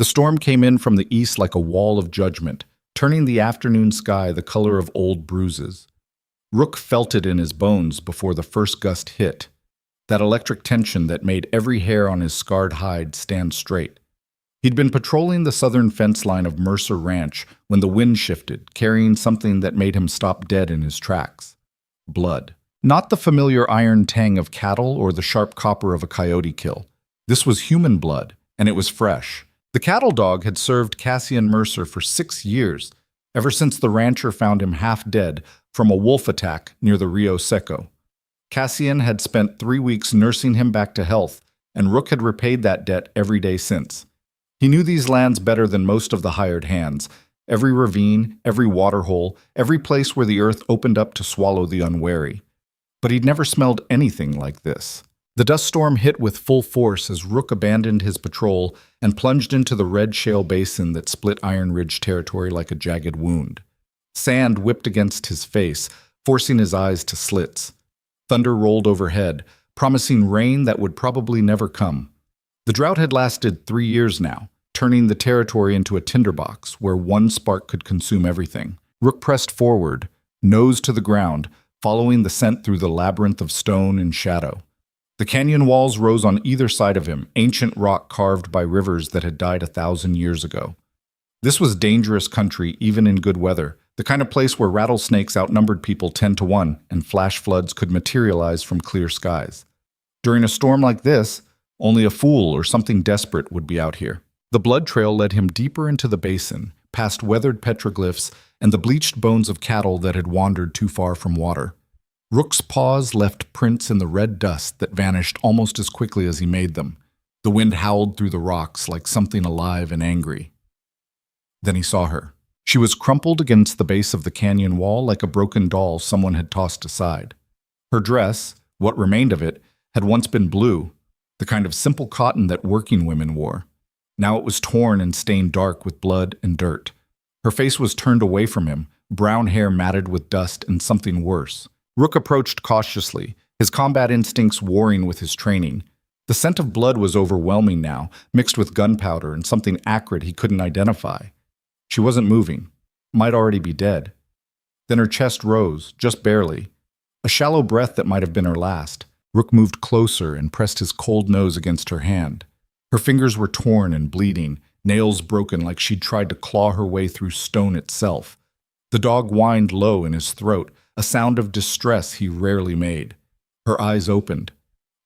The storm came in from the east like a wall of judgment, turning the afternoon sky the color of old bruises. Rook felt it in his bones before the first gust hit, that electric tension that made every hair on his scarred hide stand straight. He'd been patrolling the southern fence line of Mercer Ranch when the wind shifted, carrying something that made him stop dead in his tracks. Blood. Not the familiar iron tang of cattle or the sharp copper of a coyote kill. This was human blood, and it was fresh. The cattle dog had served Cassian Mercer for 6 years, ever since the rancher found him half dead from a wolf attack near the Rio Seco. Cassian had spent 3 weeks nursing him back to health, and Rook had repaid that debt every day since. He knew these lands better than most of the hired hands. Every ravine, every waterhole, every place where the earth opened up to swallow the unwary. But he'd never smelled anything like this. The dust storm hit with full force as Rook abandoned his patrol and plunged into the red shale basin that split Iron Ridge territory like a jagged wound. Sand whipped against his face, forcing his eyes to slits. Thunder rolled overhead, promising rain that would probably never come. The drought had lasted 3 years now, turning the territory into a tinderbox where one spark could consume everything. Rook pressed forward, nose to the ground, following the scent through the labyrinth of stone and shadow. The canyon walls rose on either side of him, ancient rock carved by rivers that had died 1,000 years ago. This was dangerous country even in good weather, the kind of place where rattlesnakes outnumbered people 10 to 1 and flash floods could materialize from clear skies. During a storm like this, only a fool or something desperate would be out here. The blood trail led him deeper into the basin, past weathered petroglyphs and the bleached bones of cattle that had wandered too far from water. Rook's paws left prints in the red dust that vanished almost as quickly as he made them. The wind howled through the rocks like something alive and angry. Then he saw her. She was crumpled against the base of the canyon wall like a broken doll someone had tossed aside. Her dress, what remained of it, had once been blue, the kind of simple cotton that working women wore. Now it was torn and stained dark with blood and dirt. Her face was turned away from him, brown hair matted with dust and something worse. Rook approached cautiously, his combat instincts warring with his training. The scent of blood was overwhelming now, mixed with gunpowder and something acrid he couldn't identify. She wasn't moving, might already be dead. Then her chest rose, just barely. A shallow breath that might have been her last. Rook moved closer and pressed his cold nose against her hand. Her fingers were torn and bleeding, nails broken like she'd tried to claw her way through stone itself. The dog whined low in his throat, a sound of distress he rarely made. Her eyes opened.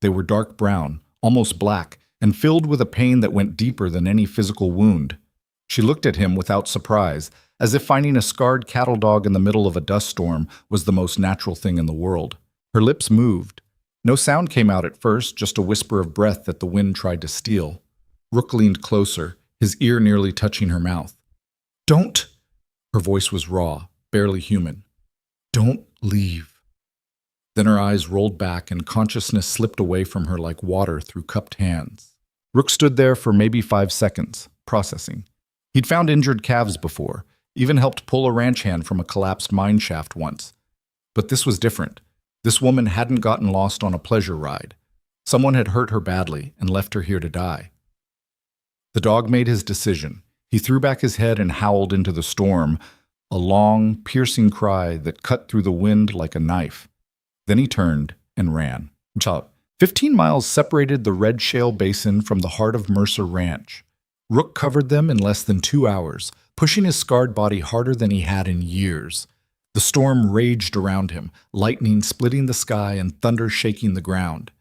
They were dark brown, almost black, and filled with a pain that went deeper than any physical wound. She looked at him without surprise, as if finding a scarred cattle dog in the middle of a dust storm was the most natural thing in the world. Her lips moved. No sound came out at first, just a whisper of breath that the wind tried to steal. Rook leaned closer, his ear nearly touching her mouth. "Don't!" Her voice was raw, barely human. "Don't leave." Then her eyes rolled back and consciousness slipped away from her like water through cupped hands. Rook stood there for maybe 5 seconds, processing. He'd found injured calves before, even helped pull a ranch hand from a collapsed mine shaft once. But this was different. This woman hadn't gotten lost on a pleasure ride. Someone had hurt her badly and left her here to die. The dog made his decision. He threw back his head and howled into the storm, a long, piercing cry that cut through the wind like a knife. Then he turned and ran. 15 miles separated the Red Shale Basin from the heart of Mercer Ranch. Rook covered them in less than 2 hours, pushing his scarred body harder than he had in years. The storm raged around him, lightning splitting the sky and thunder shaking the ground.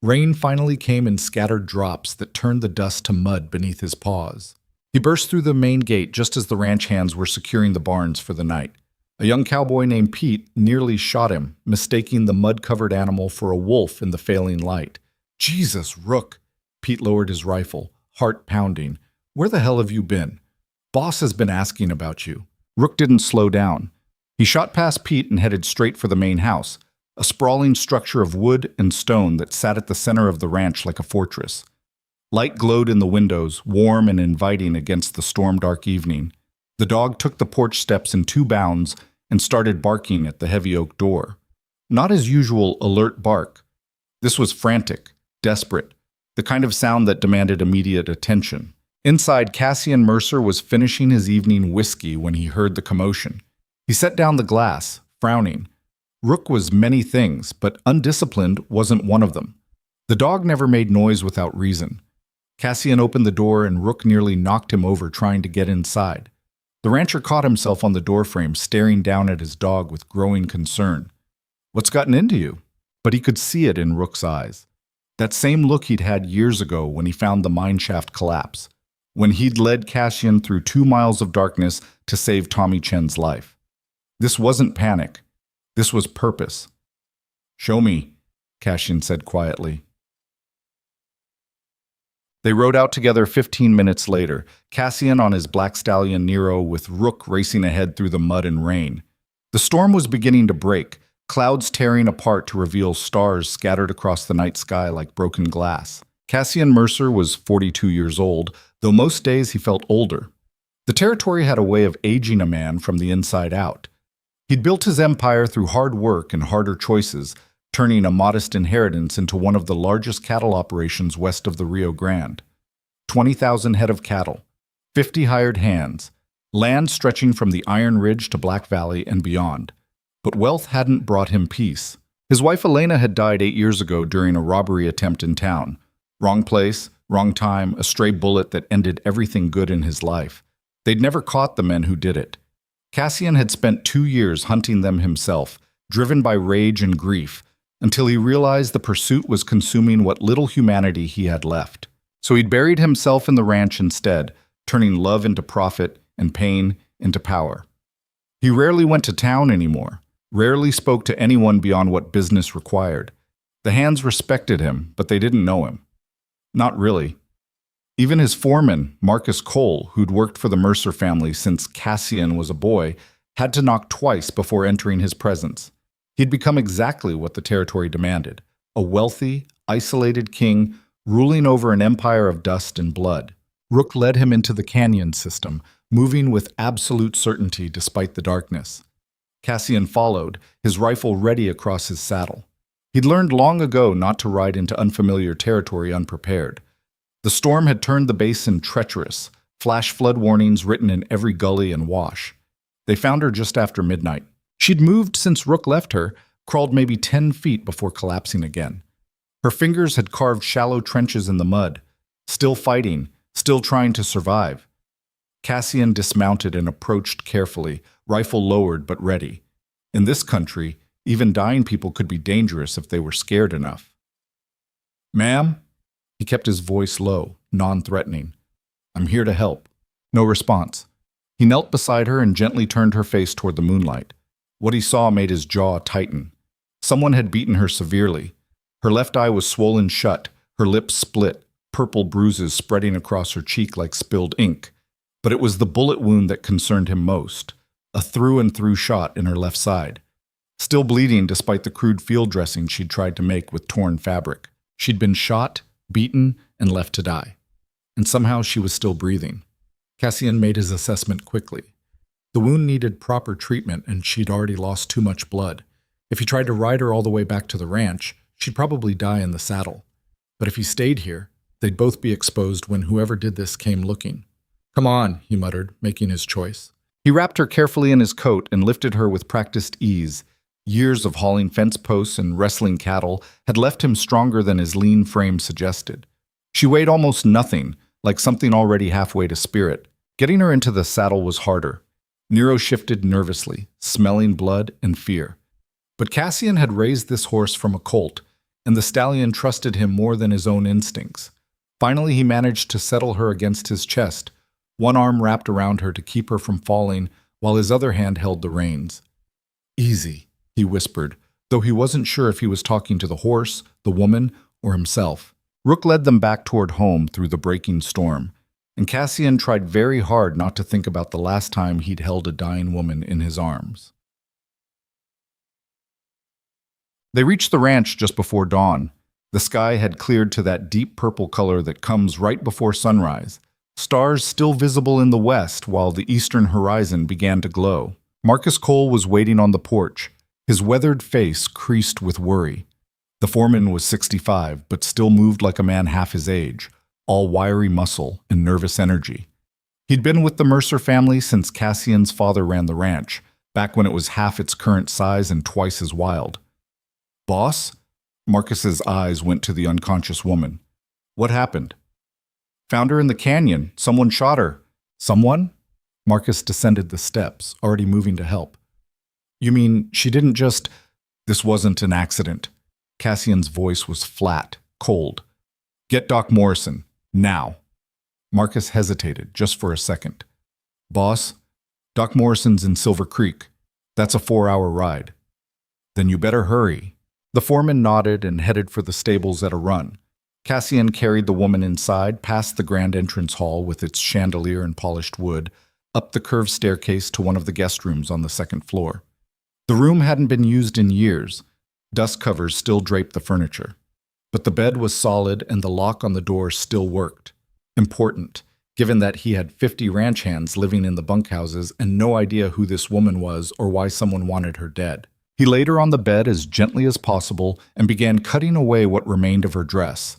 Rain finally came in scattered drops that turned the dust to mud beneath his paws. He burst through the main gate just as the ranch hands were securing the barns for the night. A young cowboy named Pete nearly shot him, mistaking the mud-covered animal for a wolf in the failing light. "Jesus, Rook!" Pete lowered his rifle, heart pounding. "Where the hell have you been? Boss has been asking about you." Rook didn't slow down. He shot past Pete and headed straight for the main house, a sprawling structure of wood and stone that sat at the center of the ranch like a fortress. Light glowed in the windows, warm and inviting against the storm-dark evening. The dog took the porch steps in 2 bounds and started barking at the heavy oak door. Not his usual alert bark. This was frantic, desperate, the kind of sound that demanded immediate attention. Inside, Cassian Mercer was finishing his evening whiskey when he heard the commotion. He set down the glass, frowning. Rook was many things, but undisciplined wasn't one of them. The dog never made noise without reason. Cassian opened the door and Rook nearly knocked him over trying to get inside. The rancher caught himself on the doorframe, staring down at his dog with growing concern. "What's gotten into you?" But he could see it in Rook's eyes. That same look he'd had years ago when he found the mineshaft collapse, when he'd led Cassian through 2 miles of darkness to save Tommy Chen's life. This wasn't panic. This was purpose. "Show me," Cassian said quietly. They rode out together 15 minutes later, Cassian on his black stallion Nero with Rook racing ahead through the mud and rain. The storm was beginning to break, clouds tearing apart to reveal stars scattered across the night sky like broken glass. Cassian Mercer was 42 years old, though most days he felt older. The territory had a way of aging a man from the inside out. He'd built his empire through hard work and harder choices, turning a modest inheritance into one of the largest cattle operations west of the Rio Grande. 20,000 head of cattle, 50 hired hands, land stretching from the Iron Ridge to Black Valley and beyond. But wealth hadn't brought him peace. His wife Elena had died 8 years ago during a robbery attempt in town. Wrong place, wrong time, a stray bullet that ended everything good in his life. They'd never caught the men who did it. Cassian had spent 2 years hunting them himself, driven by rage and grief, until he realized the pursuit was consuming what little humanity he had left. So he'd buried himself in the ranch instead, turning love into profit and pain into power. He rarely went to town anymore, rarely spoke to anyone beyond what business required. The hands respected him, but they didn't know him. Not really. Even his foreman, Marcus Cole, who'd worked for the Mercer family since Cassian was a boy, had to knock twice before entering his presence. He'd become exactly what the territory demanded, a wealthy, isolated king ruling over an empire of dust and blood. Rook led him into the canyon system, moving with absolute certainty despite the darkness. Cassian followed, his rifle ready across his saddle. He'd learned long ago not to ride into unfamiliar territory unprepared. The storm had turned the basin treacherous, flash flood warnings written in every gully and wash. They found her just after midnight. She'd moved since Rook left her, crawled maybe 10 feet before collapsing again. Her fingers had carved shallow trenches in the mud, still fighting, still trying to survive. Cassian dismounted and approached carefully, rifle lowered but ready. In this country, even dying people could be dangerous if they were scared enough. "Ma'am?" He kept his voice low, non-threatening. "I'm here to help." No response. He knelt beside her and gently turned her face toward the moonlight. What he saw made his jaw tighten. Someone had beaten her severely. Her left eye was swollen shut, her lips split, purple bruises spreading across her cheek like spilled ink. But it was the bullet wound that concerned him most, a through-and-through shot in her left side. Still bleeding despite the crude field dressing she'd tried to make with torn fabric. She'd been shot, beaten, and left to die. And somehow she was still breathing. Cassian made his assessment quickly. The wound needed proper treatment, and she'd already lost too much blood. If he tried to ride her all the way back to the ranch, she'd probably die in the saddle. But if he stayed here, they'd both be exposed when whoever did this came looking. "Come on," he muttered, making his choice. He wrapped her carefully in his coat and lifted her with practiced ease. Years of hauling fence posts and wrestling cattle had left him stronger than his lean frame suggested. She weighed almost nothing, like something already halfway to spirit. Getting her into the saddle was harder. Nero shifted nervously, smelling blood and fear. But Cassian had raised this horse from a colt, and the stallion trusted him more than his own instincts. Finally, he managed to settle her against his chest, one arm wrapped around her to keep her from falling, while his other hand held the reins. "Easy," he whispered, though he wasn't sure if he was talking to the horse, the woman, or himself. Rook led them back toward home through the breaking storm, and Cassian tried very hard not to think about the last time he'd held a dying woman in his arms. They reached the ranch just before dawn. The sky had cleared to that deep purple color that comes right before sunrise. Stars still visible in the west while the eastern horizon began to glow. Marcus Cole was waiting on the porch, his weathered face creased with worry. The foreman was 65, but still moved like a man half his age. all wiry muscle and nervous energy. He'd been with the Mercer family since Cassian's father ran the ranch, back when it was half its current size and twice as wild. "Boss?" Marcus's eyes went to the unconscious woman. "What happened?" "Found her in the canyon. Someone shot her." "Someone?" Marcus descended the steps, already moving to help. "You mean she didn't just—" "This wasn't an accident." Cassian's voice was flat, cold. "Get Doc Morrison. Now." Marcus hesitated, just for a second. "Boss, Doc Morrison's in Silver Creek. That's a 4-hour ride." "Then you better hurry." The foreman nodded and headed for the stables at a run. Cassian carried the woman inside, past the grand entrance hall with its chandelier and polished wood, up the curved staircase to one of the guest rooms on the second floor. The room hadn't been used in years. Dust covers still draped the furniture. But the bed was solid and the lock on the door still worked. Important, given that he had 50 ranch hands living in the bunkhouses and no idea who this woman was or why someone wanted her dead. He laid her on the bed as gently as possible and began cutting away what remained of her dress.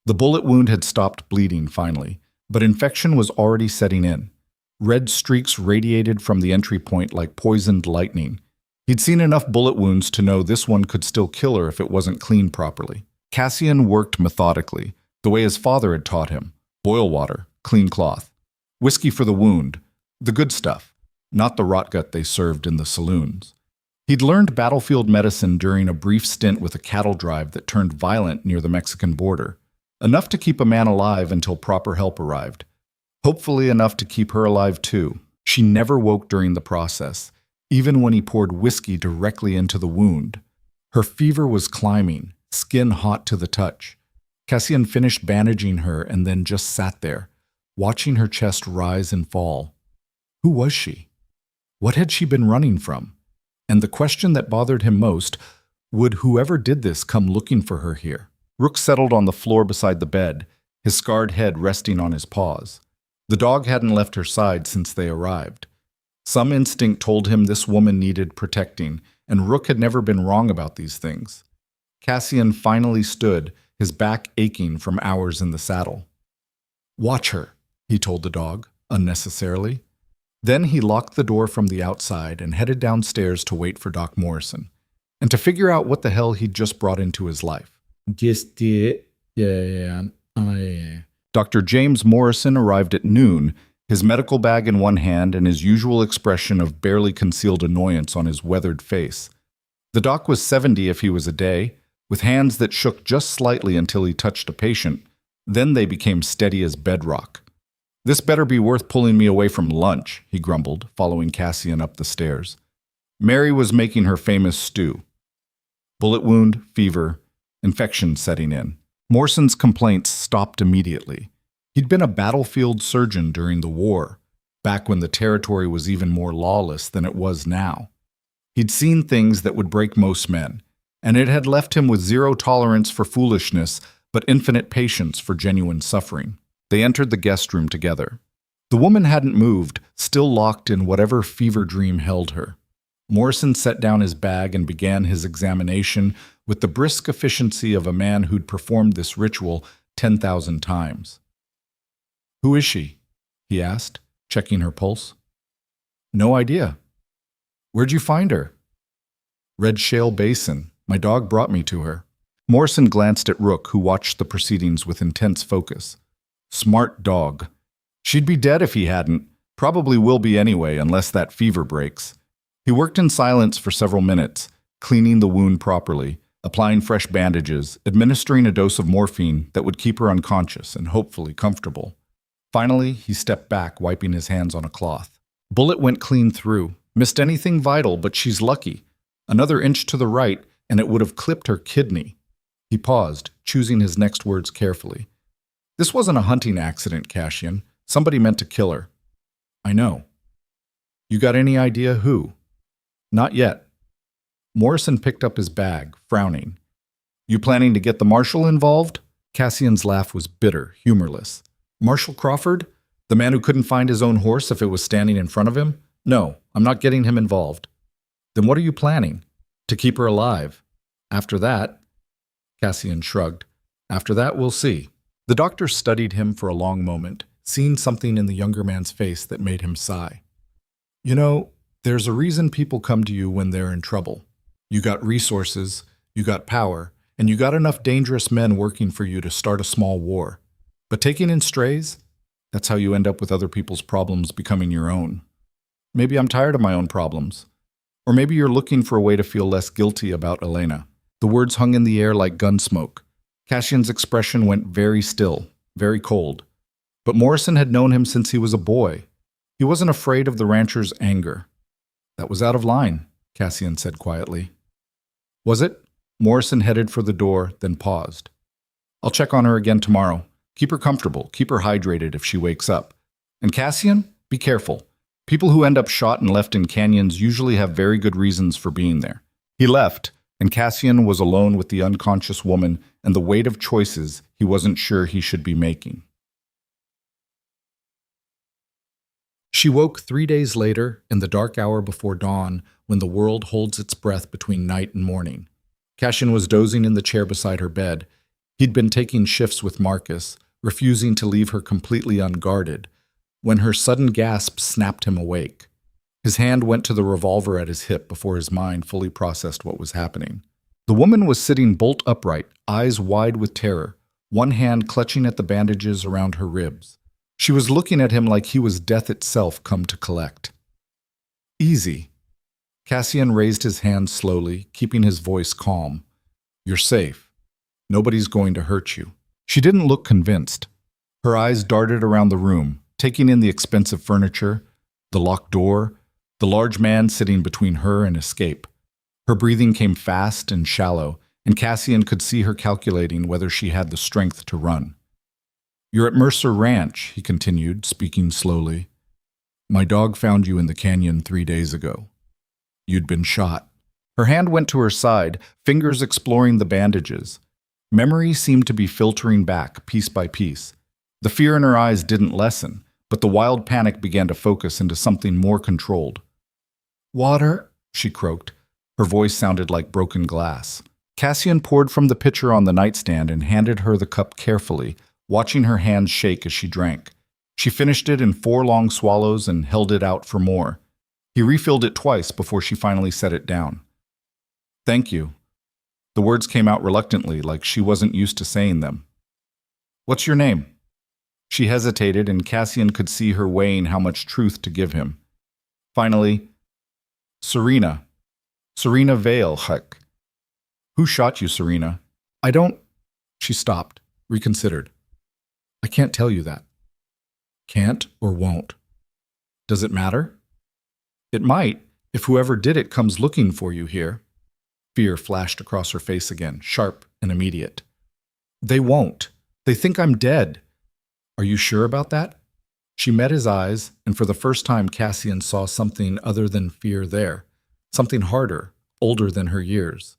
The bullet wound had stopped bleeding finally, but infection was already setting in. Red streaks radiated from the entry point like poisoned lightning. He'd seen enough bullet wounds to know this one could still kill her if it wasn't cleaned properly. Cassian worked methodically, the way his father had taught him. Boil water, clean cloth. Whiskey for the wound. The good stuff, not the rotgut they served in the saloons. He'd learned battlefield medicine during a brief stint with a cattle drive that turned violent near the Mexican border. Enough to keep a man alive until proper help arrived. Hopefully enough to keep her alive too. She never woke during the process, even when he poured whiskey directly into the wound. Her fever was climbing, skin hot to the touch. Cassian finished bandaging her and then just sat there, watching her chest rise and fall. Who was she? What had she been running from? And the question that bothered him most, would whoever did this come looking for her here? Rook settled on the floor beside the bed, his scarred head resting on his paws. The dog hadn't left her side since they arrived. Some instinct told him this woman needed protecting, and Rook had never been wrong about these things. Cassian finally stood, his back aching from hours in the saddle. "Watch her," he told the dog, unnecessarily. Then he locked the door from the outside and headed downstairs to wait for Doc Morrison, and to figure out what the hell he'd just brought into his life. Dr. James Morrison arrived at noon, his medical bag in one hand and his usual expression of barely concealed annoyance on his weathered face. The doc was 70 if he was a day, with hands that shook just slightly until he touched a patient. Then they became steady as bedrock. "This better be worth pulling me away from lunch," he grumbled, following Cassian up the stairs. Mary was making her famous stew. Bullet wound, fever, infection setting in. Morrison's complaints stopped immediately. He'd been a battlefield surgeon during the war, back when the territory was even more lawless than it was now. He'd seen things that would break most men, and it had left him with zero tolerance for foolishness, but infinite patience for genuine suffering. They entered the guest room together. The woman hadn't moved, still locked in whatever fever dream held her. Morrison set down his bag and began his examination with the brisk efficiency of a man who'd performed this ritual 10,000 times. "Who is she?" he asked, checking her pulse. "No idea." "Where'd you find her?" "Red Shale Basin. My dog brought me to her." Morrison glanced at Rook, who watched the proceedings with intense focus. "Smart dog. She'd be dead if he hadn't. Probably will be anyway, unless that fever breaks." He worked in silence for several minutes, cleaning the wound properly, applying fresh bandages, administering a dose of morphine that would keep her unconscious and hopefully comfortable. Finally, he stepped back, wiping his hands on a cloth. Bullet went clean through. Missed anything vital, but she's lucky. Another inch to the right, and it would have clipped her kidney. He paused, choosing his next words carefully. "This wasn't a hunting accident, Cassian. Somebody meant to kill her." "I know." "You got any idea who?" "Not yet." Morrison picked up his bag, frowning. "You planning to get the marshal involved?" Cassian's laugh was bitter, humorless. "Marshal Crawford? The man who couldn't find his own horse if it was standing in front of him? No, I'm not getting him involved." "Then what are you planning?" "To keep her alive. After that—" Cassian shrugged. "After that, we'll see." The doctor studied him for a long moment, seeing something in the younger man's face that made him sigh. You know, there's a reason people come to you when they're in trouble. You got resources, you got power, and you got enough dangerous men working for you to start a small war. But taking in strays, that's how you end up with other people's problems becoming your own. Maybe I'm tired of my own problems. Or maybe you're looking for a way to feel less guilty about Elena. The words hung in the air like gun smoke. Cassian's expression went very still, very cold. But Morrison had known him since he was a boy. He wasn't afraid of the rancher's anger. That was out of line, Cassian said quietly. Was it? Morrison headed for the door, then paused. I'll check on her again tomorrow. Keep her comfortable, keep her hydrated if she wakes up. And Cassian, be careful. People who end up shot and left in canyons usually have very good reasons for being there. He left, and Cassian was alone with the unconscious woman and the weight of choices he wasn't sure he should be making. She woke 3 days later, in the dark hour before dawn, when the world holds its breath between night and morning. Cassian was dozing in the chair beside her bed. He'd been taking shifts with Marcus, refusing to leave her completely unguarded, when her sudden gasp snapped him awake. His hand went to the revolver at his hip before his mind fully processed what was happening. The woman was sitting bolt upright, eyes wide with terror, one hand clutching at the bandages around her ribs. She was looking at him like he was death itself come to collect. Easy. Cassian raised his hand slowly, keeping his voice calm. You're safe. Nobody's going to hurt you. She didn't look convinced. Her eyes darted around the room, taking in the expensive furniture, the locked door, the large man sitting between her and escape. Her breathing came fast and shallow, and Cassian could see her calculating whether she had the strength to run. You're at Mercer Ranch, he continued, speaking slowly. My dog found you in the canyon 3 days ago. You'd been shot. Her hand went to her side, fingers exploring the bandages. Memory seemed to be filtering back, piece by piece. The fear in her eyes didn't lessen, but the wild panic began to focus into something more controlled. Water, she croaked. Her voice sounded like broken glass. Cassian poured from the pitcher on the nightstand and handed her the cup carefully, watching her hands shake as she drank. She finished it in 4 long swallows and held it out for more. He refilled it twice before she finally set it down. Thank you. The words came out reluctantly, like she wasn't used to saying them. What's your name? She hesitated, and Cassian could see her weighing how much truth to give him. Finally, Serena. Serena Vale, Huck. Who shot you, Serena? I don't... She stopped, reconsidered. I can't tell you that. Can't or won't. Does it matter? It might, if whoever did it comes looking for you here. Fear flashed across her face again, sharp and immediate. They won't. They think I'm dead. Are you sure about that? She met his eyes, and for the first time Cassian saw something other than fear there. Something harder, older than her years.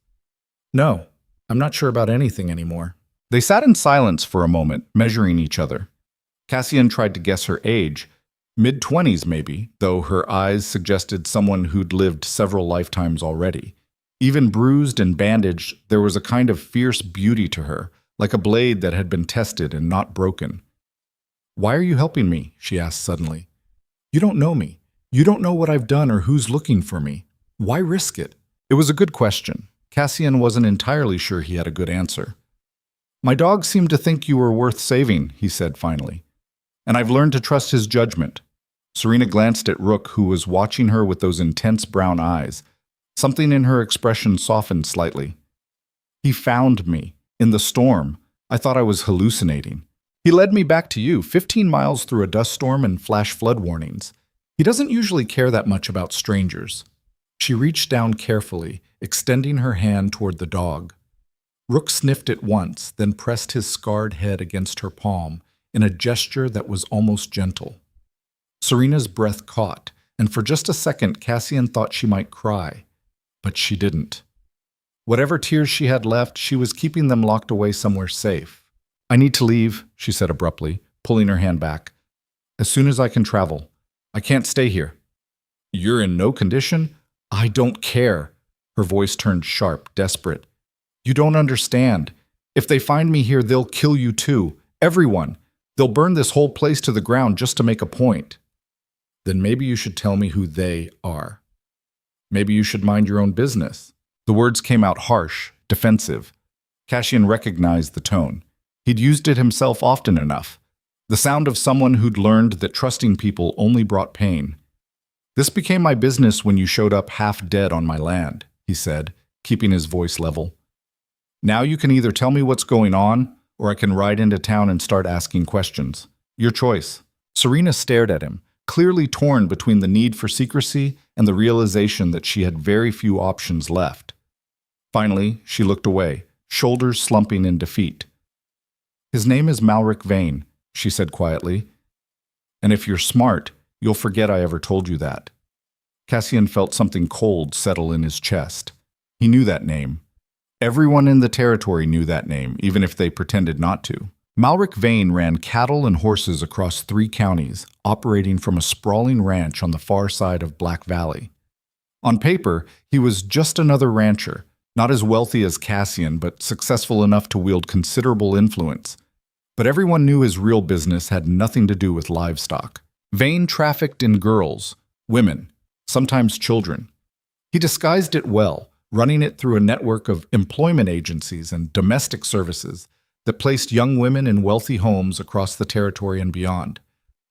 No, I'm not sure about anything anymore. They sat in silence for a moment, measuring each other. Cassian tried to guess her age. Mid-20s maybe, though her eyes suggested someone who'd lived several lifetimes already. Even bruised and bandaged, there was a kind of fierce beauty to her, like a blade that had been tested and not broken. Why are you helping me? She asked suddenly. You don't know me. You don't know what I've done or who's looking for me. Why risk it? It was a good question. Cassian wasn't entirely sure he had a good answer. My dog seemed to think you were worth saving, he said finally. And I've learned to trust his judgment. Serena glanced at Rook, who was watching her with those intense brown eyes. Something in her expression softened slightly. He found me. In the storm. I thought I was hallucinating. He led me back to you, 15 miles through a dust storm and flash flood warnings. He doesn't usually care that much about strangers. She reached down carefully, extending her hand toward the dog. Rook sniffed it once, then pressed his scarred head against her palm in a gesture that was almost gentle. Serena's breath caught, and for just a second Cassian thought she might cry. But she didn't. Whatever tears she had left, she was keeping them locked away somewhere safe. I need to leave, she said abruptly, pulling her hand back. As soon as I can travel. I can't stay here. You're in no condition? I don't care. Her voice turned sharp, desperate. You don't understand. If they find me here, they'll kill you too. Everyone. They'll burn this whole place to the ground just to make a point. Then maybe you should tell me who they are. Maybe you should mind your own business. The words came out harsh, defensive. Cassian recognized the tone. He'd used it himself often enough. The sound of someone who'd learned that trusting people only brought pain. This became my business when you showed up half dead on my land, he said, keeping his voice level. Now you can either tell me what's going on, or I can ride into town and start asking questions. Your choice. Serena stared at him, clearly torn between the need for secrecy and the realization that she had very few options left. Finally, she looked away, shoulders slumping in defeat. His name is Malric Vane, she said quietly. And if you're smart, you'll forget I ever told you that. Cassian felt something cold settle in his chest. He knew that name. Everyone in the territory knew that name, even if they pretended not to. Malric Vane ran cattle and horses across 3 counties, operating from a sprawling ranch on the far side of Black Valley. On paper, he was just another rancher, not as wealthy as Cassian, but successful enough to wield considerable influence. But everyone knew his real business had nothing to do with livestock. Vane trafficked in girls, women, sometimes children. He disguised it well, running it through a network of employment agencies and domestic services that placed young women in wealthy homes across the territory and beyond.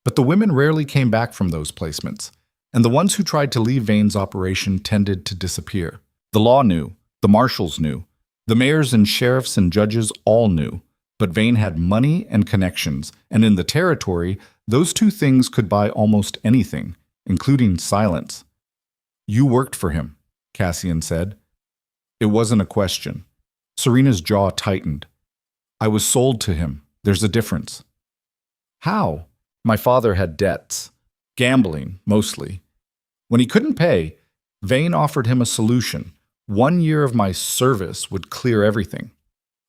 But the women rarely came back from those placements, and the ones who tried to leave Vane's operation tended to disappear. The law knew, the marshals knew, the mayors and sheriffs and judges all knew, but Vane had money and connections, and in the territory, those 2 things could buy almost anything, including silence. You worked for him, Cassian said. It wasn't a question. Serena's jaw tightened. I was sold to him. There's a difference. How? My father had debts. Gambling, mostly. When he couldn't pay, Vane offered him a solution. 1 year of my service would clear everything.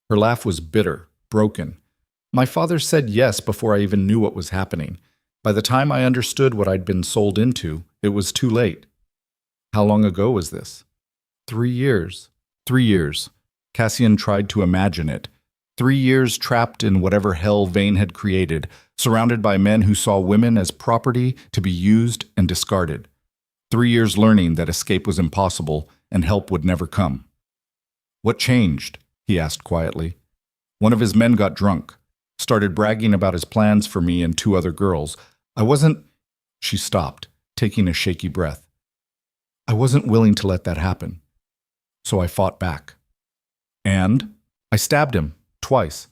Her laugh was bitter, broken. My father said yes before I even knew what was happening. By the time I understood what I'd been sold into, it was too late. How long ago was this? 3 years. 3 years. Cassian tried to imagine it. 3 years trapped in whatever hell Vane had created, surrounded by men who saw women as property to be used and discarded. 3 years learning that escape was impossible and help would never come. What changed? He asked quietly. One of his men got drunk, started bragging about his plans for me and 2 other girls. I wasn't... She stopped, taking a shaky breath. I wasn't willing to let that happen. So I fought back. And I stabbed him. Twice.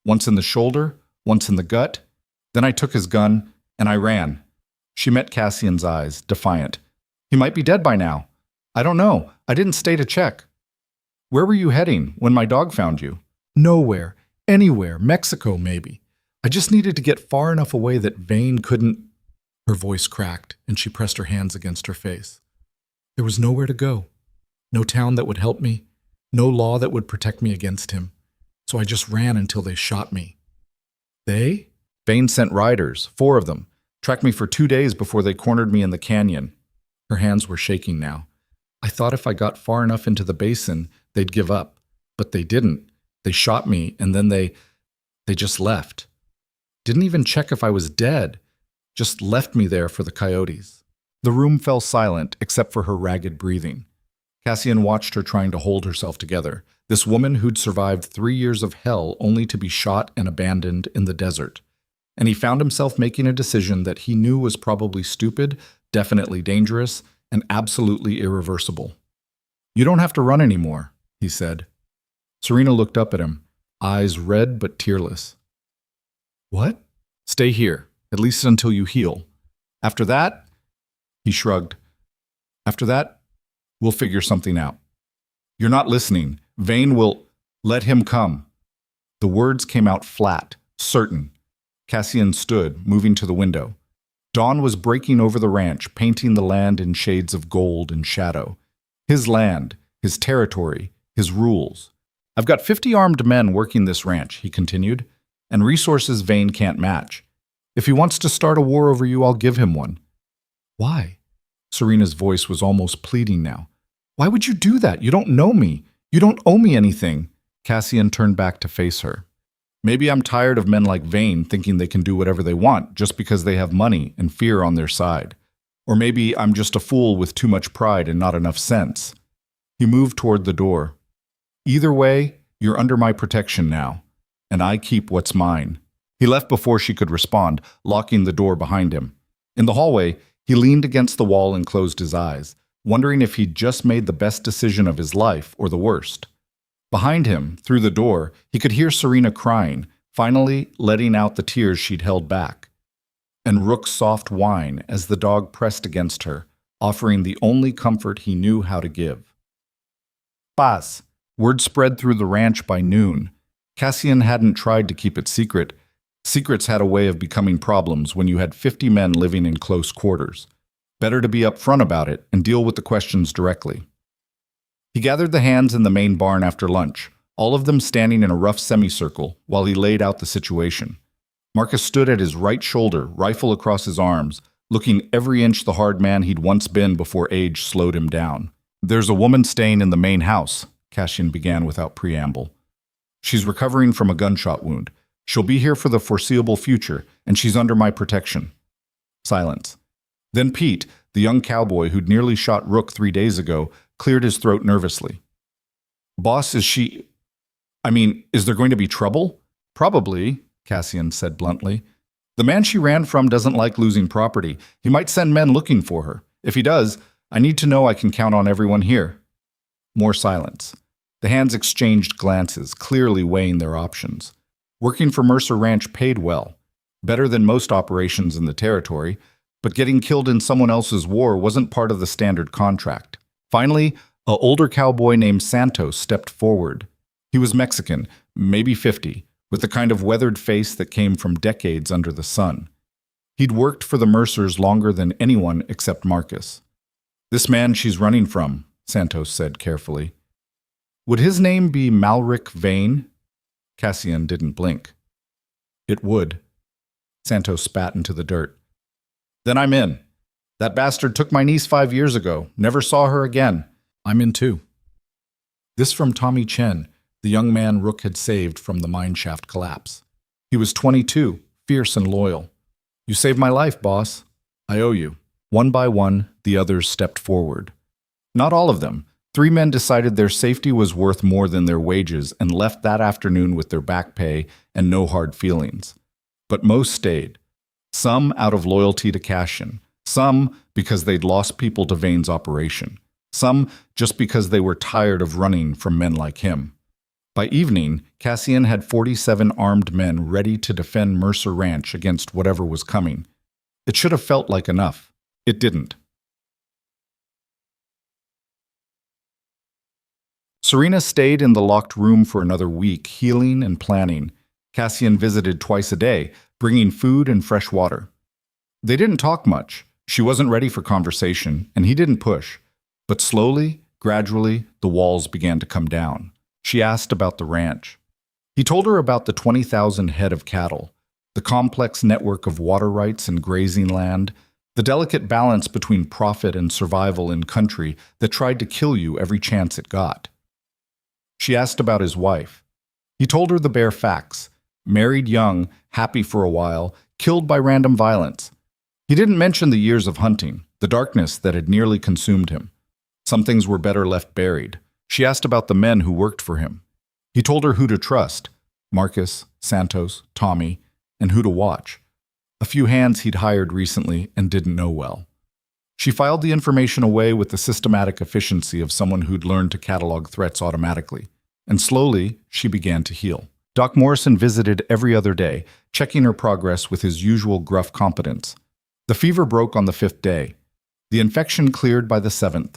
Once in the shoulder, once in the gut. Then I took his gun, and I ran. She met Cassian's eyes, defiant. He might be dead by now. I don't know. I didn't stay to check. Where were you heading when my dog found you? Nowhere. Anywhere. Mexico, maybe. I just needed to get far enough away that Vane couldn't... Her voice cracked, and she pressed her hands against her face. There was nowhere to go. No town that would help me. No law that would protect me against him. So I just ran until they shot me. They? Vane sent riders, 4 of them, tracked me for 2 days before they cornered me in the canyon. Her hands were shaking now. I thought if I got far enough into the basin, they'd give up. But they didn't. They shot me, and then they just left. Didn't even check if I was dead. Just left me there for the coyotes. The room fell silent, except for her ragged breathing. Cassian watched her trying to hold herself together. This woman who'd survived 3 years of hell only to be shot and abandoned in the desert. And he found himself making a decision that he knew was probably stupid, definitely dangerous, and absolutely irreversible. You don't have to run anymore, he said. Serena looked up at him, eyes red but tearless. What? Stay here, at least until you heal. After that, he shrugged. After that, we'll figure something out. You're not listening. Vane will... Let him come. The words came out flat, certain. Cassian stood, moving to the window. Dawn was breaking over the ranch, painting the land in shades of gold and shadow. His land, his territory, his rules. I've got 50 armed men working this ranch, he continued, and resources Vane can't match. If he wants to start a war over you, I'll give him one. Why? Serena's voice was almost pleading now. Why would you do that? You don't know me. You don't owe me anything. Cassian turned back to face her. Maybe I'm tired of men like Vane thinking they can do whatever they want just because they have money and fear on their side. Or maybe I'm just a fool with too much pride and not enough sense. He moved toward the door. Either way, you're under my protection now, and I keep what's mine. He left before she could respond, locking the door behind him. In the hallway, he leaned against the wall and closed his eyes, wondering if he'd just made the best decision of his life or the worst. Behind him, through the door, he could hear Serena crying, finally letting out the tears she'd held back, and Rook's soft whine as the dog pressed against her, offering the only comfort he knew how to give. Paz. Word spread through the ranch by noon. Cassian hadn't tried to keep it secret. Secrets had a way of becoming problems when you had 50 men living in close quarters. Better to be upfront about it and deal with the questions directly. He gathered the hands in the main barn after lunch, all of them standing in a rough semicircle while he laid out the situation. Marcus stood at his right shoulder, rifle across his arms, looking every inch the hard man he'd once been before age slowed him down. There's a woman staying in the main house, Cassian began without preamble. She's recovering from a gunshot wound. She'll be here for the foreseeable future, and she's under my protection. Silence. Then Pete, the young cowboy who'd nearly shot Rook 3 days ago, cleared his throat nervously. Boss, is there going to be trouble? Probably, Cassian said bluntly. The man she ran from doesn't like losing property. He might send men looking for her. If he does, I need to know I can count on everyone here. More silence. The hands exchanged glances, clearly weighing their options. Working for Mercer Ranch paid well, better than most operations in the territory, but getting killed in someone else's war wasn't part of the standard contract. Finally, an older cowboy named Santos stepped forward. He was Mexican, maybe 50, with the kind of weathered face that came from decades under the sun. He'd worked for the Mercers longer than anyone except Marcus. This man she's running from, Santos said carefully. Would his name be Malric Vane? Cassian didn't blink. It would. Santos spat into the dirt. Then I'm in. That bastard took my niece 5 years ago. Never saw her again. I'm in too. This from Tommy Chen, the young man Rook had saved from the mineshaft collapse. He was 22, fierce and loyal. You saved my life, boss. I owe you. One by one, the others stepped forward. Not all of them. 3 men decided their safety was worth more than their wages and left that afternoon with their back pay and no hard feelings. But most stayed. Some out of loyalty to Cassian. Some because they'd lost people to Vane's operation. Some just because they were tired of running from men like him. By evening, Cassian had 47 armed men ready to defend Mercer Ranch against whatever was coming. It should have felt like enough. It didn't. Serena stayed in the locked room for another week, healing and planning. Cassian visited twice a day, bringing food and fresh water. They didn't talk much. She wasn't ready for conversation, and he didn't push. But slowly, gradually, the walls began to come down. She asked about the ranch. He told her about the 20,000 head of cattle, the complex network of water rights and grazing land, the delicate balance between profit and survival in country that tried to kill you every chance it got. She asked about his wife. He told her the bare facts. Married young, happy for a while, killed by random violence. He didn't mention the years of hunting, the darkness that had nearly consumed him. Some things were better left buried. She asked about the men who worked for him. He told her who to trust, Marcus, Santos, Tommy, and who to watch. A few hands he'd hired recently and didn't know well. She filed the information away with the systematic efficiency of someone who'd learned to catalog threats automatically. And slowly, she began to heal. Doc Morrison visited every other day, checking her progress with his usual gruff competence. The fever broke on the 5th day. The infection cleared by the 7th.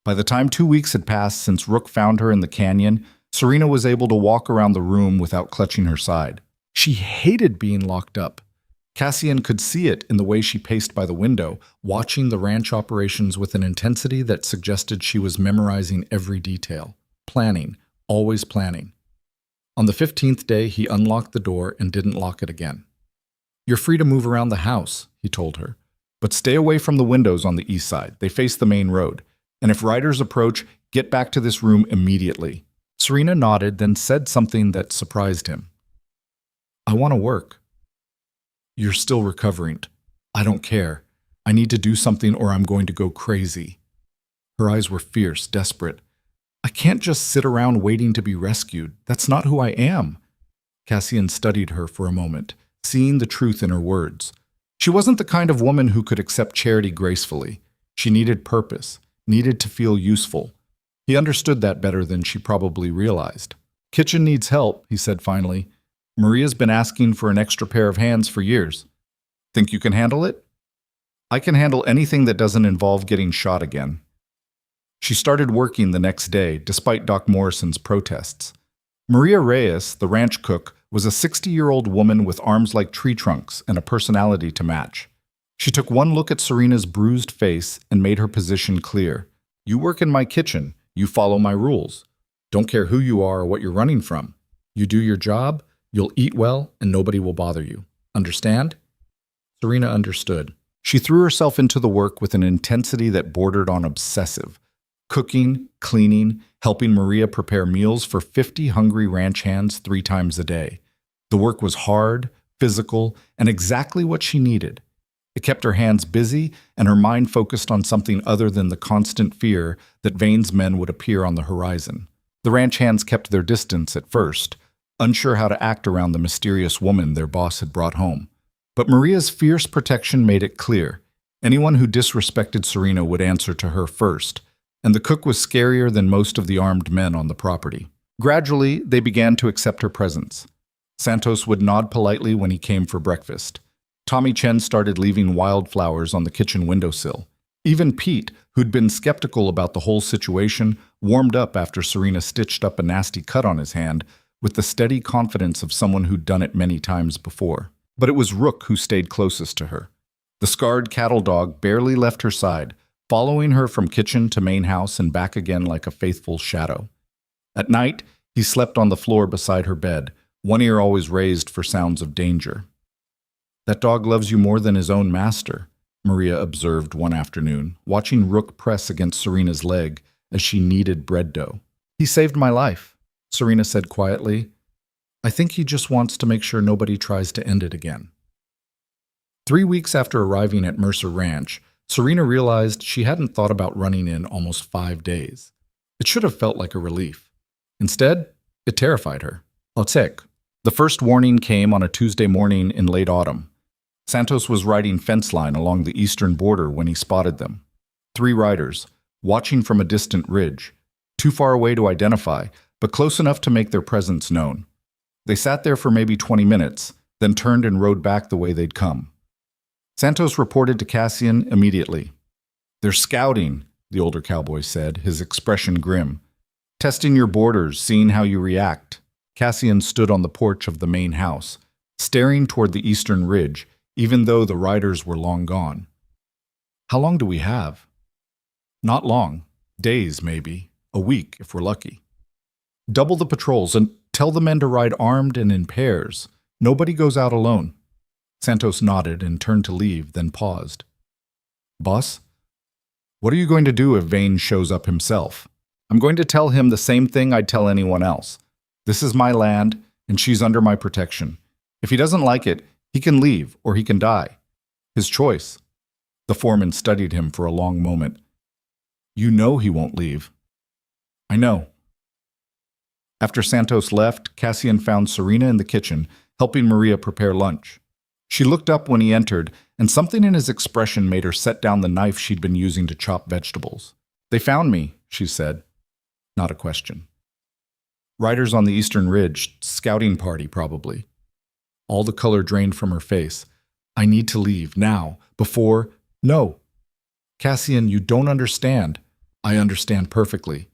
By the time 2 weeks had passed since Rook found her in the canyon, Serena was able to walk around the room without clutching her side. She hated being locked up. Cassian could see it in the way she paced by the window, watching the ranch operations with an intensity that suggested she was memorizing every detail. Planning, always planning. On the 15th day, he unlocked the door and didn't lock it again. You're free to move around the house, he told her, but stay away from the windows on the east side. They face the main road. And if riders approach, get back to this room immediately. Serena nodded, then said something that surprised him. I want to work. You're still recovering. I don't care. I need to do something or I'm going to go crazy. Her eyes were fierce, desperate. I can't just sit around waiting to be rescued. That's not who I am. Cassian studied her for a moment, seeing the truth in her words. She wasn't the kind of woman who could accept charity gracefully. She needed purpose, needed to feel useful. He understood that better than she probably realized. Kitchen needs help, he said finally. Maria's been asking for an extra pair of hands for years. Think you can handle it? I can handle anything that doesn't involve getting shot again. She started working the next day, despite Doc Morrison's protests. Maria Reyes, the ranch cook, was a 60-year-old woman with arms like tree trunks and a personality to match. She took one look at Serena's bruised face and made her position clear. You work in my kitchen. You follow my rules. Don't care who you are or what you're running from. You do your job, you'll eat well, and nobody will bother you. Understand? Serena understood. She threw herself into the work with an intensity that bordered on obsessive. Cooking, cleaning, helping Maria prepare meals for 50 hungry ranch hands 3 times a day. The work was hard, physical, and exactly what she needed. It kept her hands busy and her mind focused on something other than the constant fear that Vane's men would appear on the horizon. The ranch hands kept their distance at first, unsure how to act around the mysterious woman their boss had brought home. But Maria's fierce protection made it clear. Anyone who disrespected Serena would answer to her first, and the cook was scarier than most of the armed men on the property. Gradually, they began to accept her presence. Santos would nod politely when he came for breakfast. Tommy Chen started leaving wildflowers on the kitchen windowsill. Even Pete, who'd been skeptical about the whole situation, warmed up after Serena stitched up a nasty cut on his hand with the steady confidence of someone who'd done it many times before. But it was Rook who stayed closest to her. The scarred cattle dog barely left her side, following her from kitchen to main house and back again like a faithful shadow. At night, he slept on the floor beside her bed, one ear always raised for sounds of danger. That dog loves you more than his own master, Maria observed one afternoon, watching Rook press against Serena's leg as she kneaded bread dough. He saved my life, Serena said quietly. I think he just wants to make sure nobody tries to end it again. 3 weeks after arriving at Mercer Ranch, Serena realized she hadn't thought about running in almost 5 days. It should have felt like a relief. Instead, it terrified her. Otsek. The first warning came on a Tuesday morning in late autumn. Santos was riding fence line along the eastern border when he spotted them. 3 riders, watching from a distant ridge, too far away to identify, but close enough to make their presence known. They sat there for maybe 20 minutes, then turned and rode back the way they'd come. Santos reported to Cassian immediately. They're scouting, the older cowboy said, his expression grim. Testing your borders, seeing how you react. Cassian stood on the porch of the main house, staring toward the eastern ridge, even though the riders were long gone. How long do we have? Not long. Days, maybe. A week, if we're lucky. Double the patrols and tell the men to ride armed and in pairs. Nobody goes out alone. Santos nodded and turned to leave, then paused. Boss, what are you going to do if Vane shows up himself? I'm going to tell him the same thing I'd tell anyone else. This is my land, and she's under my protection. If he doesn't like it, he can leave, or he can die. His choice. The foreman studied him for a long moment. You know he won't leave. I know. After Santos left, Cassian found Serena in the kitchen, helping Maria prepare lunch. She looked up when he entered, and something in his expression made her set down the knife she'd been using to chop vegetables. They found me, she said. Not a question. Riders on the eastern ridge, scouting party probably. All the color drained from her face. I need to leave, now, before... No. Cassian, you don't understand. I understand perfectly.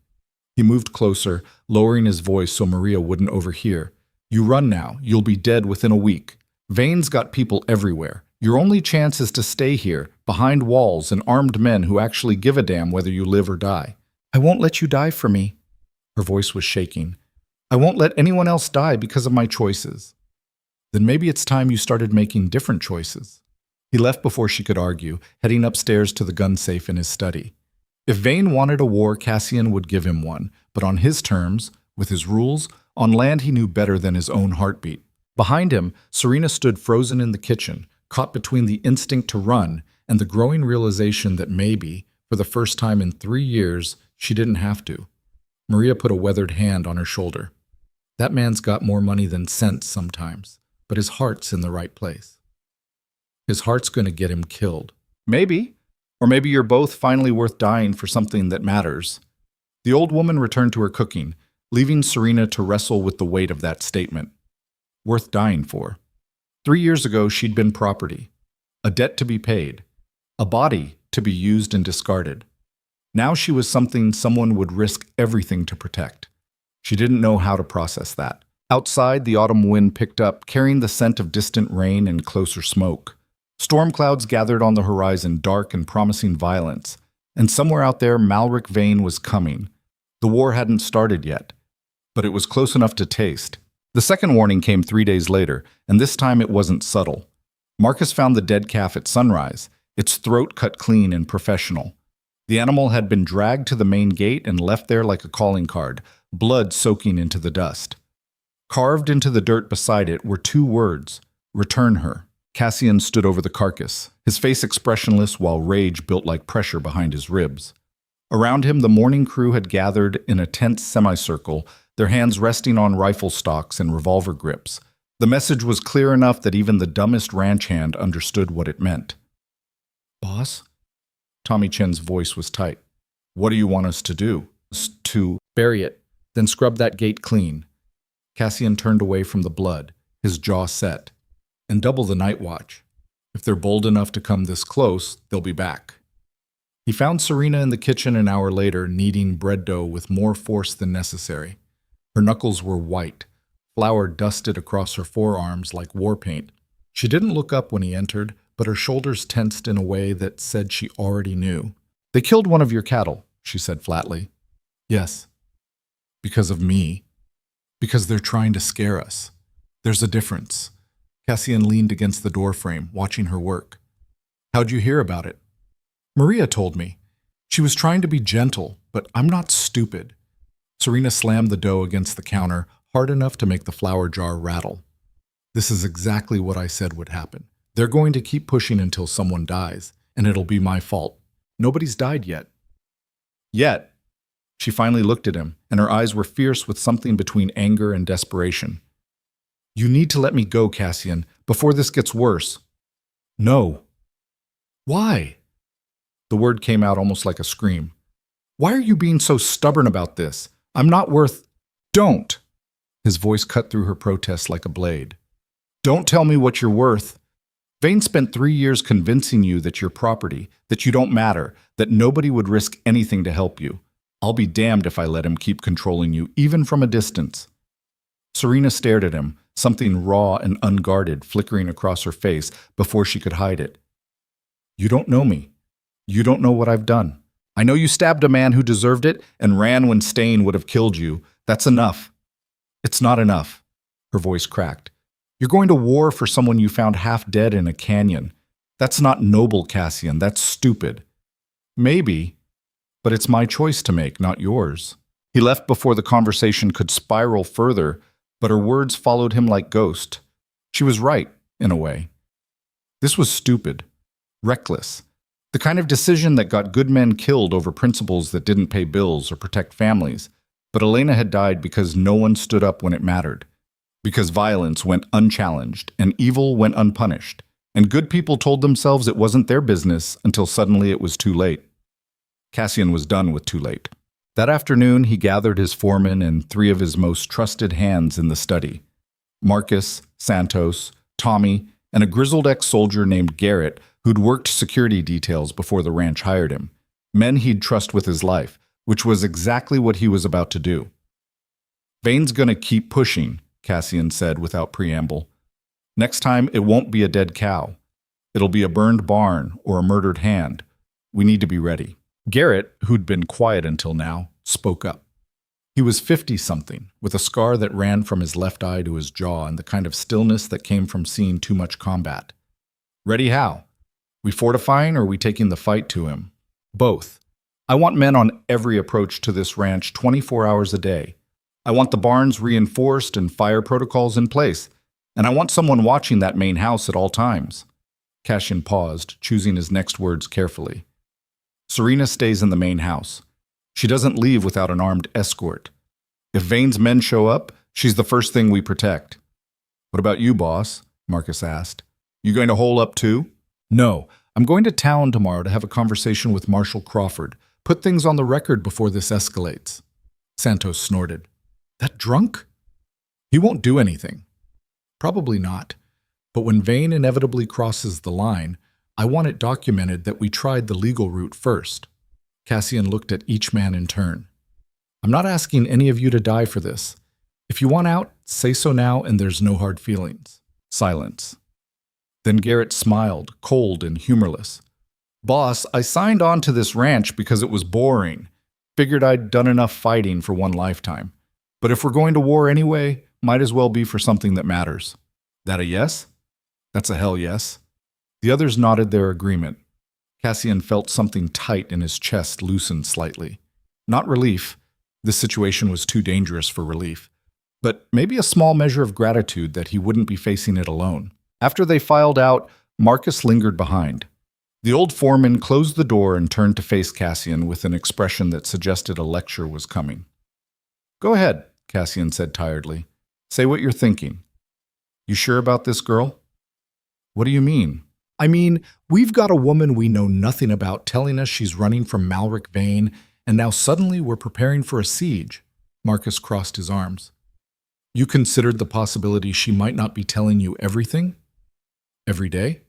He moved closer, lowering his voice so Maria wouldn't overhear. You run now. You'll be dead within a week. Vane's got people everywhere. Your only chance is to stay here, behind walls and armed men who actually give a damn whether you live or die. I won't let you die for me. Her voice was shaking. I won't let anyone else die because of my choices. Then maybe it's time you started making different choices. He left before she could argue, heading upstairs to the gun safe in his study. If Vane wanted a war, Cassian would give him one, but on his terms, with his rules, on land he knew better than his own heartbeat. Behind him, Serena stood frozen in the kitchen, caught between the instinct to run and the growing realization that maybe, for the first time in 3 years, she didn't have to. Maria put a weathered hand on her shoulder. That man's got more money than sense sometimes, but his heart's in the right place. His heart's going to get him killed. Maybe. Or maybe you're both finally worth dying for something that matters. The old woman returned to her cooking, leaving Serena to wrestle with the weight of that statement. Worth dying for. 3 years ago, she'd been property, a debt to be paid, a body to be used and discarded. Now she was something someone would risk everything to protect. She didn't know how to process that. Outside, the autumn wind picked up, carrying the scent of distant rain and closer smoke. Storm clouds gathered on the horizon, dark and promising violence. And somewhere out there, Malric Vane was coming. The war hadn't started yet, but it was close enough to taste. The second warning came 3 days later, and this time it wasn't subtle. Marcus found the dead calf at sunrise, its throat cut clean and professional. The animal had been dragged to the main gate and left there like a calling card, blood soaking into the dust. Carved into the dirt beside it were 2 words, "Return her." Cassian stood over the carcass, his face expressionless while rage built like pressure behind his ribs. Around him, the mourning crew had gathered in a tense semicircle, their hands resting on rifle stocks and revolver grips. The message was clear enough that even the dumbest ranch hand understood what it meant. "Boss?" Tommy Chen's voice was tight. "What do you want us to do?" "To bury it, then scrub that gate clean." Cassian turned away from the blood, his jaw set. "And double the night watch. If they're bold enough to come this close, they'll be back." He found Serena in the kitchen an hour later, kneading bread dough with more force than necessary. Her knuckles were white, flour dusted across her forearms like war paint. She didn't look up when he entered, but her shoulders tensed in a way that said she already knew. "They killed one of your cattle," she said flatly. "Yes. Because of me. Because they're trying to scare us. There's a difference." Cassian leaned against the doorframe, watching her work. "How'd you hear about it?" "Maria told me. She was trying to be gentle, but I'm not stupid." Serena slammed the dough against the counter, hard enough to make the flour jar rattle. "This is exactly what I said would happen. They're going to keep pushing until someone dies, and it'll be my fault. Nobody's died yet." "Yet?" She finally looked at him, and her eyes were fierce with something between anger and desperation. "You need to let me go, Cassian, before this gets worse." "No." "Why?" The word came out almost like a scream. "Why are you being so stubborn about this? I'm not worth—" "Don't!" His voice cut through her protest like a blade. "Don't tell me what you're worth. Vane spent 3 years convincing you that you're property, that you don't matter, that nobody would risk anything to help you. I'll be damned if I let him keep controlling you, even from a distance." Serena stared at him, something raw and unguarded flickering across her face before she could hide it. "You don't know me. You don't know what I've done. I know you stabbed a man who deserved it and ran when Stain would have killed you. That's enough." "It's not enough." Her voice cracked. "You're going to war for someone you found half dead in a canyon. That's not noble, Cassian. That's stupid." "Maybe, but it's my choice to make, not yours." He left before the conversation could spiral further, but her words followed him like ghosts. She was right, in a way. This was stupid, reckless, the kind of decision that got good men killed over principles that didn't pay bills or protect families. But Elena had died because no one stood up when it mattered, because violence went unchallenged and evil went unpunished, and good people told themselves it wasn't their business until suddenly it was too late. Cassian was done with too late. That afternoon, he gathered his foreman and 3 of his most trusted hands in the study. Marcus, Santos, Tommy, and a grizzled ex-soldier named Garrett who'd worked security details before the ranch hired him. Men he'd trust with his life, which was exactly what he was about to do. "Vane's gonna keep pushing," Cassian said without preamble. "Next time, it won't be a dead cow. It'll be a burned barn or a murdered hand. We need to be ready." Garrett, who'd been quiet until now, spoke up. He was 50-something, with a scar that ran from his left eye to his jaw and the kind of stillness that came from seeing too much combat. "Ready how? We fortifying or we taking the fight to him?" "Both. I want men on every approach to this ranch 24 hours a day. I want the barns reinforced and fire protocols in place. And I want someone watching that main house at all times. Cassian paused, choosing his next words carefully. Serena stays in the main house. She doesn't leave without an armed escort. If Vane's men show up, she's the first thing we protect. What about you, boss? Marcus asked. You going to hole up too? No, I'm going to town tomorrow to have a conversation with Marshal Crawford. Put things on the record before this escalates. Santos snorted. That drunk? He won't do anything. Probably not. But when Vane inevitably crosses the line, I want it documented that we tried the legal route first. Cassian looked at each man in turn. I'm not asking any of you to die for this. If you want out, say so now and there's no hard feelings. Silence. Then Garrett smiled, cold and humorless. Boss, I signed on to this ranch because it was boring. Figured I'd done enough fighting for one lifetime. But if we're going to war anyway, might as well be for something that matters. That a yes? That's a hell yes. The others nodded their agreement. Cassian felt something tight in his chest loosen slightly. Not relief. This situation was too dangerous for relief. But maybe a small measure of gratitude that he wouldn't be facing it alone. After they filed out, Marcus lingered behind. The old foreman closed the door and turned to face Cassian with an expression that suggested a lecture was coming. Go ahead, Cassian said tiredly. Say what you're thinking. You sure about this girl? What do you mean? I mean, we've got a woman we know nothing about telling us she's running from Malric Vane, and now suddenly we're preparing for a siege. Marcus crossed his arms. You considered the possibility she might not be telling you everything? Every day?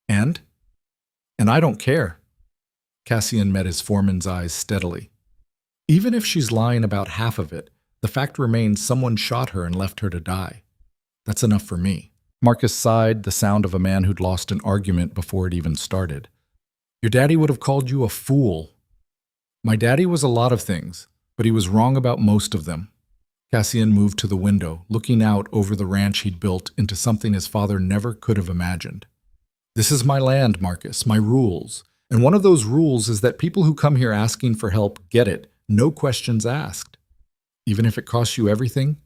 And I don't care. Cassian met his foreman's eyes steadily. Even if she's lying about half of it, the fact remains someone shot her and left her to die. That's enough for me. Marcus sighed, the sound of a man who'd lost an argument before it even started. Your daddy would have called you a fool. My daddy was a lot of things, but he was wrong about most of them. Cassian moved to the window, looking out over the ranch he'd built into something his father never could have imagined. This is my land, Marcus, my rules. And one of those rules is that people who come here asking for help get it, no questions asked. Even if it costs you everything,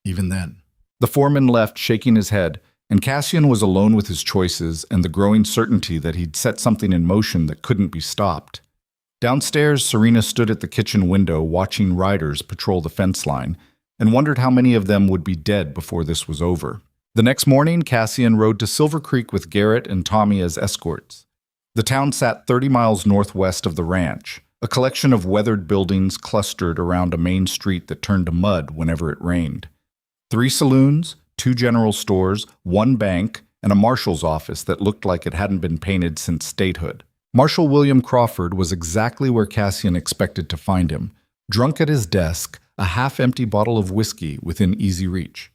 even then. The foreman left, shaking his head, and Cassian was alone with his choices and the growing certainty that he'd set something in motion that couldn't be stopped. Downstairs, Serena stood at the kitchen window watching riders patrol the fence line and wondered how many of them would be dead before this was over. The next morning, Cassian rode to Silver Creek with Garrett and Tommy as escorts. The town sat 30 miles northwest of the ranch, a collection of weathered buildings clustered around a main street that turned to mud whenever it rained. 3 saloons, 2 general stores, 1 bank, and a marshal's office that looked like it hadn't been painted since statehood. Marshal William Crawford was exactly where Cassian expected to find him, drunk at his desk, a half-empty bottle of whiskey within easy reach.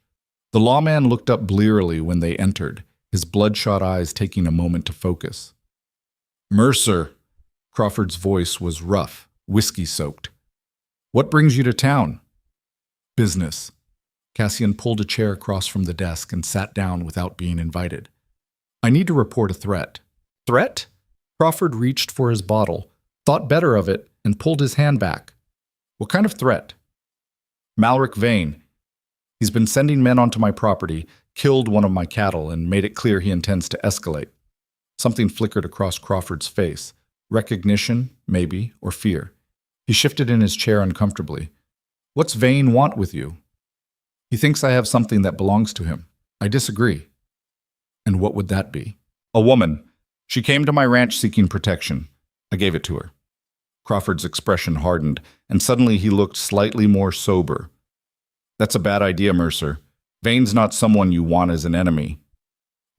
The lawman looked up blearily when they entered, his bloodshot eyes taking a moment to focus. Mercer, Crawford's voice was rough, whiskey-soaked. What brings you to town? Business. Cassian pulled a chair across from the desk and sat down without being invited. I need to report a threat. Threat? Crawford reached for his bottle, thought better of it, and pulled his hand back. What kind of threat? Malric Vane. He's been sending men onto my property, killed one of my cattle, and made it clear he intends to escalate. Something flickered across Crawford's face. Recognition, maybe, or fear. He shifted in his chair uncomfortably. What's Vane want with you? He thinks I have something that belongs to him. I disagree. And what would that be? A woman. She came to my ranch seeking protection. I gave it to her. Crawford's expression hardened, and suddenly he looked slightly more sober. That's a bad idea, Mercer. Vane's not someone you want as an enemy.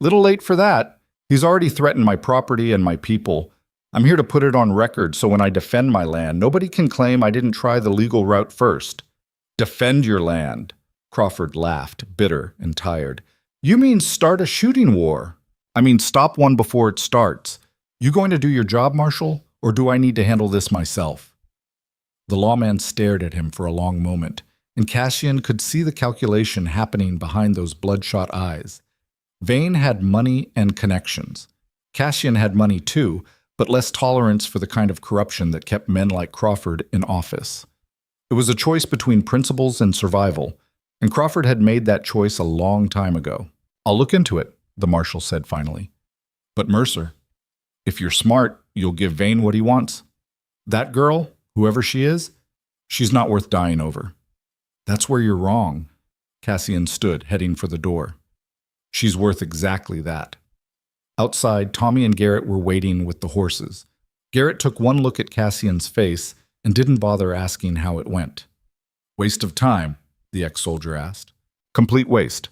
Little late for that. He's already threatened my property and my people. I'm here to put it on record so when I defend my land, nobody can claim I didn't try the legal route first. Defend your land. Crawford laughed, bitter and tired. You mean start a shooting war? I mean stop one before it starts. You going to do your job, Marshal, or do I need to handle this myself? The lawman stared at him for a long moment, and Cassian could see the calculation happening behind those bloodshot eyes. Vane had money and connections. Cassian had money too, but less tolerance for the kind of corruption that kept men like Crawford in office. It was a choice between principles and survival, and Crawford had made that choice a long time ago. I'll look into it, the marshal said finally. But Mercer, if you're smart, you'll give Vane what he wants. That girl, whoever she is, she's not worth dying over. That's where you're wrong. Cassian stood, heading for the door. She's worth exactly that. Outside, Tommy and Garrett were waiting with the horses. Garrett took one look at Cassian's face and didn't bother asking how it went. Waste of time, the ex-soldier asked. Complete waste.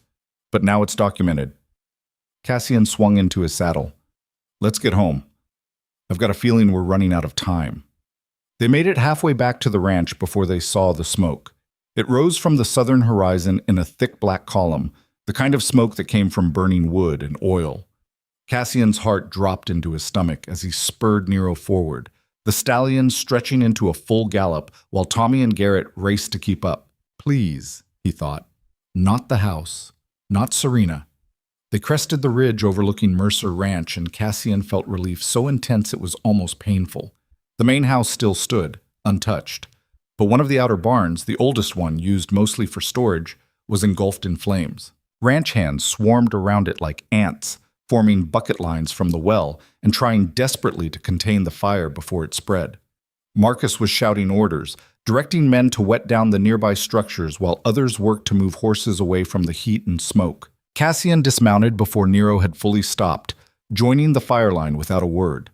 But now it's documented. Cassian swung into his saddle. Let's get home. I've got a feeling we're running out of time. They made it halfway back to the ranch before they saw the smoke. It rose from the southern horizon in a thick black column, the kind of smoke that came from burning wood and oil. Cassian's heart dropped into his stomach as he spurred Nero forward, the stallion stretching into a full gallop while Tommy and Garrett raced to keep up. Please, he thought, not the house, not Serena. They crested the ridge overlooking Mercer Ranch, and Cassian felt relief so intense it was almost painful. The main house still stood, untouched, but one of the outer barns, the oldest one used mostly for storage, was engulfed in flames. Ranch hands swarmed around it like ants, forming bucket lines from the well and trying desperately to contain the fire before it spread. Marcus was shouting orders, directing men to wet down the nearby structures while others worked to move horses away from the heat and smoke. Cassian dismounted before Nero had fully stopped, joining the fire line without a word.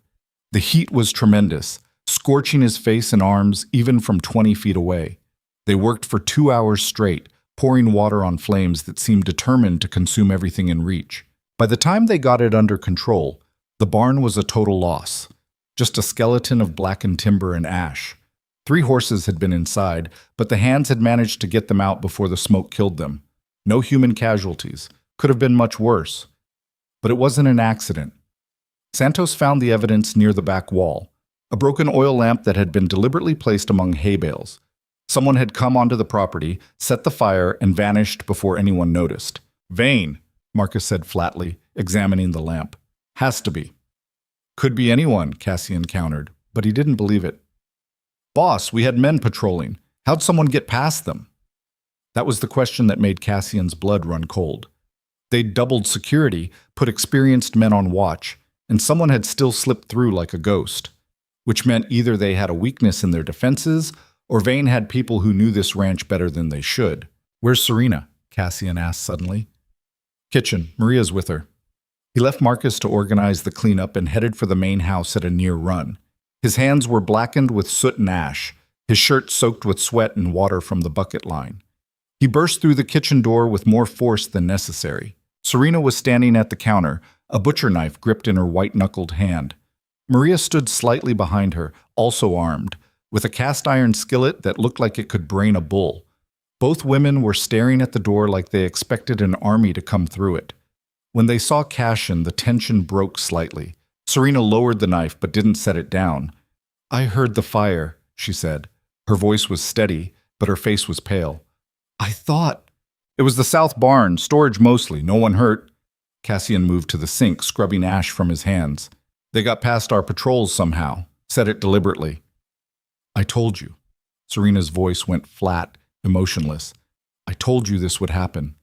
The heat was tremendous, scorching his face and arms even from 20 feet away. They worked for 2 hours straight, pouring water on flames that seemed determined to consume everything in reach. By the time they got it under control, the barn was a total loss. Just a skeleton of blackened timber and ash. 3 horses had been inside, but the hands had managed to get them out before the smoke killed them. No human casualties. Could have been much worse. But it wasn't an accident. Santos found the evidence near the back wall, a broken oil lamp that had been deliberately placed among hay bales. Someone had come onto the property, set the fire, and vanished before anyone noticed. Vane, Marcus said flatly, examining the lamp. Has to be. Could be anyone, Cassian countered, but he didn't believe it. Boss, we had men patrolling. How'd someone get past them? That was the question that made Cassian's blood run cold. They'd doubled security, put experienced men on watch, and someone had still slipped through like a ghost, which meant either they had a weakness in their defenses or Vane had people who knew this ranch better than they should. Where's Serena? Cassian asked suddenly. Kitchen. Maria's with her. He left Marcus to organize the cleanup and headed for the main house at a near run. His hands were blackened with soot and ash, his shirt soaked with sweat and water from the bucket line. He burst through the kitchen door with more force than necessary. Serena was standing at the counter, a butcher knife gripped in her white-knuckled hand. Maria stood slightly behind her, also armed, with a cast-iron skillet that looked like it could brain a bull. Both women were staring at the door like they expected an army to come through it. When they saw Cassian, the tension broke slightly. Serena lowered the knife but didn't set it down. I heard the fire, she said. Her voice was steady, but her face was pale. I thought... It was the south barn, storage mostly, no one hurt. Cassian moved to the sink, scrubbing ash from his hands. They got past our patrols somehow, said it deliberately. I told you. Serena's voice went flat, emotionless. I told you this would happen.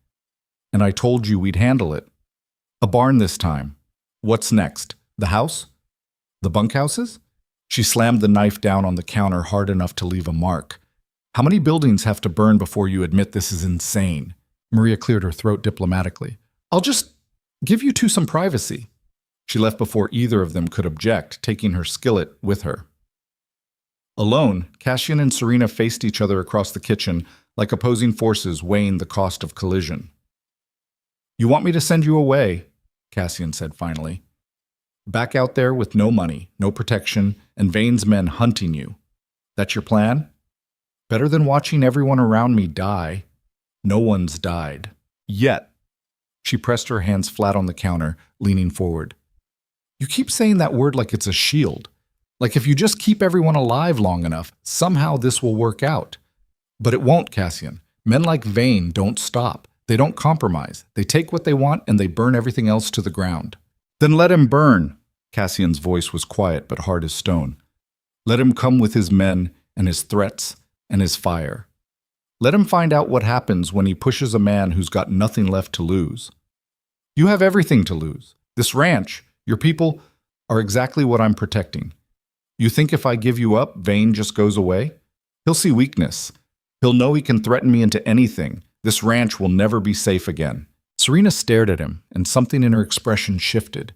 And I told you we'd handle it. A barn this time. What's next? The house? The bunkhouses? She slammed the knife down on the counter hard enough to leave a mark. How many buildings have to burn before you admit this is insane? Maria cleared her throat diplomatically. I'll just give you two some privacy. She left before either of them could object, taking her skillet with her. Alone, Cassian and Serena faced each other across the kitchen like opposing forces weighing the cost of collision. You want me to send you away, Cassian said finally. Back out there with no money, no protection, and Vane's men hunting you. That's your plan? Better than watching everyone around me die. No one's died. Yet. She pressed her hands flat on the counter, leaning forward. You keep saying that word like it's a shield. Like if you just keep everyone alive long enough, somehow this will work out. But it won't, Cassian. Men like Vane don't stop. They don't compromise. They take what they want and they burn everything else to the ground. Then let him burn. Cassian's voice was quiet but hard as stone. Let him come with his men and his threats and his fire. Let him find out what happens when he pushes a man who's got nothing left to lose. You have everything to lose. This ranch, your people, are exactly what I'm protecting. You think if I give you up, Vane just goes away? He'll see weakness. He'll know he can threaten me into anything. This ranch will never be safe again." Serena stared at him, and something in her expression shifted.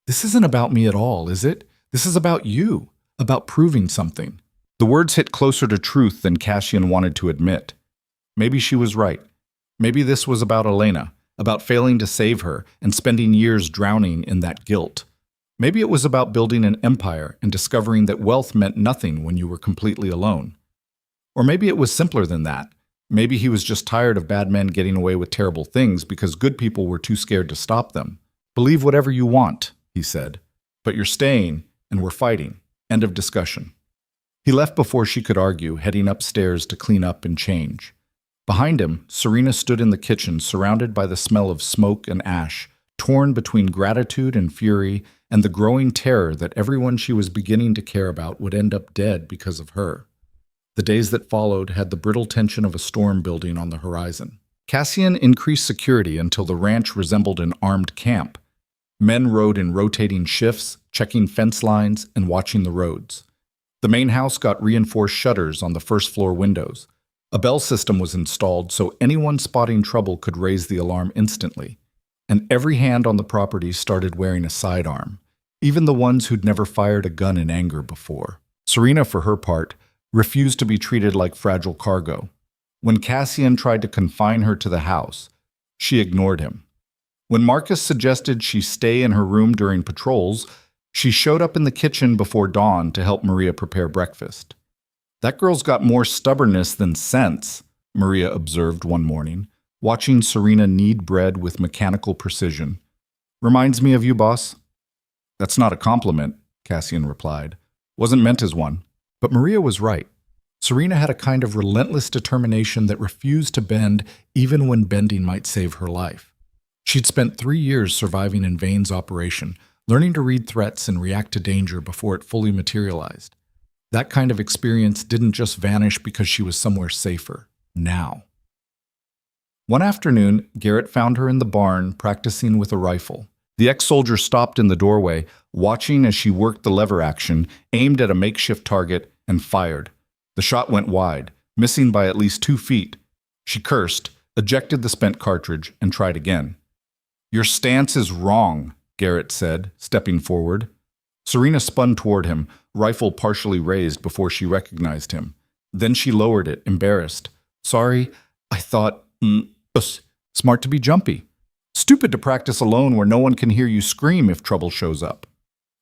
"This isn't about me at all, is it? This is about you, about proving something." The words hit closer to truth than Cassian wanted to admit. Maybe she was right. Maybe this was about Elena, about failing to save her and spending years drowning in that guilt. Maybe it was about building an empire and discovering that wealth meant nothing when you were completely alone. Or maybe it was simpler than that. Maybe he was just tired of bad men getting away with terrible things because good people were too scared to stop them. "Believe whatever you want," he said, "but you're staying, and we're fighting. End of discussion." He left before she could argue, heading upstairs to clean up and change. Behind him, Serena stood in the kitchen, surrounded by the smell of smoke and ash, torn between gratitude and fury and the growing terror that everyone she was beginning to care about would end up dead because of her. The days that followed had the brittle tension of a storm building on the horizon. Cassian increased security until the ranch resembled an armed camp. Men rode in rotating shifts, checking fence lines and watching the roads. The main house got reinforced shutters on the first-floor windows. A bell system was installed so anyone spotting trouble could raise the alarm instantly. And every hand on the property started wearing a sidearm, even the ones who'd never fired a gun in anger before. Serena, for her part, refused to be treated like fragile cargo. When Cassian tried to confine her to the house, she ignored him. When Marcus suggested she stay in her room during patrols, she showed up in the kitchen before dawn to help Maria prepare breakfast. "That girl's got more stubbornness than sense," Maria observed one morning, watching Serena knead bread with mechanical precision. "Reminds me of you, boss." "That's not a compliment," Cassian replied. "Wasn't meant as one." But Maria was right. Serena had a kind of relentless determination that refused to bend even when bending might save her life. She'd spent 3 years surviving in Vane's operation, learning to read threats and react to danger before it fully materialized. That kind of experience didn't just vanish because she was somewhere safer. Now. One afternoon, Garrett found her in the barn practicing with a rifle. The ex-soldier stopped in the doorway, watching as she worked the lever action, aimed at a makeshift target, and fired. The shot went wide, missing by at least 2 feet. She cursed, ejected the spent cartridge, and tried again. "Your stance is wrong," Garrett said, stepping forward. Serena spun toward him, rifle partially raised before she recognized him. Then she lowered it, embarrassed. "Sorry, I thought, smart to be jumpy. Stupid to practice alone where no one can hear you scream if trouble shows up."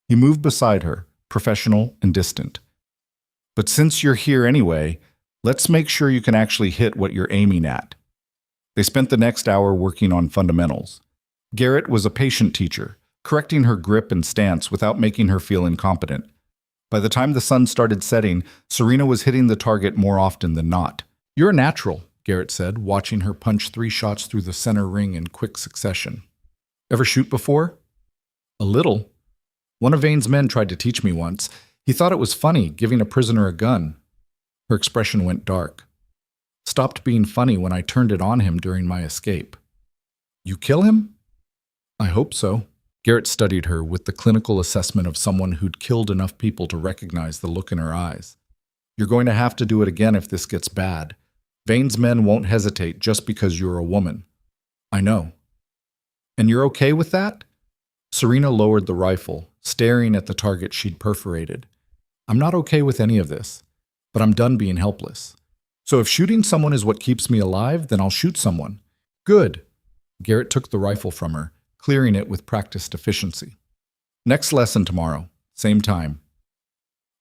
He moved beside her, professional and distant. "But since you're here anyway, let's make sure you can actually hit what you're aiming at." They spent the next hour working on fundamentals. Garrett was a patient teacher, correcting her grip and stance without making her feel incompetent. By the time the sun started setting, Serena was hitting the target more often than not. "You're a natural," Garrett said, watching her punch 3 shots through the center ring in quick succession. "Ever shoot before?" "A little. One of Vane's men tried to teach me once. He thought it was funny, giving a prisoner a gun." Her expression went dark. "Stopped being funny when I turned it on him during my escape." "You kill him?" "I hope so." Garrett studied her with the clinical assessment of someone who'd killed enough people to recognize the look in her eyes. "You're going to have to do it again if this gets bad. Vane's men won't hesitate just because you're a woman." "I know." "And you're okay with that?" Serena lowered the rifle, staring at the target she'd perforated. "I'm not okay with any of this, but I'm done being helpless. So if shooting someone is what keeps me alive, then I'll shoot someone." "Good." Garrett took the rifle from her, clearing it with practiced efficiency. "Next lesson tomorrow, same time."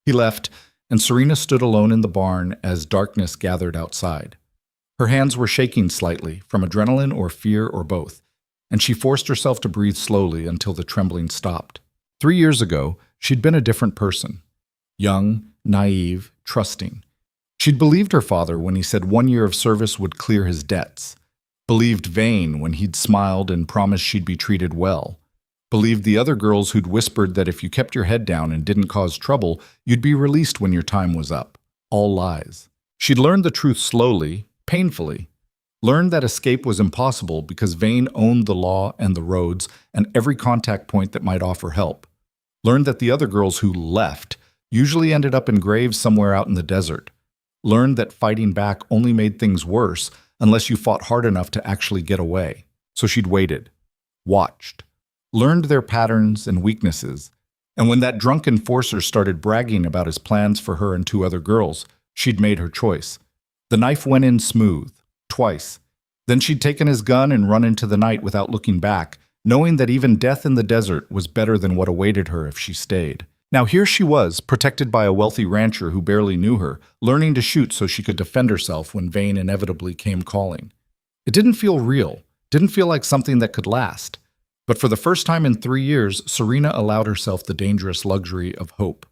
He left, and Serena stood alone in the barn as darkness gathered outside. Her hands were shaking slightly, from adrenaline or fear or both, and she forced herself to breathe slowly until the trembling stopped. 3 years ago, she'd been a different person. Young, naive, trusting. She'd believed her father when he said 1 year of service would clear his debts. Believed Vane when he'd smiled and promised she'd be treated well. Believed the other girls who'd whispered that if you kept your head down and didn't cause trouble, you'd be released when your time was up. All lies. She'd learned the truth slowly, painfully. Learned that escape was impossible because Vane owned the law and the roads and every contact point that might offer help. Learned that the other girls who left usually ended up in graves somewhere out in the desert. Learned that fighting back only made things worse unless you fought hard enough to actually get away. So she'd waited, watched, learned their patterns and weaknesses, and when that drunk enforcer started bragging about his plans for her and two other girls, she'd made her choice. The knife went in smooth, twice. Then she'd taken his gun and run into the night without looking back, knowing that even death in the desert was better than what awaited her if she stayed. Now here she was, protected by a wealthy rancher who barely knew her, learning to shoot so she could defend herself when Vane inevitably came calling. It didn't feel real, didn't feel like something that could last. But for the first time in 3 years, Serena allowed herself the dangerous luxury of hope.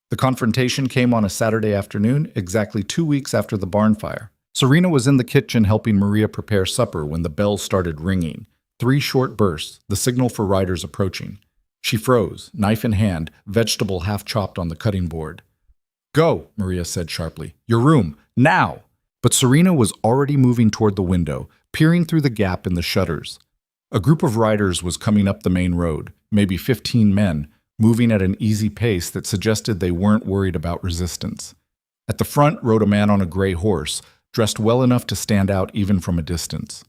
The confrontation came on a Saturday afternoon, exactly 2 weeks after the barn fire. Serena was in the kitchen helping Maria prepare supper when the bell started ringing. 3 short bursts, the signal for riders approaching. She froze, knife in hand, vegetable half chopped on the cutting board. "Go," Maria said sharply. "Your room, now!" But Serena was already moving toward the window, peering through the gap in the shutters. A group of riders was coming up the main road, maybe 15 men, moving at an easy pace that suggested they weren't worried about resistance. At the front rode a man on a gray horse, dressed well enough to stand out even from a distance.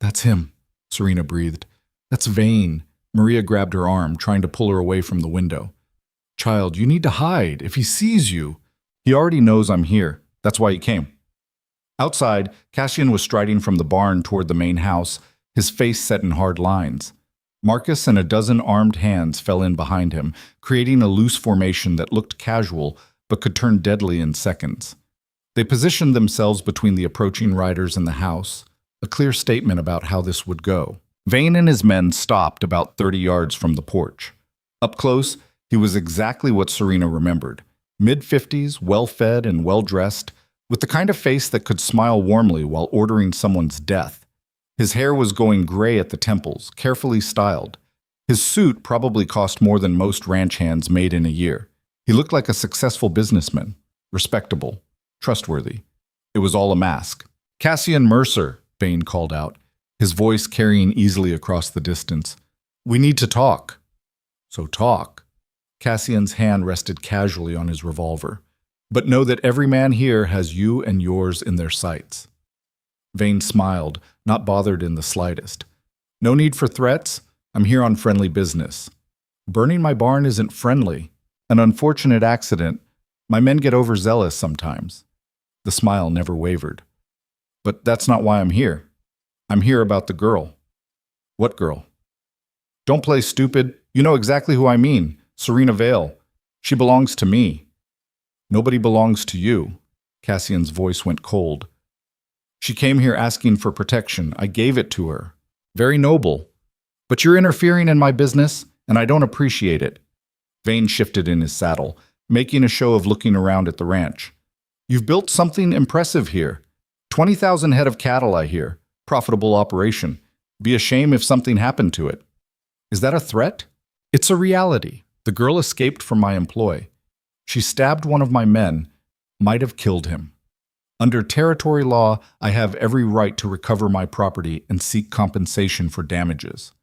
"That's him," Serena breathed. "That's Vane." Maria grabbed her arm, trying to pull her away from the window. "Child, you need to hide. If he sees you..." "He already knows I'm here. That's why he came." Outside, Cassian was striding from the barn toward the main house, his face set in hard lines. Marcus and a dozen armed hands fell in behind him, creating a loose formation that looked casual but could turn deadly in seconds. They positioned themselves between the approaching riders and the house, a clear statement about how this would go. Vane and his men stopped about 30 yards from the porch. Up close, he was exactly what Serena remembered. Mid-50s, well-fed and well-dressed, with the kind of face that could smile warmly while ordering someone's death. His hair was going gray at the temples, carefully styled. His suit probably cost more than most ranch hands made in a year. He looked like a successful businessman, respectable, trustworthy. It was all a mask. "Cassian Mercer," Vane called out, his voice carrying easily across the distance. "We need to talk." "So talk." Cassian's hand rested casually on his revolver. "But know that every man here has you and yours in their sights." Vane smiled, not bothered in the slightest. "No need for threats. I'm here on friendly business." "Burning my barn isn't friendly. An unfortunate accident. My men get overzealous sometimes." The smile never wavered. "But that's not why I'm here. I'm here about the girl." "What girl?" "Don't play stupid. You know exactly who I mean. Serena Vale. She belongs to me." "Nobody belongs to you." Cassian's voice went cold. "She came here asking for protection. I gave it to her. Very noble. But you're interfering in my business, and I don't appreciate it." Vane shifted in his saddle, making a show of looking around at the ranch. "You've built something impressive here. 20,000 head of cattle, I hear. Profitable operation. Be a shame if something happened to it." "Is that a threat?" "It's a reality. The girl escaped from my employ. She stabbed one of my men, might have killed him. Under territory law, I have every right to recover my property and seek compensation for damages.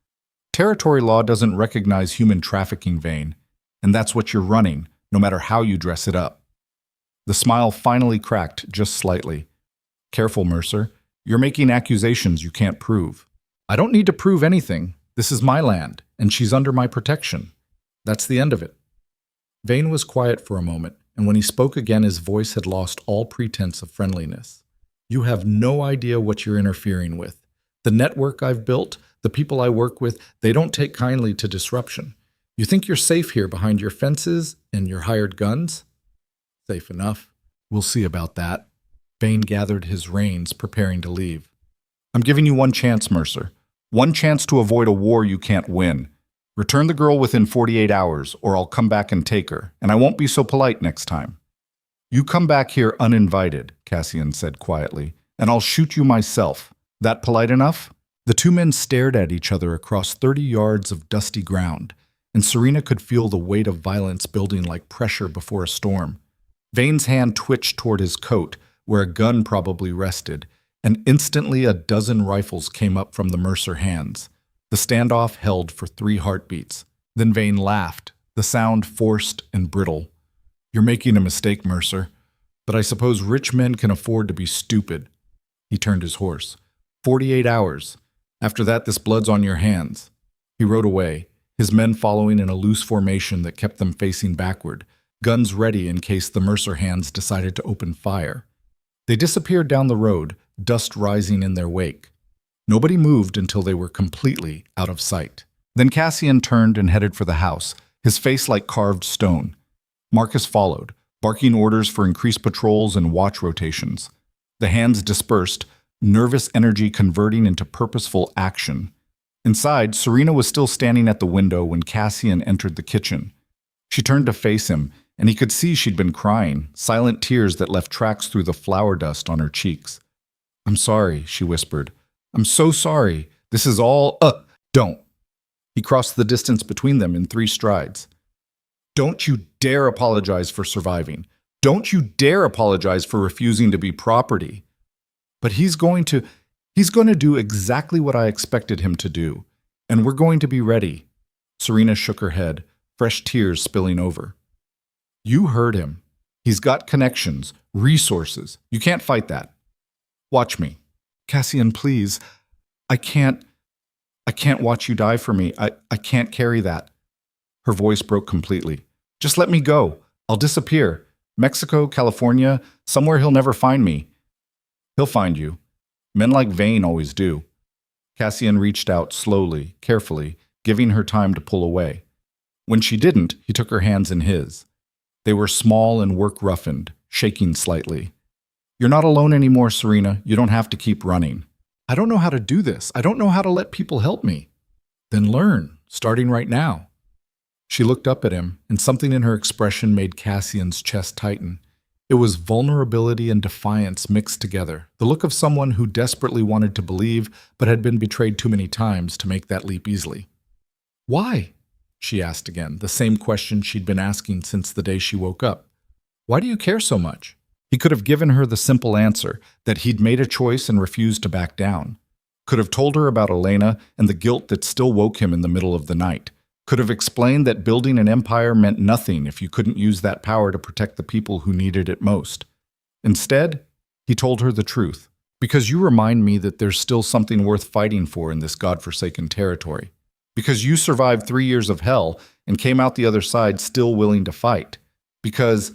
Territory law doesn't recognize human trafficking, Vane, and that's what you're running, no matter how you dress it up." The smile finally cracked just slightly. "Careful, Mercer. You're making accusations you can't prove." "I don't need to prove anything. This is my land, and she's under my protection. That's the end of it." Vane was quiet for a moment, and when he spoke again, his voice had lost all pretense of friendliness. "You have no idea what you're interfering with. The network I've built, the people I work with, they don't take kindly to disruption. You think you're safe here behind your fences and your hired guns?" "Safe enough. We'll see about that." Vane gathered his reins, preparing to leave. "I'm giving you one chance, Mercer. One chance to avoid a war you can't win. Return the girl within 48 hours, or I'll come back and take her, and I won't be so polite next time." "You come back here uninvited," Cassian said quietly, "and I'll shoot you myself. That polite enough?" The two men stared at each other across 30 yards of dusty ground, and Serena could feel the weight of violence building like pressure before a storm. Vane's hand twitched toward his coat, where a gun probably rested, and instantly a dozen rifles came up from the Mercer hands. The standoff held for 3 heartbeats. Then Vane laughed, the sound forced and brittle. "You're making a mistake, Mercer, but I suppose rich men can afford to be stupid." He turned his horse. 48 hours. After that, this blood's on your hands." He rode away, his men following in a loose formation that kept them facing backward, guns ready in case the Mercer hands decided to open fire. They disappeared down the road, dust rising in their wake. Nobody moved until they were completely out of sight. Then Cassian turned and headed for the house, his face like carved stone. Marcus followed, barking orders for increased patrols and watch rotations. The hands dispersed, nervous energy converting into purposeful action. Inside, Serena was still standing at the window when Cassian entered the kitchen. She turned to face him, and he could see she'd been crying, silent tears that left tracks through the flour dust on her cheeks. "I'm sorry," she whispered. "I'm so sorry. This is all, don't." He crossed the distance between them in 3 strides. "Don't you dare apologize for surviving. Don't you dare apologize for refusing to be property. But he's going to do exactly what I expected him to do, and we're going to be ready." Serena shook her head, fresh tears spilling over. "You heard him. He's got connections, resources. You can't fight that. Watch me." "Cassian, please. I can't watch you die for me. I can't carry that." Her voice broke completely. "Just let me go. I'll disappear. Mexico, California, somewhere he'll never find me." "He'll find you. Men like Vane always do." Cassian reached out slowly, carefully, giving her time to pull away. When she didn't, he took her hands in his. They were small and work-roughened, shaking slightly. "You're not alone anymore, Serena. You don't have to keep running." "I don't know how to do this. I don't know how to let people help me." "Then learn, starting right now." She looked up at him, and something in her expression made Cassian's chest tighten. It was vulnerability and defiance mixed together, the look of someone who desperately wanted to believe but had been betrayed too many times to make that leap easily. "Why?" she asked again, the same question she'd been asking since the day she woke up. "Why do you care so much?" He could have given her the simple answer, that he'd made a choice and refused to back down. Could have told her about Elena and the guilt that still woke him in the middle of the night. Could have explained that building an empire meant nothing if you couldn't use that power to protect the people who needed it most. Instead, he told her the truth. "Because you remind me that there's still something worth fighting for in this godforsaken territory. Because you survived 3 years of hell and came out the other side still willing to fight. Because—"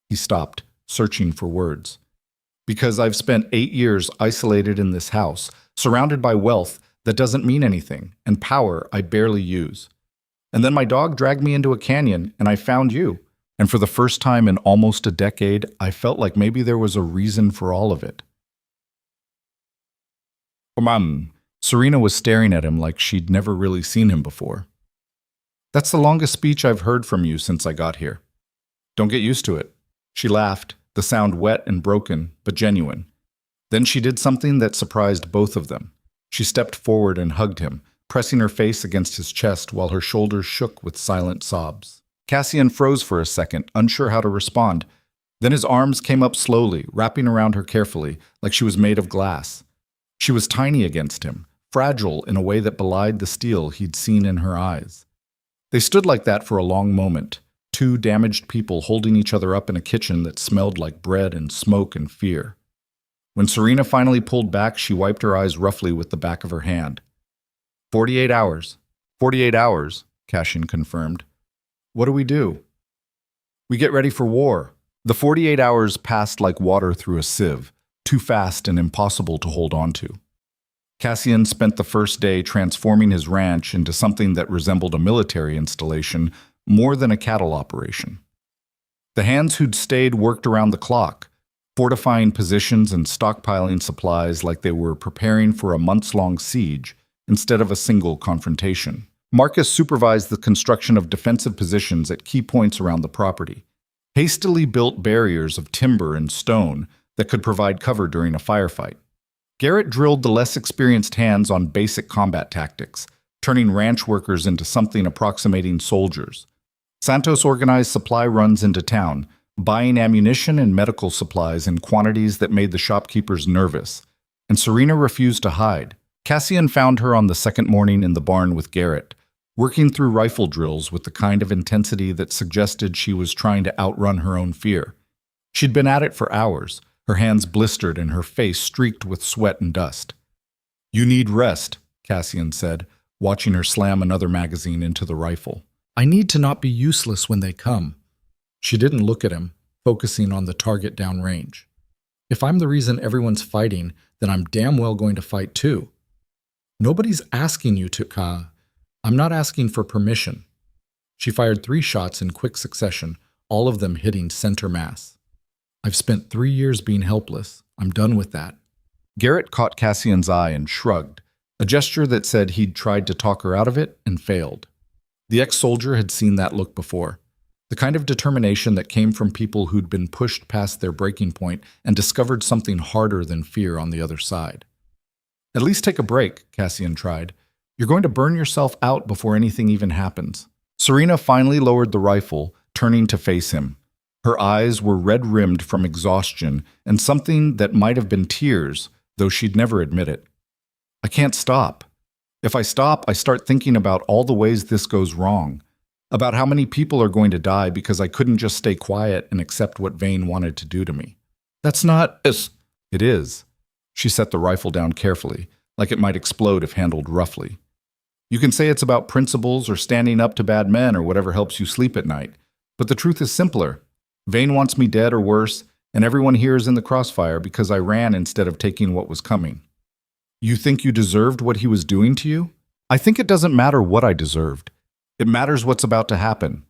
He stopped, searching for words. "Because I've spent 8 years isolated in this house, surrounded by wealth that doesn't mean anything, and power I barely use. And then my dog dragged me into a canyon, and I found you. And for the first time in almost a decade, I felt like maybe there was a reason for all of it." Serena was staring at him like she'd never really seen him before. "That's the longest speech I've heard from you since I got here. Don't get used to it." She laughed, the sound wet and broken, but genuine. Then she did something that surprised both of them. She stepped forward and hugged him, pressing her face against his chest while her shoulders shook with silent sobs. Cassian froze for a second, unsure how to respond. Then his arms came up slowly, wrapping around her carefully, like she was made of glass. She was tiny against him, fragile in a way that belied the steel he'd seen in her eyes. They stood like that for a long moment, 2 damaged people holding each other up in a kitchen that smelled like bread and smoke and fear. When Serena finally pulled back, she wiped her eyes roughly with the back of her hand. 48 hours. 48 hours, Cassian confirmed. "What do we do?" "We get ready for war." The 48 hours passed like water through a sieve, too fast and impossible to hold on to. Cassian spent the first day transforming his ranch into something that resembled a military installation more than a cattle operation. The hands who'd stayed worked around the clock, fortifying positions and stockpiling supplies like they were preparing for a months-long siege instead of a single confrontation. Marcus supervised the construction of defensive positions at key points around the property, hastily built barriers of timber and stone that could provide cover during a firefight. Garrett drilled the less experienced hands on basic combat tactics, turning ranch workers into something approximating soldiers. Santos organized supply runs into town, buying ammunition and medical supplies in quantities that made the shopkeepers nervous, and Serena refused to hide. Cassian found her on the second morning in the barn with Garrett, working through rifle drills with the kind of intensity that suggested she was trying to outrun her own fear. She'd been at it for hours, her hands blistered and her face streaked with sweat and dust. "You need rest," Cassian said, watching her slam another magazine into the rifle. "I need to not be useless when they come." She didn't look at him, focusing on the target downrange. "If I'm the reason everyone's fighting, then I'm damn well going to fight too. Nobody's asking you to, Ka. I'm not asking for permission." She fired 3 shots in quick succession, all of them hitting center mass. "I've spent 3 years being helpless. I'm done with that." Garrett caught Cassian's eye and shrugged, a gesture that said he'd tried to talk her out of it and failed. The ex-soldier had seen that look before, the kind of determination that came from people who'd been pushed past their breaking point and discovered something harder than fear on the other side. "At least take a break," Cassian tried. "You're going to burn yourself out before anything even happens." Serena finally lowered the rifle, turning to face him. Her eyes were red-rimmed from exhaustion and something that might have been tears, though she'd never admit it. "I can't stop. If I stop, I start thinking about all the ways this goes wrong, about how many people are going to die because I couldn't just stay quiet and accept what Vane wanted to do to me. That's not as it is." She set the rifle down carefully, like it might explode if handled roughly. "You can say it's about principles or standing up to bad men or whatever helps you sleep at night, but the truth is simpler. Vane wants me dead or worse, and everyone here is in the crossfire because I ran instead of taking what was coming. You think you deserved what he was doing to you? I think it doesn't matter what I deserved. It matters what's about to happen."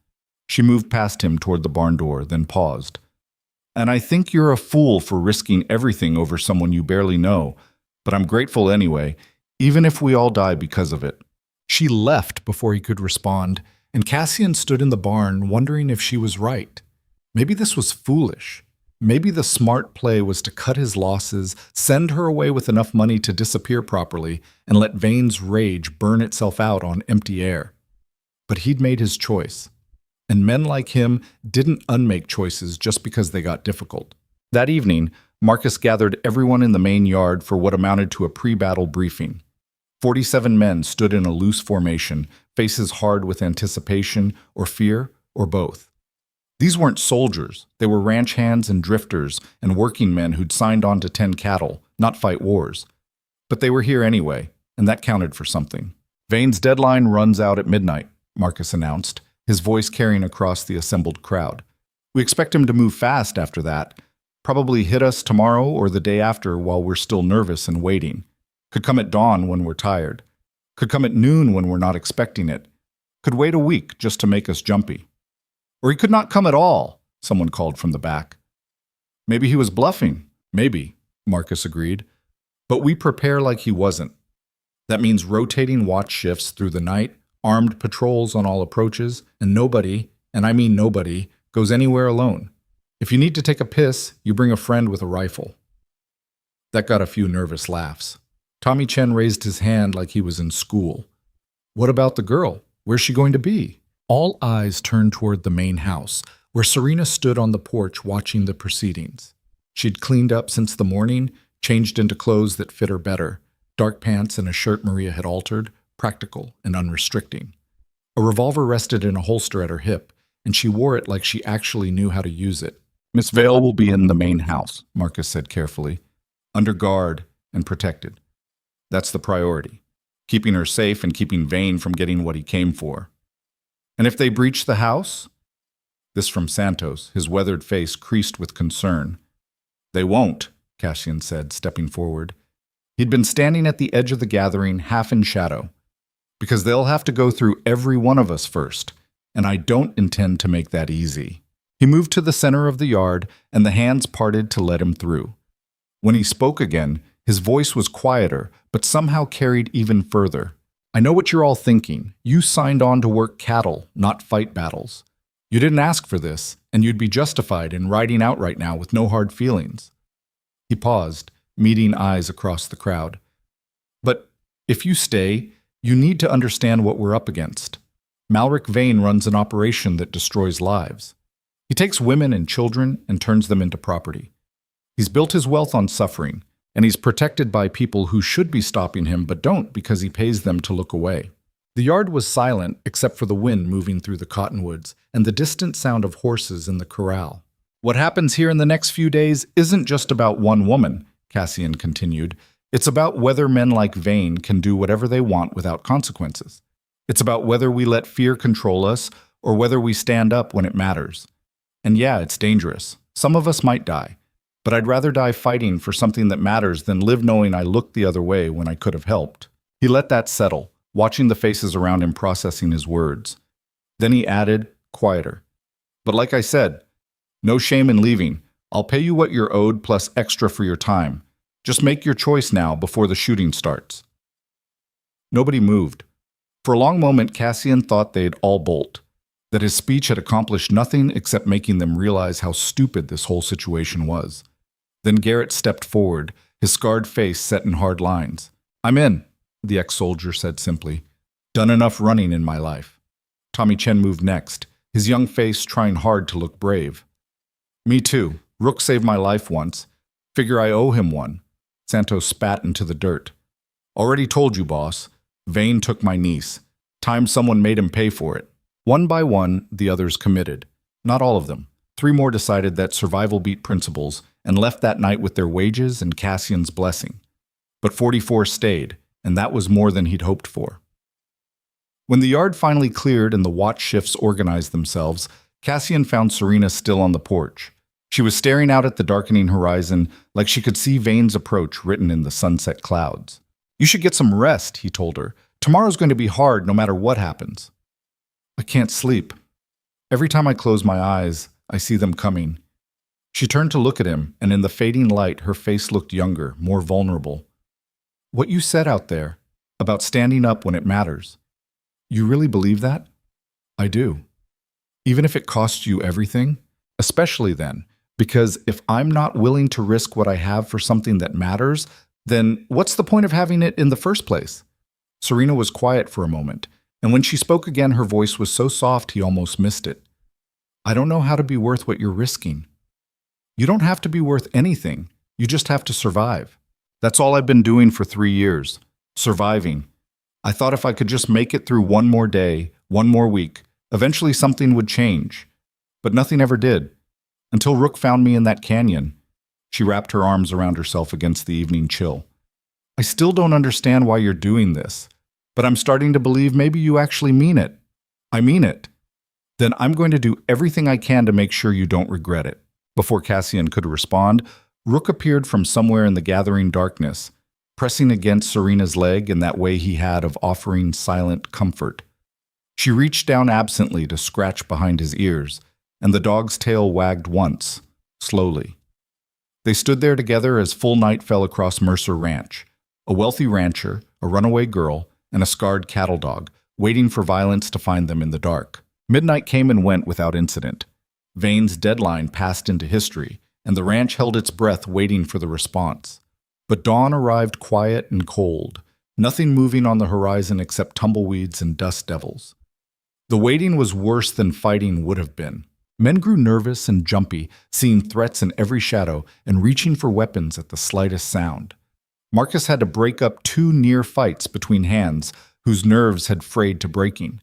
She moved past him toward the barn door, then paused. "And I think you're a fool for risking everything over someone you barely know, but I'm grateful anyway, even if we all die because of it." She left before he could respond, and Cassian stood in the barn wondering if she was right. Maybe this was foolish. Maybe the smart play was to cut his losses, send her away with enough money to disappear properly, and let Vane's rage burn itself out on empty air. But he'd made his choice, and men like him didn't unmake choices just because they got difficult. That evening, Marcus gathered everyone in the main yard for what amounted to a pre-battle briefing. 47 men stood in a loose formation, faces hard with anticipation or fear or both. These weren't soldiers. They were ranch hands and drifters and working men who'd signed on to tend cattle, not fight wars. But they were here anyway, and that counted for something. "Vane's deadline runs out at midnight," Marcus announced, his voice carrying across the assembled crowd. "We expect him to move fast after that, probably hit us tomorrow or the day after while we're still nervous and waiting. Could come at dawn when we're tired. Could come at noon when we're not expecting it. Could wait a week just to make us jumpy. Or he could not come at all," someone called from the back. "Maybe he was bluffing." "Maybe," Marcus agreed. "But we prepare like he wasn't. That means rotating watch shifts through the night, armed patrols on all approaches, and nobody, and I mean nobody, goes anywhere alone. If you need to take a piss, you bring a friend with a rifle." That got a few nervous laughs. Tommy Chen raised his hand like he was in school. "What about the girl? Where's she going to be?" All eyes turned toward the main house, where Serena stood on the porch watching the proceedings. She'd cleaned up since the morning, changed into clothes that fit her better, dark pants and a shirt Maria had altered, practical and unrestricting. A revolver rested in a holster at her hip, and she wore it like she actually knew how to use it. "Miss Vale will be in the main house," Marcus said carefully, "under guard and protected. That's the priority, keeping her safe and keeping Vane from getting what he came for. And if they breach the house?" This from Santos, his weathered face creased with concern. "They won't," Cassian said, stepping forward. He'd been standing at the edge of the gathering, half in shadow. "Because they'll have to go through every one of us first, and I don't intend to make that easy." He moved to the center of the yard, and the hands parted to let him through. When he spoke again, his voice was quieter, but somehow carried even further. "I know what you're all thinking. You signed on to work cattle, not fight battles. You didn't ask for this, and you'd be justified in riding out right now with no hard feelings." He paused, meeting eyes across the crowd. "But if you stay, you need to understand what we're up against. Malric Vane runs an operation that destroys lives. He takes women and children and turns them into property. He's built his wealth on suffering, and he's protected by people who should be stopping him but don't because he pays them to look away. The yard was silent except for the wind moving through the cottonwoods and the distant sound of horses in the corral. What happens here in the next few days isn't just about one woman, Cassian continued. It's about whether men like Vane can do whatever they want without consequences. It's about whether we let fear control us or whether we stand up when it matters. And yeah, it's dangerous. Some of us might die. But I'd rather die fighting for something that matters than live knowing I looked the other way when I could have helped. He let that settle, watching the faces around him processing his words. Then he added, quieter. But like I said, no shame in leaving. I'll pay you what you're owed plus extra for your time. Just make your choice now before the shooting starts. Nobody moved. For a long moment, Cassian thought they'd all bolt, that his speech had accomplished nothing except making them realize how stupid this whole situation was. Then Garrett stepped forward, his scarred face set in hard lines. I'm in, the ex-soldier said simply. Done enough running in my life. Tommy Chen moved next, his young face trying hard to look brave. Me too. Rook saved my life once. Figure I owe him one. Santos spat into the dirt. Already told you, boss. Vane took my niece. Time someone made him pay for it. One by one, the others committed. Not all of them. 3 more decided that survival beat principles and left that night with their wages and Cassian's blessing. But 44 stayed, and that was more than he'd hoped for. When the yard finally cleared and the watch shifts organized themselves, Cassian found Serena still on the porch. She was staring out at the darkening horizon like she could see Vane's approach written in the sunset clouds. You should get some rest, he told her. Tomorrow's going to be hard no matter what happens. I can't sleep. Every time I close my eyes, I see them coming. She turned to look at him, and in the fading light, her face looked younger, more vulnerable. What you said out there, about standing up when it matters, you really believe that? I do. Even if it costs you everything? Especially then, because if I'm not willing to risk what I have for something that matters, then what's the point of having it in the first place? Serena was quiet for a moment, and when she spoke again, her voice was so soft he almost missed it. I don't know how to be worth what you're risking. You don't have to be worth anything. You just have to survive. That's all I've been doing for 3 years. Surviving. I thought if I could just make it through one more day, one more week, eventually something would change. But nothing ever did. Until Rook found me in that canyon. She wrapped her arms around herself against the evening chill. I still don't understand why you're doing this, but I'm starting to believe maybe you actually mean it. I mean it. Then I'm going to do everything I can to make sure you don't regret it. Before Cassian could respond, Rook appeared from somewhere in the gathering darkness, pressing against Serena's leg in that way he had of offering silent comfort. She reached down absently to scratch behind his ears, and the dog's tail wagged once, slowly. They stood there together as full night fell across Mercer Ranch, a wealthy rancher, a runaway girl, and a scarred cattle dog, waiting for violence to find them in the dark. Midnight came and went without incident. Vane's deadline passed into history, and the ranch held its breath waiting for the response. But dawn arrived quiet and cold, nothing moving on the horizon except tumbleweeds and dust devils. The waiting was worse than fighting would have been. Men grew nervous and jumpy, seeing threats in every shadow and reaching for weapons at the slightest sound. Marcus had to break up 2 near fights between hands whose nerves had frayed to breaking.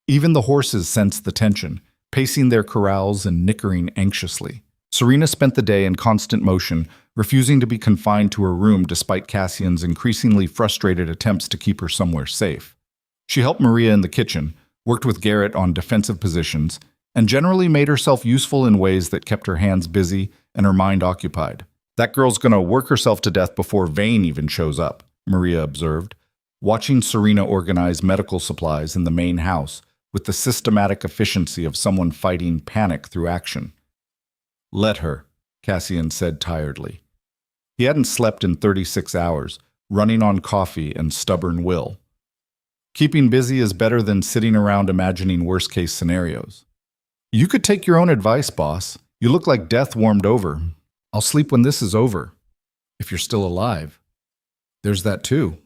Even the horses sensed the tension, pacing their corrals and nickering anxiously. Serena spent the day in constant motion, refusing to be confined to her room despite Cassian's increasingly frustrated attempts to keep her somewhere safe. She helped Maria in the kitchen, worked with Garrett on defensive positions, and generally made herself useful in ways that kept her hands busy and her mind occupied. That girl's gonna work herself to death before Vane even shows up, Maria observed, watching Serena organize medical supplies in the main house with the systematic efficiency of someone fighting panic through action. Let her, Cassian said tiredly. He hadn't slept in 36 hours, running on coffee and stubborn will. Keeping busy is better than sitting around imagining worst-case scenarios. You could take your own advice, boss. You look like death warmed over. I'll sleep when this is over. If you're still alive. There's that too.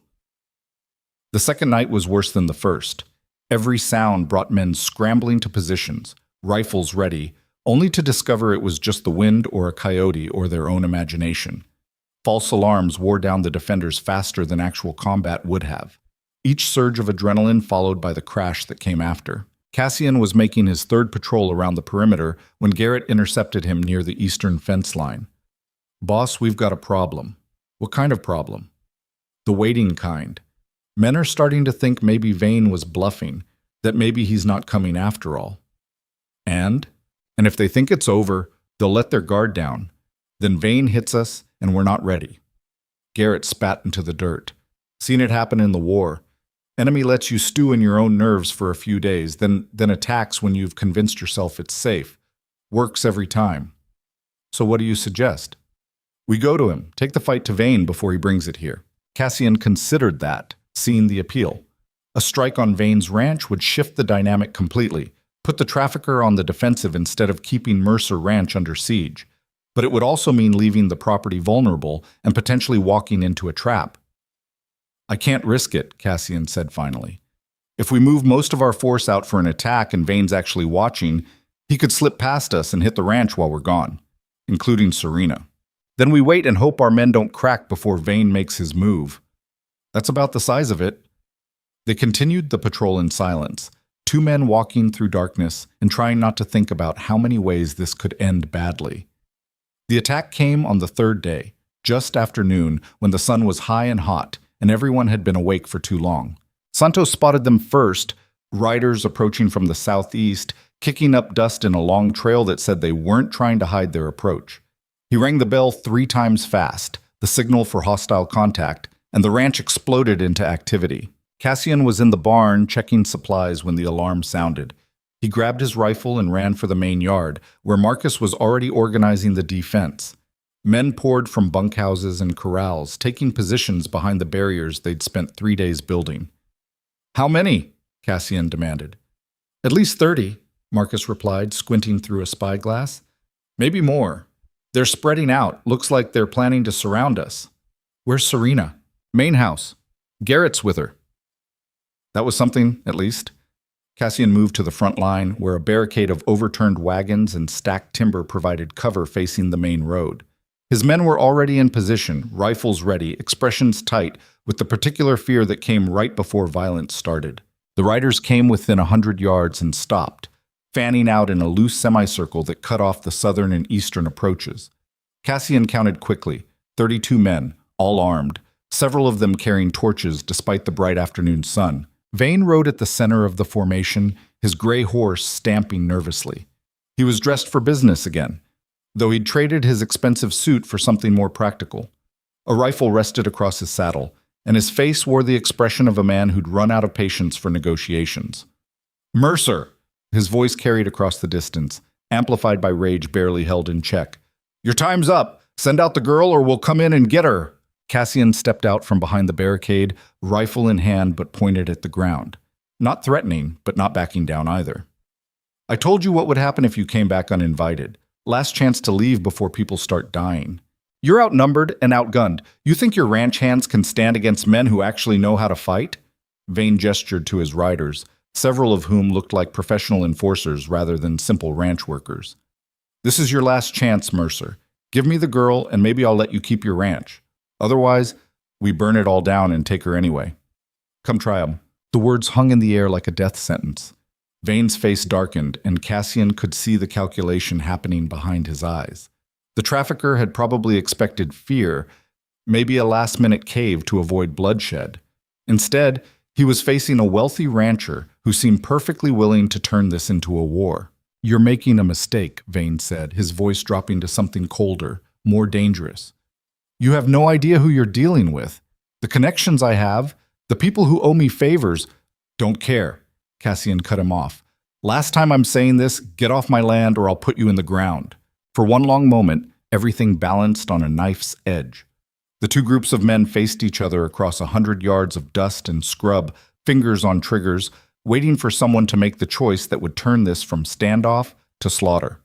The second night was worse than the first. Every sound brought men scrambling to positions, rifles ready, only to discover it was just the wind or a coyote or their own imagination. False alarms wore down the defenders faster than actual combat would have. Each surge of adrenaline followed by the crash that came after. Cassian was making his third patrol around the perimeter when Garrett intercepted him near the eastern fence line. "Boss, we've got a problem." "What kind of problem?" "The waiting kind. Men are starting to think maybe Vane was bluffing, that maybe he's not coming after all." And if they think it's over, they'll let their guard down. Then Vane hits us, and we're not ready. Garrett spat into the dirt. "Seen it happen in the war. Enemy lets you stew in your own nerves for a few days, then attacks when you've convinced yourself it's safe. Works every time." "So what do you suggest?" "We go to him, take the fight to Vane before he brings it here." Cassian considered that, seeing the appeal. A strike on Vane's ranch would shift the dynamic completely, put the trafficker on the defensive instead of keeping Mercer Ranch under siege. But it would also mean leaving the property vulnerable and potentially walking into a trap. "I can't risk it," Cassian said finally. "If we move most of our force out for an attack and Vane's actually watching, he could slip past us and hit the ranch while we're gone, including Serena. Then we wait and hope our men don't crack before Vane makes his move. That's about the size of it." They continued the patrol in silence, two men walking through darkness and trying not to think about how many ways this could end badly. The attack came on the third day, just after noon, when the sun was high and hot, and everyone had been awake for too long. Santos spotted them first, riders approaching from the southeast, kicking up dust in a long trail that said they weren't trying to hide their approach. He rang the bell 3 times fast, the signal for hostile contact, and the ranch exploded into activity. Cassian was in the barn checking supplies when the alarm sounded. He grabbed his rifle and ran for the main yard, where Marcus was already organizing the defense. Men poured from bunkhouses and corrals, taking positions behind the barriers they'd spent 3 days building. "How many?" Cassian demanded. "At least 30, Marcus replied, squinting through a spyglass. "Maybe more. They're spreading out. Looks like they're planning to surround us." "Where's Serena?" "Main house. Garrett's with her." That was something, at least. Cassian moved to the front line, where a barricade of overturned wagons and stacked timber provided cover facing the main road. His men were already in position, rifles ready, expressions tight, with the particular fear that came right before violence started. The riders came within 100 yards and stopped, fanning out in a loose semicircle that cut off the southern and eastern approaches. Cassian counted quickly, 32 men, all armed, several of them carrying torches despite the bright afternoon sun. Vane rode at the center of the formation, his gray horse stamping nervously. He was dressed for business again, though he'd traded his expensive suit for something more practical. A rifle rested across his saddle, and his face wore the expression of a man who'd run out of patience for negotiations. "Mercer!" His voice carried across the distance, amplified by rage barely held in check. "Your time's up! Send out the girl or we'll come in and get her!" Cassian stepped out from behind the barricade, rifle in hand but pointed at the ground. Not threatening, but not backing down either. "I told you what would happen if you came back uninvited. Last chance to leave before people start dying. You're outnumbered and outgunned. You think your ranch hands can stand against men who actually know how to fight?" Vane gestured to his riders, several of whom looked like professional enforcers rather than simple ranch workers. "This is your last chance, Mercer. Give me the girl and maybe I'll let you keep your ranch. Otherwise, we burn it all down and take her anyway. Come try 'em." The words hung in the air like a death sentence. Vane's face darkened, and Cassian could see the calculation happening behind his eyes. The trafficker had probably expected fear, maybe a last-minute cave to avoid bloodshed. Instead, he was facing a wealthy rancher who seemed perfectly willing to turn this into a war. "You're making a mistake," Vane said, his voice dropping to something colder, more dangerous. "You have no idea who you're dealing with. The connections I have, the people who owe me favors—" "Don't care," Cassian cut him off. "Last time I'm saying this, get off my land or I'll put you in the ground." For one long moment, everything balanced on a knife's edge. The two groups of men faced each other across 100 yards of dust and scrub, fingers on triggers, waiting for someone to make the choice that would turn this from standoff to slaughter.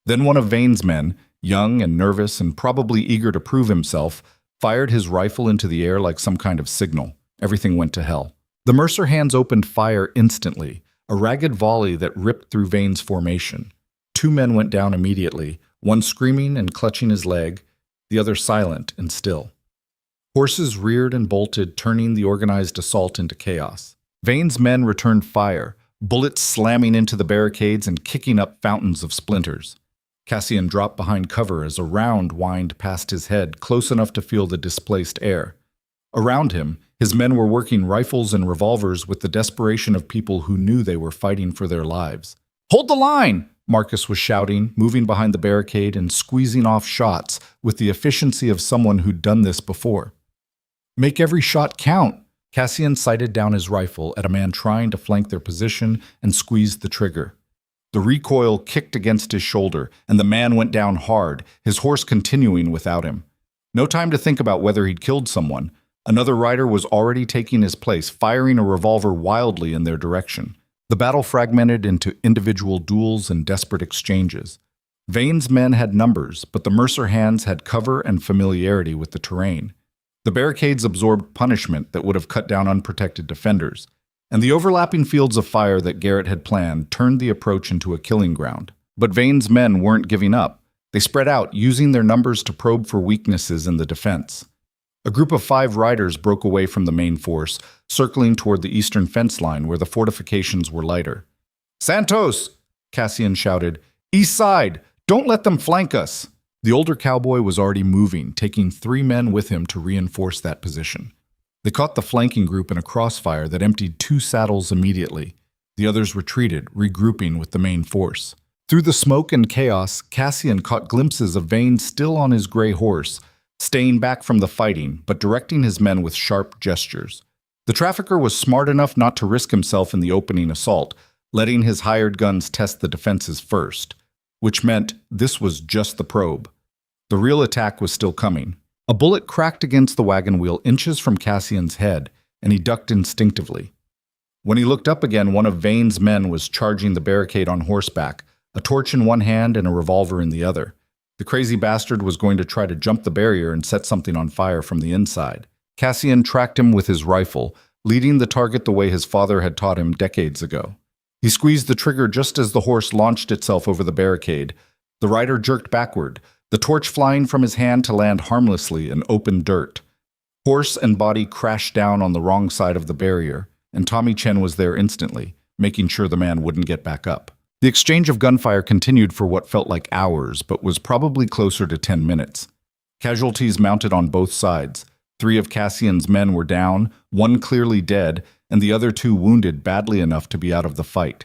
Then one of Vane's men, young and nervous and probably eager to prove himself, fired his rifle into the air like some kind of signal. Everything went to hell. The Mercer hands opened fire instantly, a ragged volley that ripped through Vane's formation. 2 men went down immediately, one screaming and clutching his leg, the other silent and still. Horses reared and bolted, turning the organized assault into chaos. Vane's men returned fire, bullets slamming into the barricades and kicking up fountains of splinters. Cassian dropped behind cover as a round whined past his head, close enough to feel the displaced air. Around him, his men were working rifles and revolvers with the desperation of people who knew they were fighting for their lives. "Hold the line!" Marcus was shouting, moving behind the barricade and squeezing off shots with the efficiency of someone who'd done this before. "Make every shot count!" Cassian sighted down his rifle at a man trying to flank their position and squeezed the trigger. The recoil kicked against his shoulder, and the man went down hard, his horse continuing without him. No time to think about whether he'd killed someone. Another rider was already taking his place, firing a revolver wildly in their direction. The battle fragmented into individual duels and desperate exchanges. Vane's men had numbers, but the Mercer hands had cover and familiarity with the terrain. The barricades absorbed punishment that would have cut down unprotected defenders, and the overlapping fields of fire that Garrett had planned turned the approach into a killing ground. But Vane's men weren't giving up. They spread out, using their numbers to probe for weaknesses in the defense. A group of 5 riders broke away from the main force, circling toward the eastern fence line where the fortifications were lighter. "Santos!" Cassian shouted. "East side! Don't let them flank us!" The older cowboy was already moving, taking 3 men with him to reinforce that position. They caught the flanking group in a crossfire that emptied 2 saddles immediately. The others retreated, regrouping with the main force. Through the smoke and chaos, Cassian caught glimpses of Vane still on his gray horse, staying back from the fighting, but directing his men with sharp gestures. The trafficker was smart enough not to risk himself in the opening assault, letting his hired guns test the defenses first, which meant this was just the probe. The real attack was still coming. A bullet cracked against the wagon wheel inches from Cassian's head, and he ducked instinctively. When he looked up again, one of Vane's men was charging the barricade on horseback, a torch in one hand and a revolver in the other. The crazy bastard was going to try to jump the barrier and set something on fire from the inside. Cassian tracked him with his rifle, leading the target the way his father had taught him decades ago. He squeezed the trigger just as the horse launched itself over the barricade. The rider jerked backward, the torch flying from his hand to land harmlessly in open dirt. Horse and body crashed down on the wrong side of the barrier, and Tommy Chen was there instantly, making sure the man wouldn't get back up. The exchange of gunfire continued for what felt like hours, but was probably closer to 10 minutes. Casualties mounted on both sides. 3 of Cassian's men were down, 1 clearly dead, and the other 2 wounded badly enough to be out of the fight.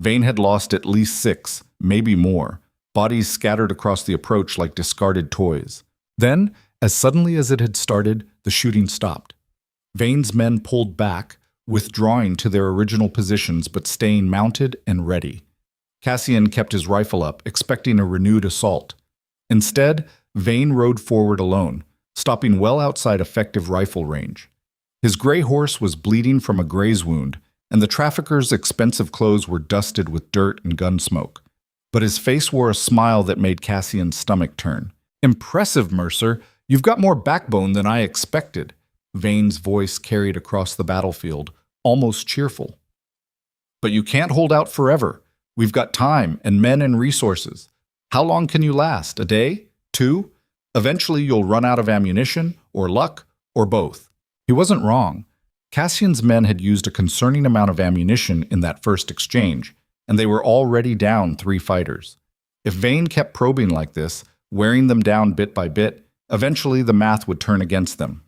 Vane had lost at least 6, maybe more, bodies scattered across the approach like discarded toys. Then, as suddenly as it had started, the shooting stopped. Vane's men pulled back, withdrawing to their original positions but staying mounted and ready. Cassian kept his rifle up, expecting a renewed assault. Instead, Vane rode forward alone, stopping well outside effective rifle range. His gray horse was bleeding from a graze wound, and the trafficker's expensive clothes were dusted with dirt and gun smoke. But his face wore a smile that made Cassian's stomach turn. "Impressive, Mercer. You've got more backbone than I expected." Vane's voice carried across the battlefield, almost cheerful. "But you can't hold out forever. We've got time and men and resources. How long can you last? A day? 2? Eventually you'll run out of ammunition, or luck, or both." He wasn't wrong. Cassian's men had used a concerning amount of ammunition in that first exchange, and they were already down 3 fighters. If Vane kept probing like this, wearing them down bit by bit, eventually the math would turn against them.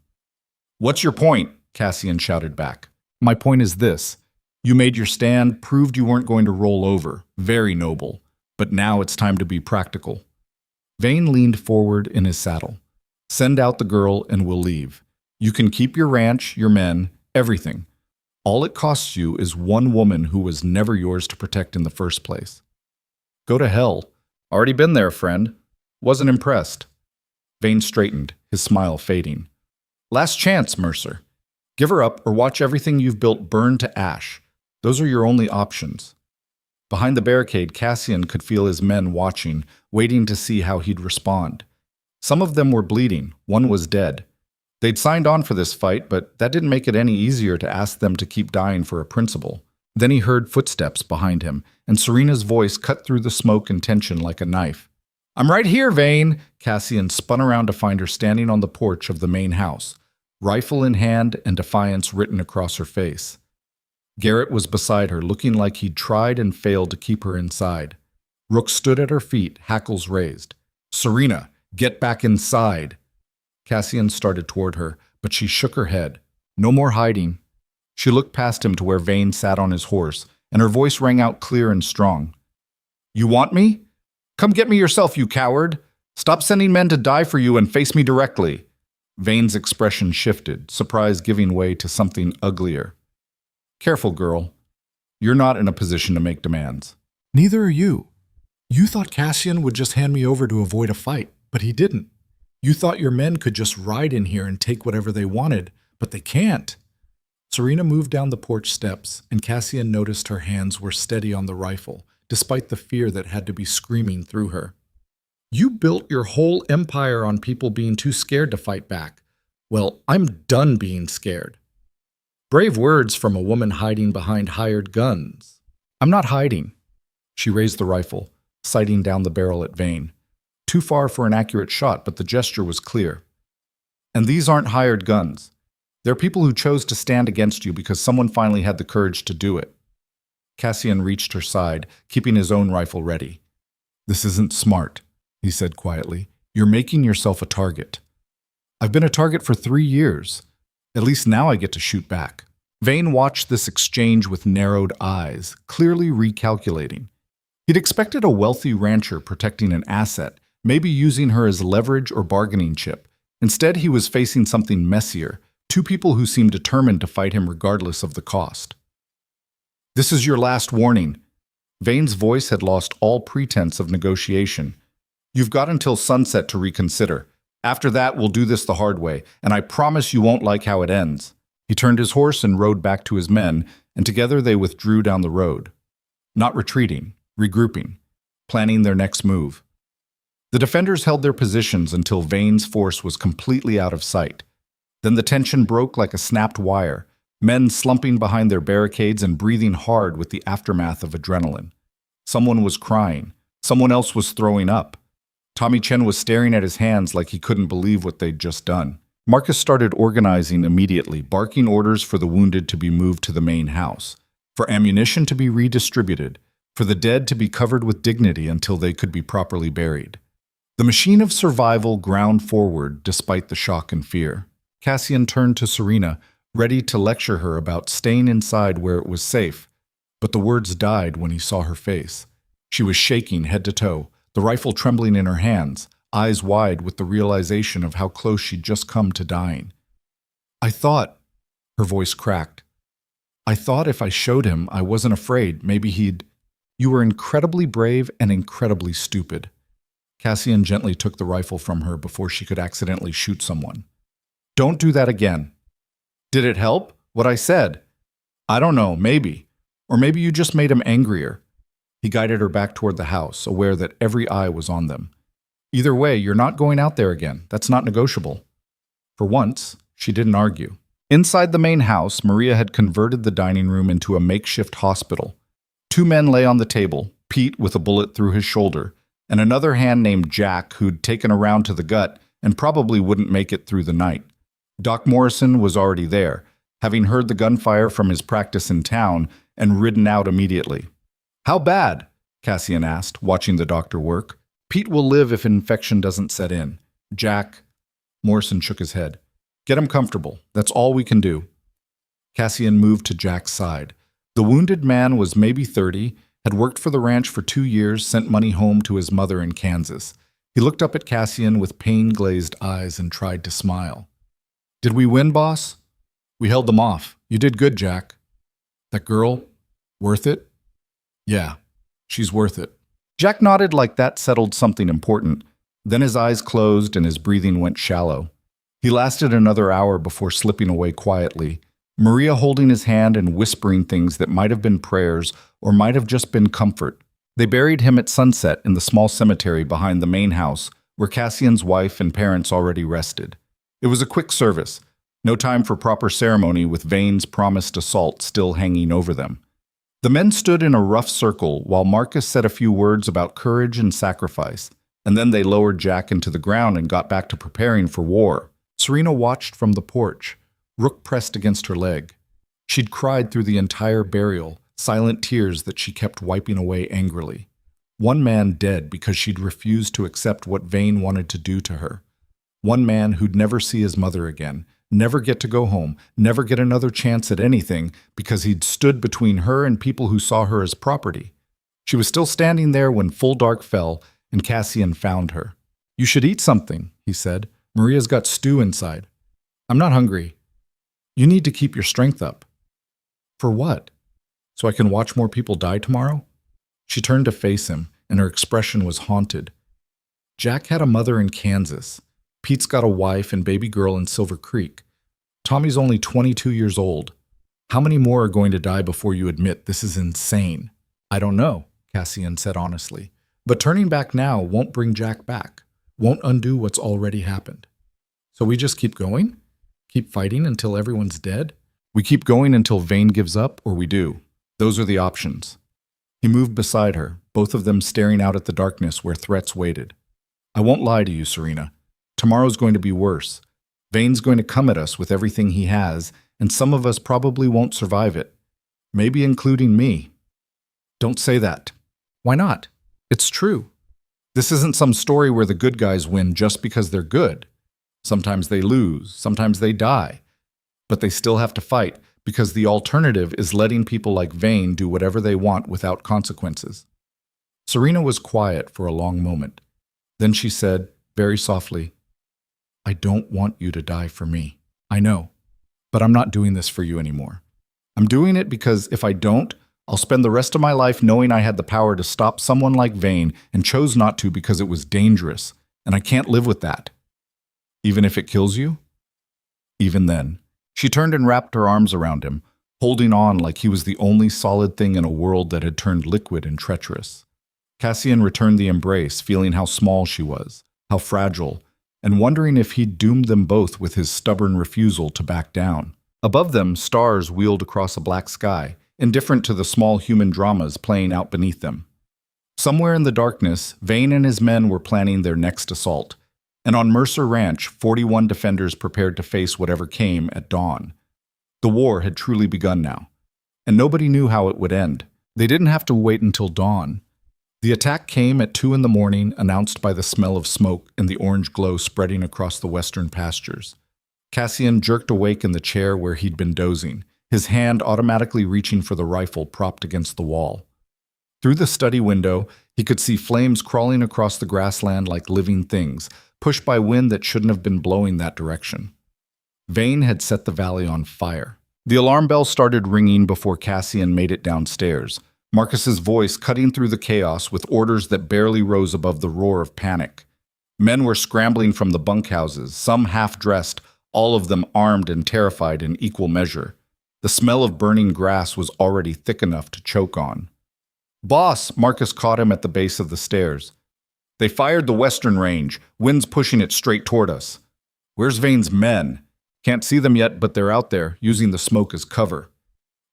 "What's your point?" Cassian shouted back. "My point is this. You made your stand, proved you weren't going to roll over. Very noble. But now it's time to be practical." Vane leaned forward in his saddle. "Send out the girl and we'll leave. You can keep your ranch, your men, everything. All it costs you is 1 woman who was never yours to protect in the first place." "Go to hell. Already been there, friend. Wasn't impressed." Vane straightened, his smile fading. "Last chance, Mercer. Give her up or watch everything you've built burn to ash. Those are your only options." Behind the barricade, Cassian could feel his men watching, waiting to see how he'd respond. Some of them were bleeding, 1 was dead. They'd signed on for this fight, but that didn't make it any easier to ask them to keep dying for a principle. Then he heard footsteps behind him, and Serena's voice cut through the smoke and tension like a knife. I'm right here, Vane. Cassian spun around to find her standing on the porch of the main house, rifle in hand and defiance written across her face. Garrett was beside her, looking like he'd tried and failed to keep her inside. Rook stood at her feet, hackles raised. Serena, get back inside. Cassian started toward her, but she shook her head. No more hiding. She looked past him to where Vane sat on his horse, and her voice rang out clear and strong. You want me? Come get me yourself, you coward. Stop sending men to die for you and face me directly. Vane's expression shifted, surprise giving way to something uglier. Careful, girl. You're not in a position to make demands. Neither are you. You thought Cassian would just hand me over to avoid a fight, but he didn't. You thought your men could just ride in here and take whatever they wanted, but they can't. Serena moved down the porch steps, and Cassian noticed her hands were steady on the rifle, despite the fear that had to be screaming through her. You built your whole empire on people being too scared to fight back. Well, I'm done being scared. Brave words from a woman hiding behind hired guns. I'm not hiding. She raised the rifle, sighting down the barrel at Vane. Too far for an accurate shot, but the gesture was clear. And these aren't hired guns. They're people who chose to stand against you because someone finally had the courage to do it. Cassian reached her side, keeping his own rifle ready. This isn't smart, he said quietly. You're making yourself a target. I've been a target for 3 years. At least now I get to shoot back. Vane watched this exchange with narrowed eyes, clearly recalculating. He'd expected a wealthy rancher protecting an asset, maybe using her as leverage or bargaining chip. Instead, he was facing something messier, two people who seemed determined to fight him regardless of the cost. This is your last warning. Vane's voice had lost all pretense of negotiation. You've got until sunset to reconsider. After that, we'll do this the hard way, and I promise you won't like how it ends. He turned his horse and rode back to his men, and together they withdrew down the road. Not retreating, regrouping, planning their next move. The defenders held their positions until Vane's force was completely out of sight. Then the tension broke like a snapped wire, men slumping behind their barricades and breathing hard with the aftermath of adrenaline. Someone was crying. Someone else was throwing up. Tommy Chen was staring at his hands like he couldn't believe what they'd just done. Marcus started organizing immediately, barking orders for the wounded to be moved to the main house, for ammunition to be redistributed, for the dead to be covered with dignity until they could be properly buried. The machine of survival ground forward despite the shock and fear. Cassian turned to Serena, ready to lecture her about staying inside where it was safe, but the words died when he saw her face. She was shaking head to toe, the rifle trembling in her hands, eyes wide with the realization of how close she'd just come to dying. I thought, her voice cracked, I thought if I showed him I wasn't afraid, maybe he'd... You were incredibly brave and incredibly stupid. Cassian gently took the rifle from her before she could accidentally shoot someone. Don't do that again. Did it help? What I said? I don't know, maybe. Or maybe you just made him angrier. He guided her back toward the house, aware that every eye was on them. Either way, you're not going out there again. That's not negotiable. For once, she didn't argue. Inside the main house, Maria had converted the dining room into a makeshift hospital. 2 men lay on the table, Pete with a bullet through his shoulder, and another hand named Jack who'd taken a round to the gut and probably wouldn't make it through the night. Doc Morrison was already there, having heard the gunfire from his practice in town and ridden out immediately. How bad? Cassian asked, watching the doctor work. Pete will live if infection doesn't set in. Jack... Morrison shook his head. Get him comfortable. That's all we can do. Cassian moved to Jack's side. The wounded man was maybe 30, had worked for the ranch for 2 years, sent money home to his mother in Kansas. He looked up at Cassian with pain-glazed eyes and tried to smile. Did we win, boss? We held them off. You did good, Jack. That girl? Worth it? Yeah, she's worth it. Jack nodded like that settled something important. Then his eyes closed and his breathing went shallow. He lasted another hour before slipping away quietly, Maria holding his hand and whispering things that might have been prayers or might have just been comfort. They buried him at sunset in the small cemetery behind the main house, where Cassian's wife and parents already rested. It was a quick service, no time for proper ceremony with Vane's promised assault still hanging over them. The men stood in a rough circle while Marcus said a few words about courage and sacrifice. And then they lowered Jack into the ground and got back to preparing for war. Serena watched from the porch, Rook pressed against her leg. She'd cried through the entire burial, silent tears that she kept wiping away angrily. One man dead because she'd refused to accept what Vane wanted to do to her. One man who'd never see his mother again, never get to go home, never get another chance at anything because he'd stood between her and people who saw her as property. She was still standing there when full dark fell, and Cassian found her. "You should eat something," he said. "Maria's got stew inside." "I'm not hungry." "You need to keep your strength up." "For what? So I can watch more people die tomorrow?" She turned to face him, and her expression was haunted. Jack had a mother in Kansas. Pete's got a wife and baby girl in Silver Creek. Tommy's only 22 years old. How many more are going to die before you admit this is insane? "I don't know," Cassian said honestly. "But turning back now won't bring Jack back, won't undo what's already happened. So we just keep going? Keep fighting until everyone's dead?" "We keep going until Vane gives up, or we do. Those are the options." He moved beside her, both of them staring out at the darkness where threats waited. "I won't lie to you, Serena. Tomorrow's going to be worse. Vane's going to come at us with everything he has, and some of us probably won't survive it. Maybe including me." "Don't say that." "Why not? It's true. This isn't some story where the good guys win just because they're good. Sometimes they lose, sometimes they die. But they still have to fight, because the alternative is letting people like Vane do whatever they want without consequences." Serena was quiet for a long moment. Then she said, very softly, "I don't want you to die for me. I know. But I'm not doing this for you anymore. I'm doing it because if I don't, I'll spend the rest of my life knowing I had the power to stop someone like Vane and chose not to because it was dangerous, and I can't live with that." "Even if it kills you?" "Even then." She turned and wrapped her arms around him, holding on like he was the only solid thing in a world that had turned liquid and treacherous. Cassian returned the embrace, feeling how small she was, how fragile, and wondering if he'd doomed them both with his stubborn refusal to back down. Above them, stars wheeled across a black sky, indifferent to the small human dramas playing out beneath them. Somewhere in the darkness, Vane and his men were planning their next assault, and on Mercer Ranch, 41 defenders prepared to face whatever came at dawn. The war had truly begun now, and nobody knew how it would end. They didn't have to wait until dawn. The attack came at 2 in the morning, announced by the smell of smoke and the orange glow spreading across the western pastures. Cassian jerked awake in the chair where he'd been dozing, his hand automatically reaching for the rifle propped against the wall. Through the study window, he could see flames crawling across the grassland like living things, pushed by wind that shouldn't have been blowing that direction. Vane had set the valley on fire. The alarm bell started ringing before Cassian made it downstairs, Marcus's voice cutting through the chaos with orders that barely rose above the roar of panic. Men were scrambling from the bunkhouses, some half-dressed, all of them armed and terrified in equal measure. The smell of burning grass was already thick enough to choke on. "Boss!" Marcus caught him at the base of the stairs. "They fired the western range. Wind's pushing it straight toward us." "Where's Vane's men?" "Can't see them yet, but they're out there, using the smoke as cover."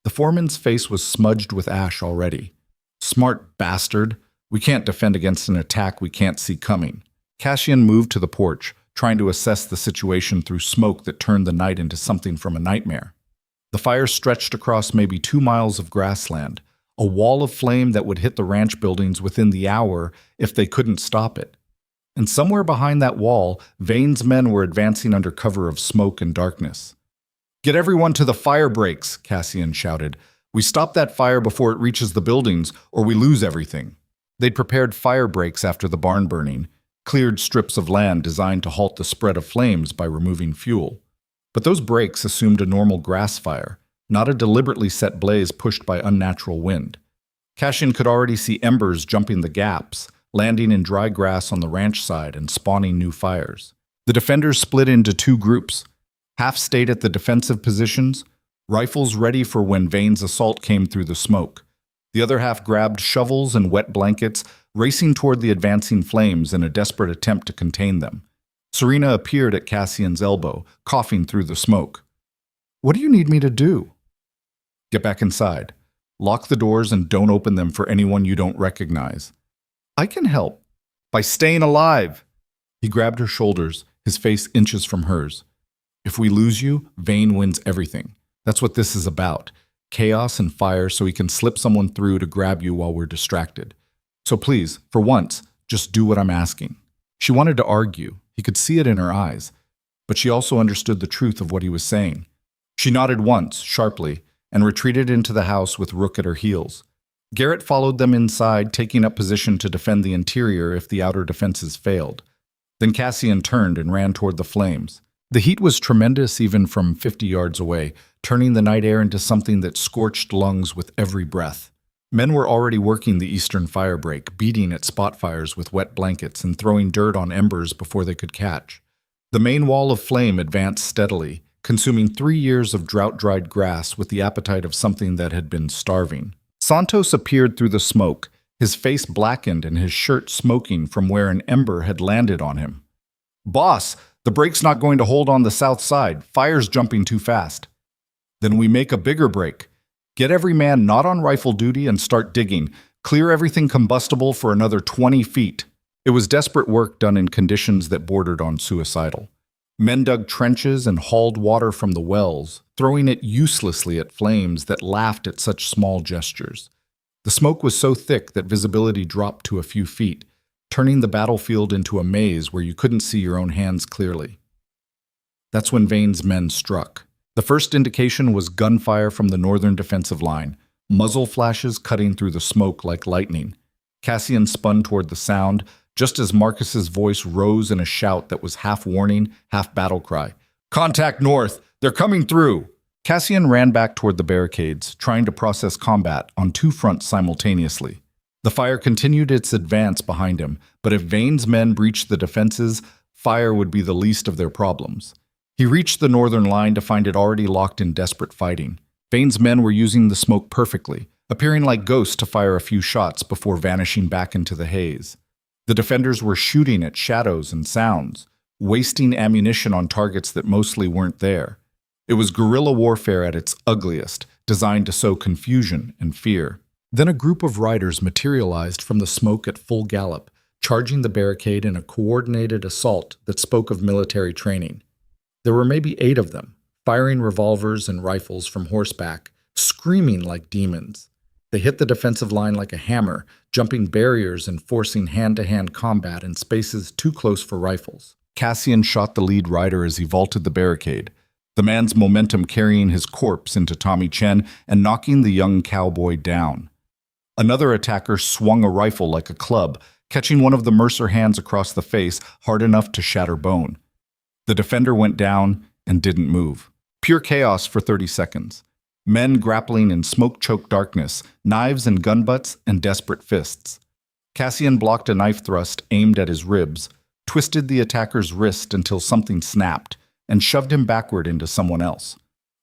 The foreman's face was smudged with ash already. "Smart bastard. We can't defend against an attack we can't see coming." Cassian moved to the porch, trying to assess the situation through smoke that turned the night into something from a nightmare. The fire stretched across maybe 2 miles of grassland, a wall of flame that would hit the ranch buildings within the hour if they couldn't stop it. And somewhere behind that wall, Vane's men were advancing under cover of smoke and darkness. "Get everyone to the fire breaks," Cassian shouted. "We stop that fire before it reaches the buildings, or we lose everything." They'd prepared fire breaks after the barn burning, cleared strips of land designed to halt the spread of flames by removing fuel. But those breaks assumed a normal grass fire, not a deliberately set blaze pushed by unnatural wind. Cassian could already see embers jumping the gaps, landing in dry grass on the ranch side and spawning new fires. The defenders split into 2 groups. Half stayed at the defensive positions, rifles ready for when Vane's assault came through the smoke. The other half grabbed shovels and wet blankets, racing toward the advancing flames in a desperate attempt to contain them. Serena appeared at Cassian's elbow, coughing through the smoke. "What do you need me to do?" "Get back inside. Lock the doors and don't open them for anyone you don't recognize." "I can help. By staying alive. He grabbed her shoulders, his face inches from hers. If we lose you, Vane wins everything. That's what this is about. Chaos and fire so he can slip someone through to grab you while we're distracted. So please, for once, just do what I'm asking. She wanted to argue. He could see it in her eyes. But she also understood the truth of what he was saying. She nodded once, sharply, and retreated into the house with Rook at her heels. Garrett followed them inside, taking up position to defend the interior if the outer defenses failed. Then Cassian turned and ran toward the flames. The heat was tremendous even from 50 yards away, turning the night air into something that scorched lungs with every breath. Men were already working the eastern firebreak, beating at spot fires with wet blankets and throwing dirt on embers before they could catch. The main wall of flame advanced steadily, consuming 3 years of drought-dried grass with the appetite of something that had been starving. Santos appeared through the smoke, his face blackened and his shirt smoking from where an ember had landed on him. "Boss, the break's not going to hold on the south side. Fire's jumping too fast." "Then we make a bigger break. Get every man not on rifle duty and start digging. Clear everything combustible for another 20 feet. It was desperate work done in conditions that bordered on suicidal. Men dug trenches and hauled water from the wells, throwing it uselessly at flames that laughed at such small gestures. The smoke was so thick that visibility dropped to a few feet, turning the battlefield into a maze where you couldn't see your own hands clearly. That's when Vane's men struck. The first indication was gunfire from the northern defensive line, muzzle flashes cutting through the smoke like lightning. Cassian spun toward the sound, just as Marcus's voice rose in a shout that was half warning, half battle cry. "Contact north! They're coming through!" Cassian ran back toward the barricades, trying to process combat on 2 fronts simultaneously. The fire continued its advance behind him, but if Vane's men breached the defenses, fire would be the least of their problems. He reached the northern line to find it already locked in desperate fighting. Vane's men were using the smoke perfectly, appearing like ghosts to fire a few shots before vanishing back into the haze. The defenders were shooting at shadows and sounds, wasting ammunition on targets that mostly weren't there. It was guerrilla warfare at its ugliest, designed to sow confusion and fear. Then a group of riders materialized from the smoke at full gallop, charging the barricade in a coordinated assault that spoke of military training. There were maybe 8 of them, firing revolvers and rifles from horseback, screaming like demons. They hit the defensive line like a hammer, jumping barriers and forcing hand-to-hand combat in spaces too close for rifles. Cassian shot the lead rider as he vaulted the barricade, the man's momentum carrying his corpse into Tommy Chen and knocking the young cowboy down. Another attacker swung a rifle like a club, catching one of the Mercer hands across the face hard enough to shatter bone. The defender went down and didn't move. Pure chaos for 30 seconds. Men grappling in smoke-choked darkness, knives and gun butts and desperate fists. Cassian blocked a knife thrust aimed at his ribs, twisted the attacker's wrist until something snapped, and shoved him backward into someone else.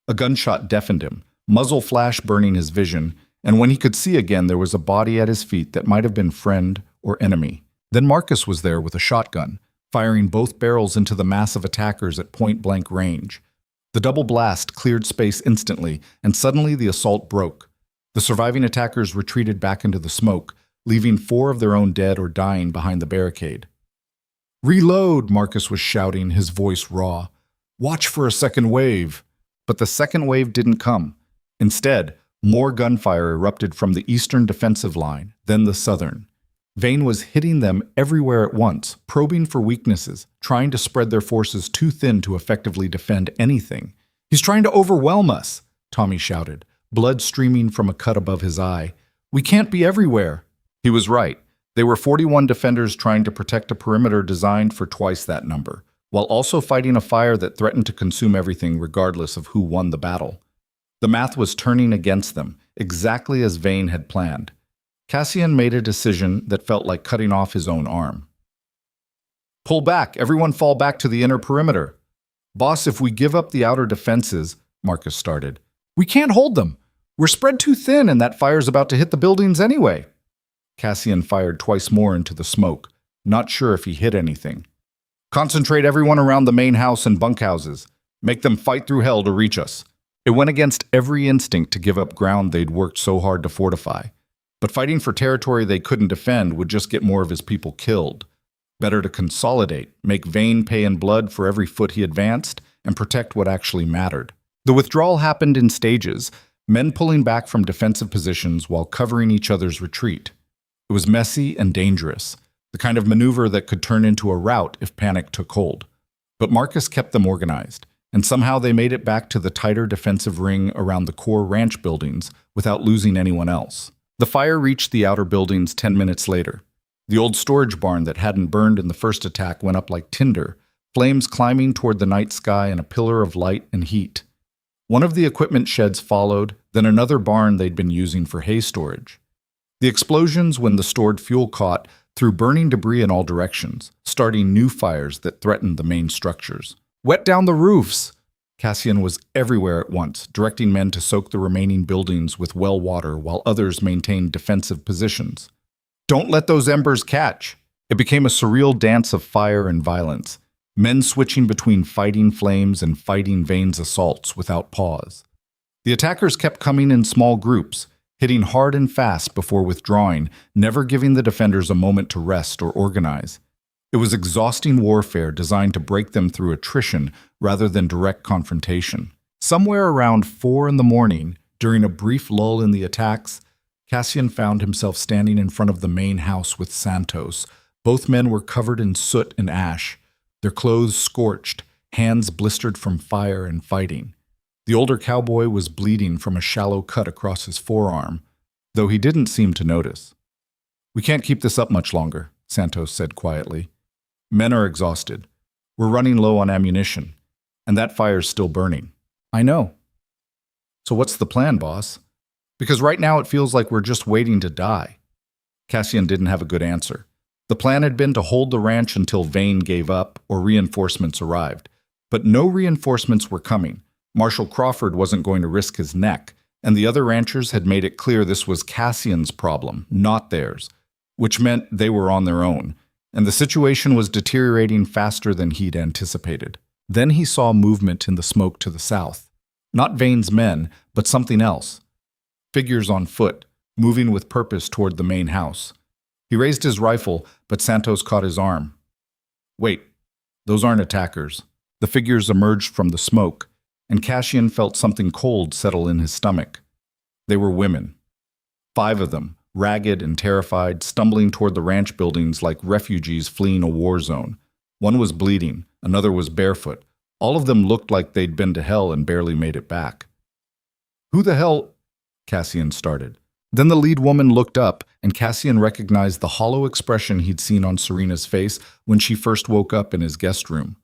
A gunshot deafened him, muzzle flash burning his vision, and when he could see again there was a body at his feet that might have been friend or enemy. Then Marcus was there with a shotgun, firing both barrels into the mass of attackers at point-blank range. The double blast cleared space instantly, and suddenly the assault broke. The surviving attackers retreated back into the smoke, leaving 4 of their own dead or dying behind the barricade. "Reload!" Marcus was shouting, his voice raw. "Watch for a second wave!" But the second wave didn't come. Instead, more gunfire erupted from the eastern defensive line, then the southern. Vane was hitting them everywhere at once, probing for weaknesses, trying to spread their forces too thin to effectively defend anything. "He's trying to overwhelm us," Tommy shouted, blood streaming from a cut above his eye. "We can't be everywhere." He was right. They were 41 defenders trying to protect a perimeter designed for twice that number, while also fighting a fire that threatened to consume everything regardless of who won the battle. The math was turning against them, exactly as Vane had planned. Cassian made a decision that felt like cutting off his own arm. "Pull back! Everyone fall back to the inner perimeter." "Boss, if we give up the outer defenses," Marcus started. "We can't hold them. We're spread too thin and that fire's about to hit the buildings anyway." Cassian fired twice more into the smoke, not sure if he hit anything. "Concentrate everyone around the main house and bunkhouses. Make them fight through hell to reach us." It went against every instinct to give up ground they'd worked so hard to fortify. But fighting for territory they couldn't defend would just get more of his people killed. Better to consolidate, make Vane pay in blood for every foot he advanced, and protect what actually mattered. The withdrawal happened in stages, men pulling back from defensive positions while covering each other's retreat. It was messy and dangerous, the kind of maneuver that could turn into a rout if panic took hold. But Marcus kept them organized, and somehow they made it back to the tighter defensive ring around the core ranch buildings without losing anyone else. The fire reached the outer buildings 10 minutes later. The old storage barn that hadn't burned in the first attack went up like tinder, flames climbing toward the night sky in a pillar of light and heat. One of the equipment sheds followed, then another barn they'd been using for hay storage. The explosions when the stored fuel caught threw burning debris in all directions, starting new fires that threatened the main structures. "Wet down the roofs!" Cassian was everywhere at once, directing men to soak the remaining buildings with well water while others maintained defensive positions. "Don't let those embers catch!" It became a surreal dance of fire and violence, men switching between fighting flames and fighting Vane's assaults without pause. The attackers kept coming in small groups, hitting hard and fast before withdrawing, never giving the defenders a moment to rest or organize. It was exhausting warfare designed to break them through attrition rather than direct confrontation. Somewhere around 4 a.m, during a brief lull in the attacks, Cassian found himself standing in front of the main house with Santos. Both men were covered in soot and ash, their clothes scorched, hands blistered from fire and fighting. The older cowboy was bleeding from a shallow cut across his forearm, though he didn't seem to notice. "We can't keep this up much longer," Santos said quietly. "Men are exhausted. We're running low on ammunition, and that fire's still burning." "I know." "So what's the plan, boss? Because right now it feels like we're just waiting to die." Cassian didn't have a good answer. The plan had been to hold the ranch until Vane gave up or reinforcements arrived. But no reinforcements were coming. Marshal Crawford wasn't going to risk his neck, and the other ranchers had made it clear this was Cassian's problem, not theirs, which meant they were on their own, and the situation was deteriorating faster than he'd anticipated. Then he saw movement in the smoke to the south. Not Vane's men, but something else. Figures on foot, moving with purpose toward the main house. He raised his rifle, but Santos caught his arm. "Wait, those aren't attackers." The figures emerged from the smoke, and Cassian felt something cold settle in his stomach. They were women. 5 of them, ragged and terrified, stumbling toward the ranch buildings like refugees fleeing a war zone. One was bleeding, another was barefoot. All of them looked like they'd been to hell and barely made it back. "Who the hell?" Cassian started. Then the lead woman looked up, and Cassian recognized the hollow expression he'd seen on Serena's face when she first woke up in his guest room.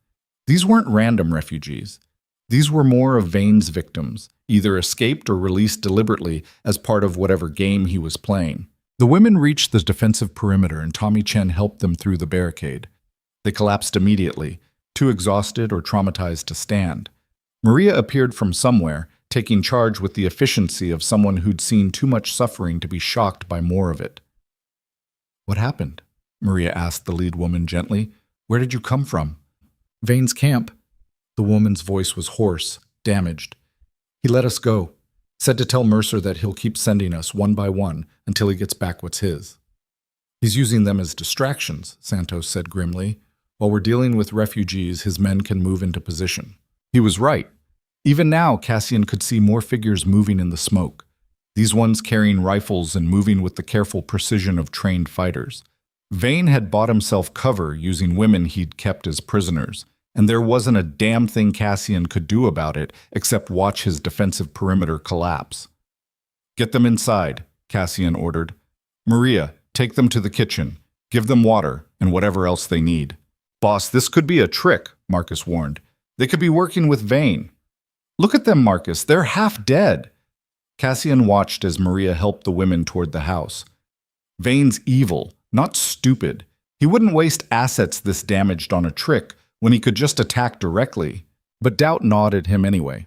These weren't random refugees. These were more of Vane's victims, either escaped or released deliberately as part of whatever game he was playing. The women reached the defensive perimeter, and Tommy Chen helped them through the barricade. They collapsed immediately, too exhausted or traumatized to stand. Maria appeared from somewhere, taking charge with the efficiency of someone who'd seen too much suffering to be shocked by more of it. "What happened?" Maria asked the lead woman gently. "Where did you come from?" "Vane's camp." The woman's voice was hoarse, damaged. "He let us go. Said to tell Mercer that he'll keep sending us one by one until he gets back what's his." "He's using them as distractions," Santos said grimly. "While we're dealing with refugees, his men can move into position." He was right. Even now, Cassian could see more figures moving in the smoke. These ones carrying rifles and moving with the careful precision of trained fighters. Vane had bought himself cover using women he'd kept as prisoners, and there wasn't a damn thing Cassian could do about it except watch his defensive perimeter collapse. "Get them inside," Cassian ordered. "Maria, take them to the kitchen. Give them water and whatever else they need." "Boss, this could be a trick," Marcus warned. "They could be working with Vane." "Look at them, Marcus. They're half dead." Cassian watched as Maria helped the women toward the house. Vane's evil, not stupid. He wouldn't waste assets this damaged on a trick when he could just attack directly. But doubt gnawed at him anyway.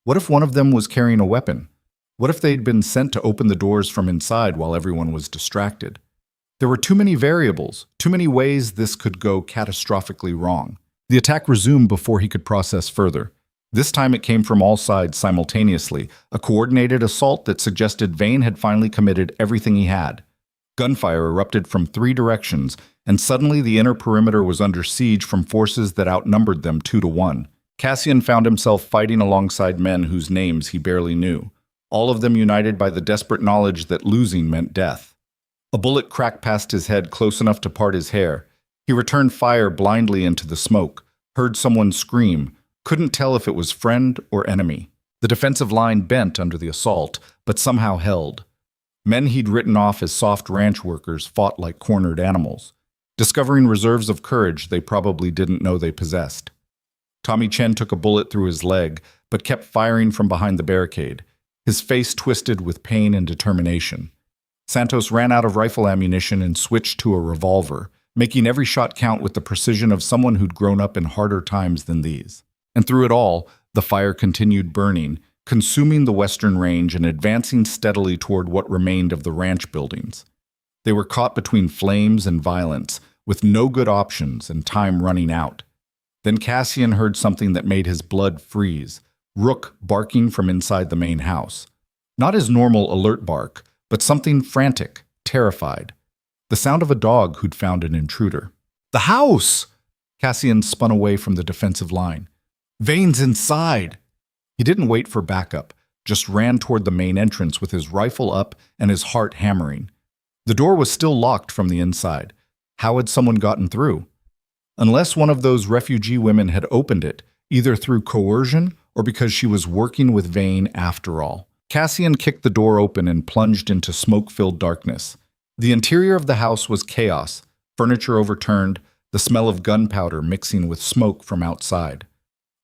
What if one of them was carrying a weapon? What if they'd been sent to open the doors from inside while everyone was distracted? There were too many variables, too many ways this could go catastrophically wrong. The attack resumed before he could process further. This time it came from all sides simultaneously, a coordinated assault that suggested Vane had finally committed everything he had. Gunfire erupted from 3 directions, and suddenly the inner perimeter was under siege from forces that outnumbered them 2-1. Cassian found himself fighting alongside men whose names he barely knew, all of them united by the desperate knowledge that losing meant death. A bullet cracked past his head close enough to part his hair. He returned fire blindly into the smoke, heard someone scream, couldn't tell if it was friend or enemy. The defensive line bent under the assault, but somehow held. Men he'd written off as soft ranch workers fought like cornered animals, discovering reserves of courage they probably didn't know they possessed. Tommy Chen took a bullet through his leg, but kept firing from behind the barricade, his face twisted with pain and determination. Santos ran out of rifle ammunition and switched to a revolver, making every shot count with the precision of someone who'd grown up in harder times than these. And through it all, the fire continued burning, consuming the western range and advancing steadily toward what remained of the ranch buildings. They were caught between flames and violence, with no good options and time running out. Then Cassian heard something that made his blood freeze, Rook barking from inside the main house. Not his normal alert bark, but something frantic, terrified. The sound of a dog who'd found an intruder. "The house!" Cassian spun away from the defensive line. "Vane's inside!" He didn't wait for backup, just ran toward the main entrance with his rifle up and his heart hammering. The door was still locked from the inside. How had someone gotten through? Unless one of those refugee women had opened it, either through coercion or because she was working with Vane after all. Cassian kicked the door open and plunged into smoke-filled darkness. The interior of the house was chaos, furniture overturned, the smell of gunpowder mixing with smoke from outside.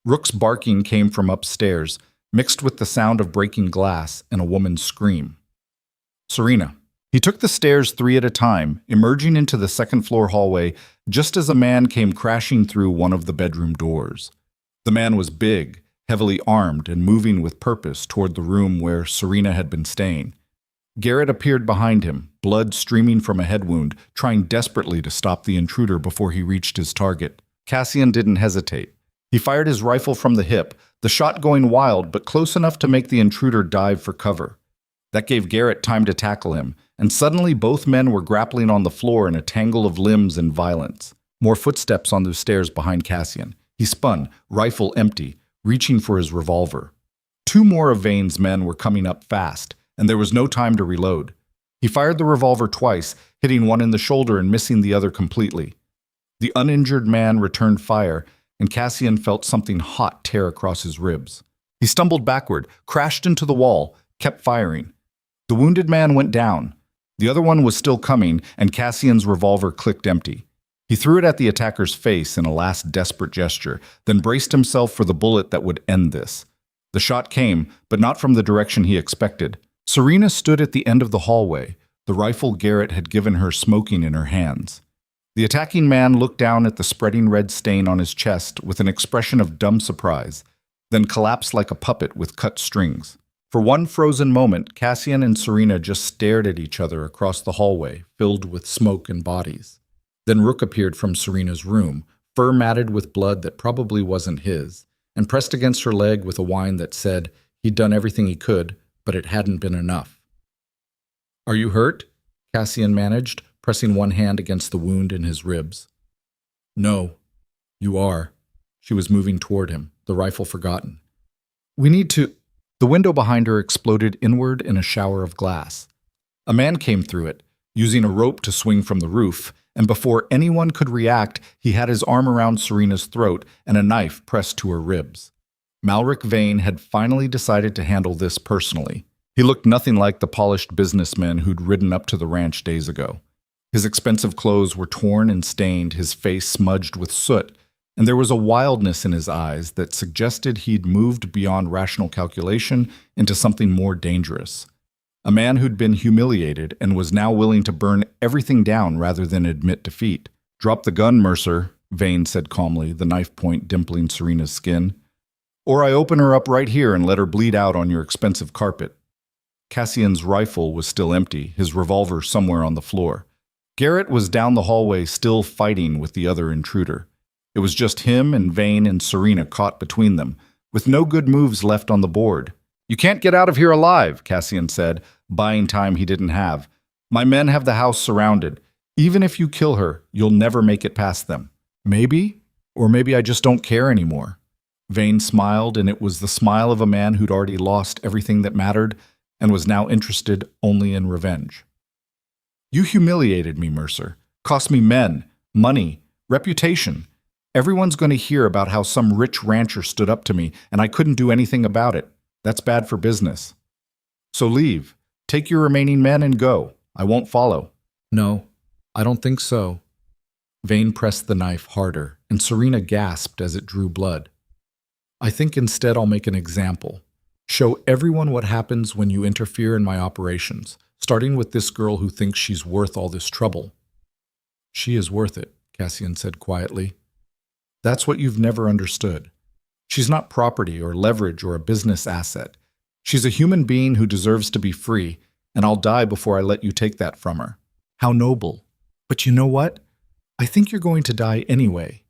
Rook's barking came from upstairs, mixed with the sound of breaking glass and a woman's scream. Serena. He took the stairs 3 at a time, emerging into the second-floor hallway just as a man came crashing through one of the bedroom doors. The man was big, heavily armed, and moving with purpose toward the room where Serena had been staying. Garrett appeared behind him, blood streaming from a head wound, trying desperately to stop the intruder before he reached his target. Cassian didn't hesitate. He fired his rifle from the hip, the shot going wild but close enough to make the intruder dive for cover. That gave Garrett time to tackle him, and suddenly both men were grappling on the floor in a tangle of limbs and violence. More footsteps on the stairs behind Cassian. He spun, rifle empty, reaching for his revolver. 2 more of Vane's men were coming up fast, and there was no time to reload. He fired the revolver twice, hitting one in the shoulder and missing the other completely. The uninjured man returned fire, and Cassian felt something hot tear across his ribs. He stumbled backward, crashed into the wall, kept firing. The wounded man went down. The other one was still coming, and Cassian's revolver clicked empty. He threw it at the attacker's face in a last desperate gesture, then braced himself for the bullet that would end this. The shot came, but not from the direction he expected. Serena stood at the end of the hallway, the rifle Garrett had given her smoking in her hands. The attacking man looked down at the spreading red stain on his chest with an expression of dumb surprise, then collapsed like a puppet with cut strings. For one frozen moment, Cassian and Serena just stared at each other across the hallway, filled with smoke and bodies. Then Rook appeared from Serena's room, fur matted with blood that probably wasn't his, and pressed against her leg with a whine that said he'd done everything he could, but it hadn't been enough. "Are you hurt?" Cassian managed, pressing one hand against the wound in his ribs. "No, you are." She was moving toward him, the rifle forgotten. "We need to—" The window behind her exploded inward in a shower of glass. A man came through it, using a rope to swing from the roof, and before anyone could react, he had his arm around Serena's throat and a knife pressed to her ribs. Malric Vane had finally decided to handle this personally. He looked nothing like the polished businessman who'd ridden up to the ranch days ago. His expensive clothes were torn and stained, his face smudged with soot, and there was a wildness in his eyes that suggested he'd moved beyond rational calculation into something more dangerous. A man who'd been humiliated and was now willing to burn everything down rather than admit defeat. "Drop the gun, Mercer," Vane said calmly, the knife point dimpling Serena's skin. "Or I open her up right here and let her bleed out on your expensive carpet." Cassian's rifle was still empty, his revolver somewhere on the floor. Garrett was down the hallway still fighting with the other intruder. It was just him and Vane and Serena caught between them, with no good moves left on the board. "You can't get out of here alive," Cassian said, buying time he didn't have. My men have the house surrounded. Even if you kill her, you'll never make it past them. Maybe, or maybe I just don't care anymore. Vane smiled, and it was the smile of a man who'd already lost everything that mattered and was now interested only in revenge. You humiliated me, Mercer. Cost me men, money, reputation. Everyone's going to hear about how some rich rancher stood up to me, and I couldn't do anything about it. That's bad for business. So leave. Take your remaining men and go. I won't follow. No, I don't think so. Vane pressed the knife harder, and Serena gasped as it drew blood. I think instead I'll make an example. Show everyone what happens when you interfere in my operations, starting with this girl who thinks she's worth all this trouble. She is worth it, Cassian said quietly. That's what you've never understood. She's not property or leverage or a business asset. She's a human being who deserves to be free, and I'll die before I let you take that from her. How noble. But you know what? I think you're going to die anyway.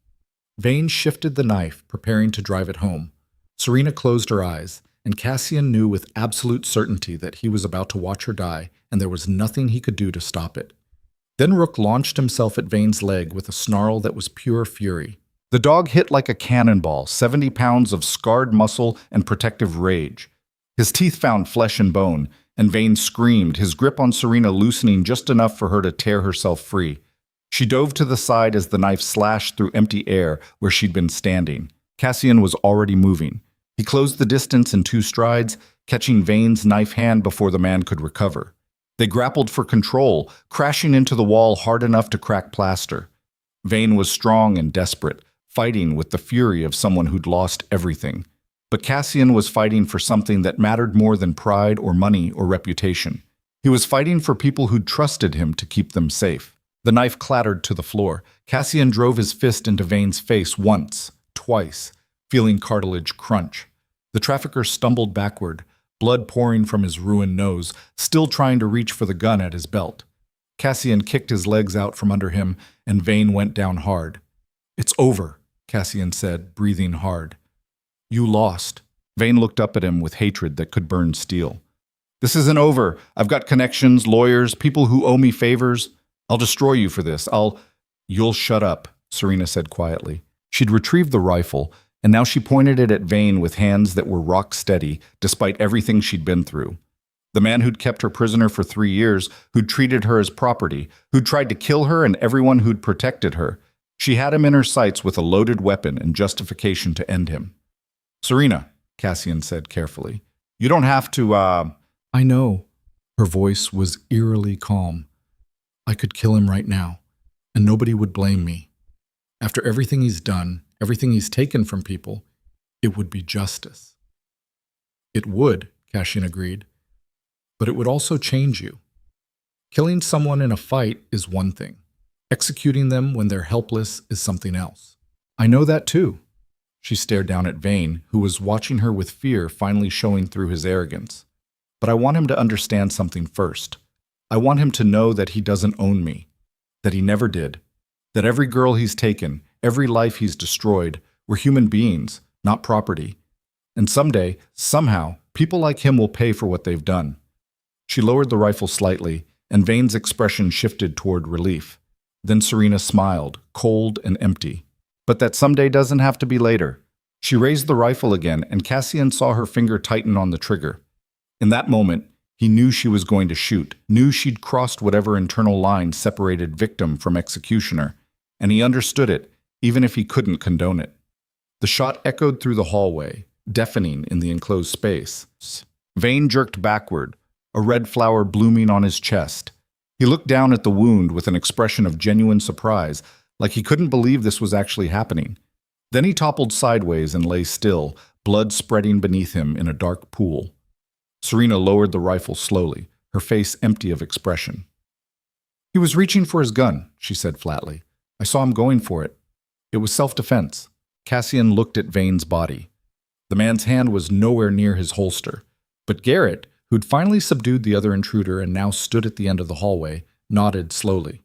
Vane shifted the knife, preparing to drive it home. Serena closed her eyes, and Cassian knew with absolute certainty that he was about to watch her die, and there was nothing he could do to stop it. Then Rook launched himself at Vane's leg with a snarl that was pure fury. The dog hit like a cannonball, 70 pounds of scarred muscle and protective rage. His teeth found flesh and bone, and Vane screamed, his grip on Serena loosening just enough for her to tear herself free. She dove to the side as the knife slashed through empty air where she'd been standing. Cassian was already moving. He closed the distance in 2 strides, catching Vane's knife hand before the man could recover. They grappled for control, crashing into the wall hard enough to crack plaster. Vane was strong and desperate, fighting with the fury of someone who'd lost everything. But Cassian was fighting for something that mattered more than pride or money or reputation. He was fighting for people who'd trusted him to keep them safe. The knife clattered to the floor. Cassian drove his fist into Vane's face once, twice, feeling cartilage crunch. The trafficker stumbled backward, blood pouring from his ruined nose, still trying to reach for the gun at his belt. Cassian kicked his legs out from under him, and Vane went down hard. "It's over," Cassian said, breathing hard. "You lost." Vane looked up at him with hatred that could burn steel. "This isn't over. I've got connections, lawyers, people who owe me favors. I'll destroy you for this. You'll shut up," Serena said quietly. She'd retrieved the rifle, and now she pointed it at Vane with hands that were rock steady, despite everything she'd been through. The man who'd kept her prisoner for 3 years, who'd treated her as property, who'd tried to kill her and everyone who'd protected her. She had him in her sights with a loaded weapon and justification to end him. "Serena," Cassian said carefully, "you don't have to, I know." Her voice was eerily calm. "I could kill him right now, and nobody would blame me. After everything he's done, everything he's taken from people, it would be justice." "It would," Cassian agreed, "but it would also change you. Killing someone in a fight is one thing. Executing them when they're helpless is something else. I know that too." She stared down at Vane, who was watching her with fear finally showing through his arrogance. "But I want him to understand something first. I want him to know that he doesn't own me, that he never did, that every girl he's taken, every life he's destroyed, were human beings, not property. And someday, somehow, people like him will pay for what they've done." She lowered the rifle slightly, and Vane's expression shifted toward relief. Then Serena smiled, cold and empty. "But that someday doesn't have to be later." She raised the rifle again, and Cassian saw her finger tighten on the trigger. In that moment, he knew she was going to shoot, knew she'd crossed whatever internal line separated victim from executioner, and he understood it, even if he couldn't condone it. The shot echoed through the hallway, deafening in the enclosed space. Vane jerked backward, a red flower blooming on his chest. He looked down at the wound with an expression of genuine surprise, like he couldn't believe this was actually happening. Then he toppled sideways and lay still, blood spreading beneath him in a dark pool. Serena lowered the rifle slowly, her face empty of expression. "He was reaching for his gun," she said flatly. "I saw him going for it. It was self-defense." Cassian looked at Vane's body. The man's hand was nowhere near his holster, but Garrett, who'd finally subdued the other intruder and now stood at the end of the hallway, nodded slowly.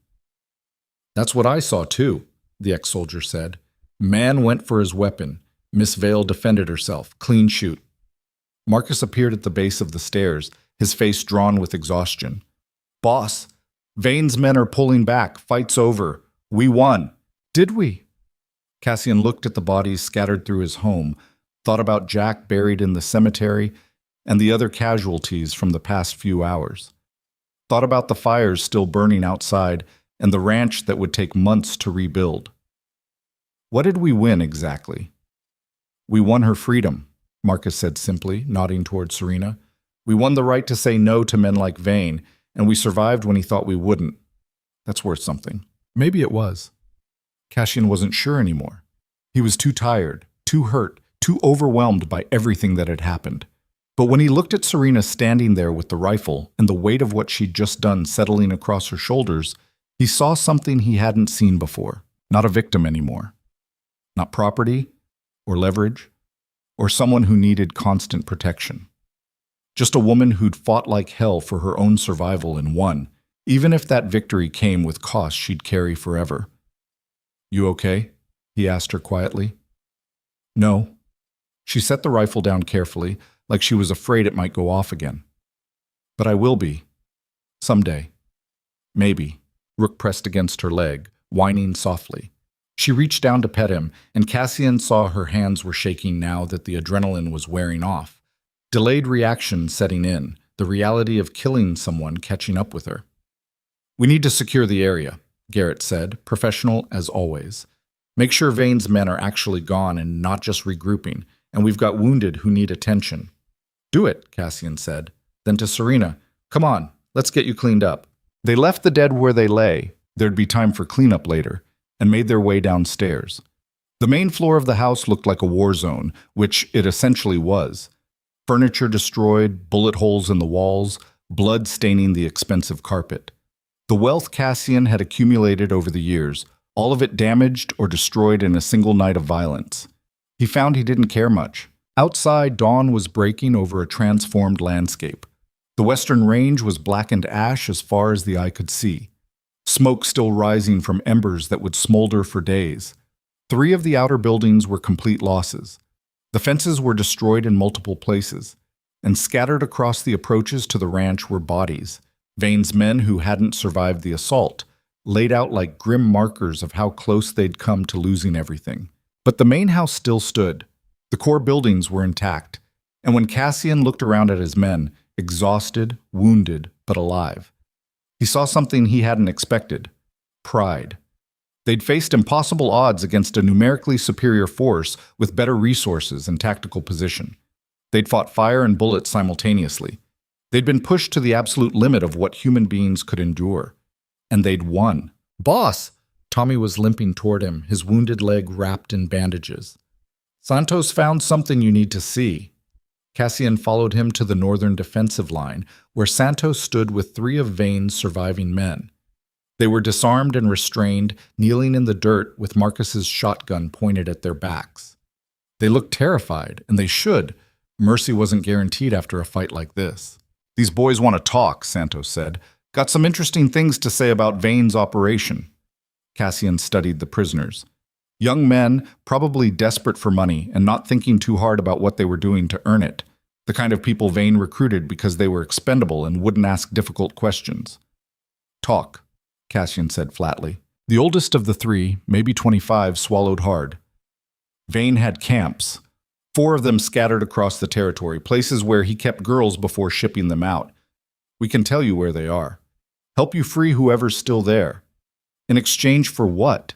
"That's what I saw too," the ex-soldier said. "Man went for his weapon. Miss Vale defended herself. Clean shoot." Marcus appeared at the base of the stairs, his face drawn with exhaustion. "Boss, Vane's men are pulling back. Fight's over. We won. Did we? Cassian looked at the bodies scattered through his home, thought about Jack buried in the cemetery, and the other casualties from the past few hours. Thought about the fires still burning outside and the ranch that would take months to rebuild. What did we win exactly? We won her freedom, Marcus said simply, nodding toward Serena. We won the right to say no to men like Vane, and we survived when he thought we wouldn't. That's worth something. Maybe it was. Cassian wasn't sure anymore. He was too tired, too hurt, too overwhelmed by everything that had happened. But when he looked at Serena standing there with the rifle and the weight of what she'd just done settling across her shoulders, he saw something he hadn't seen before. Not a victim anymore. Not property, or leverage, or someone who needed constant protection. Just a woman who'd fought like hell for her own survival and won, even if that victory came with costs she'd carry forever. You okay? He asked her quietly. No. She set the rifle down carefully, like she was afraid it might go off again. But I will be. Someday. Maybe. Rook pressed against her leg, whining softly. She reached down to pet him, and Cassian saw her hands were shaking now that the adrenaline was wearing off. Delayed reaction setting in, the reality of killing someone catching up with her. We need to secure the area, Garrett said, professional as always. Make sure Vane's men are actually gone and not just regrouping, and we've got wounded who need attention. Do it, Cassian said. Then to Serena, come on, let's get you cleaned up. They left the dead where they lay, there'd be time for cleanup later, and made their way downstairs. The main floor of the house looked like a war zone, which it essentially was. Furniture destroyed, bullet holes in the walls, blood staining the expensive carpet. The wealth Cassian had accumulated over the years, all of it damaged or destroyed in a single night of violence. He found he didn't care much. Outside, dawn was breaking over a transformed landscape. The western range was blackened ash as far as the eye could see. Smoke still rising from embers that would smolder for days. 3 of the outer buildings were complete losses. The fences were destroyed in multiple places, and scattered across the approaches to the ranch were bodies, Vane's men who hadn't survived the assault, laid out like grim markers of how close they'd come to losing everything. But the main house still stood. The core buildings were intact, and when Cassian looked around at his men, exhausted, wounded, but alive, he saw something he hadn't expected: pride. They'd faced impossible odds against a numerically superior force with better resources and tactical position. They'd fought fire and bullets simultaneously. They'd been pushed to the absolute limit of what human beings could endure. And they'd won. "Boss!" Tommy was limping toward him, his wounded leg wrapped in bandages. "Santos found something you need to see." Cassian followed him to the northern defensive line, where Santos stood with 3 of Vane's surviving men. They were disarmed and restrained, kneeling in the dirt with Marcus's shotgun pointed at their backs. They looked terrified, and they should. Mercy wasn't guaranteed after a fight like this. "These boys want to talk," Santos said. "Got some interesting things to say about Vane's operation." Cassian studied the prisoners. Young men, probably desperate for money and not thinking too hard about what they were doing to earn it. The kind of people Vane recruited because they were expendable and wouldn't ask difficult questions. "Talk," Cassian said flatly. The oldest of the 3, maybe 25, swallowed hard. Vane had camps, 4 of them scattered across the territory, places where he kept girls before shipping them out. "We can tell you where they are. Help you free whoever's still there. In exchange for what?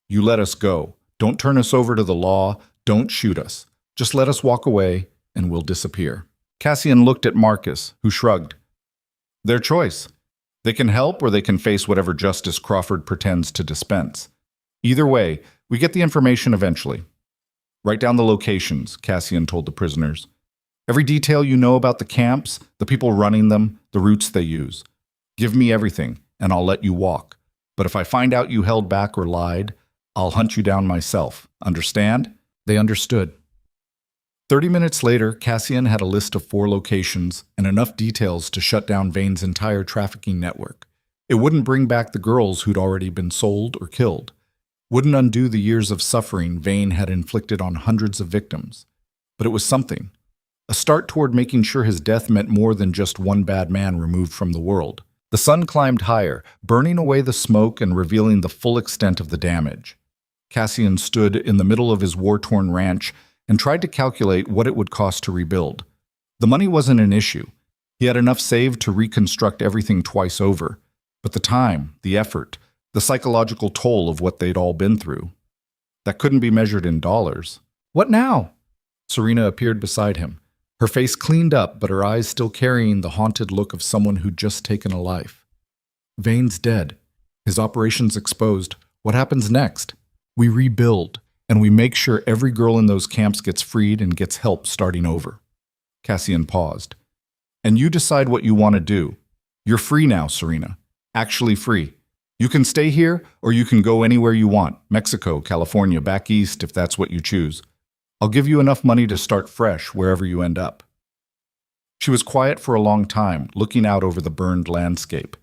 You let us go. Don't turn us over to the law. Don't shoot us. Just let us walk away, and we'll disappear." Cassian looked at Marcus, who shrugged. "Their choice. They can help or they can face whatever justice Crawford pretends to dispense. Either way, we get the information eventually. Write down the locations," Cassian told the prisoners. "Every detail you know about the camps, the people running them, the routes they use. Give me everything, and I'll let you walk. But if I find out you held back or lied, I'll hunt you down myself. Understand?" They understood. 30 minutes later, Cassian had a list of 4 locations and enough details to shut down Vane's entire trafficking network. It wouldn't bring back the girls who'd already been sold or killed. Wouldn't undo the years of suffering Vane had inflicted on hundreds of victims. But it was something. A start toward making sure his death meant more than just one bad man removed from the world. The sun climbed higher, burning away the smoke and revealing the full extent of the damage. Cassian stood in the middle of his war-torn ranch and tried to calculate what it would cost to rebuild. The money wasn't an issue. He had enough saved to reconstruct everything twice over. But the time, the effort, the psychological toll of what they'd all been through, that couldn't be measured in dollars. What now? Serena appeared beside him, her face cleaned up but her eyes still carrying the haunted look of someone who'd just taken a life. Vane's dead. His operations exposed. What happens next? We rebuild, and we make sure every girl in those camps gets freed and gets help starting over. Cassian paused. And you decide what you want to do. You're free now, Serena. Actually free. You can stay here, or you can go anywhere you want. Mexico, California, back east, if that's what you choose. I'll give you enough money to start fresh wherever you end up. She was quiet for a long time, looking out over the burned landscape.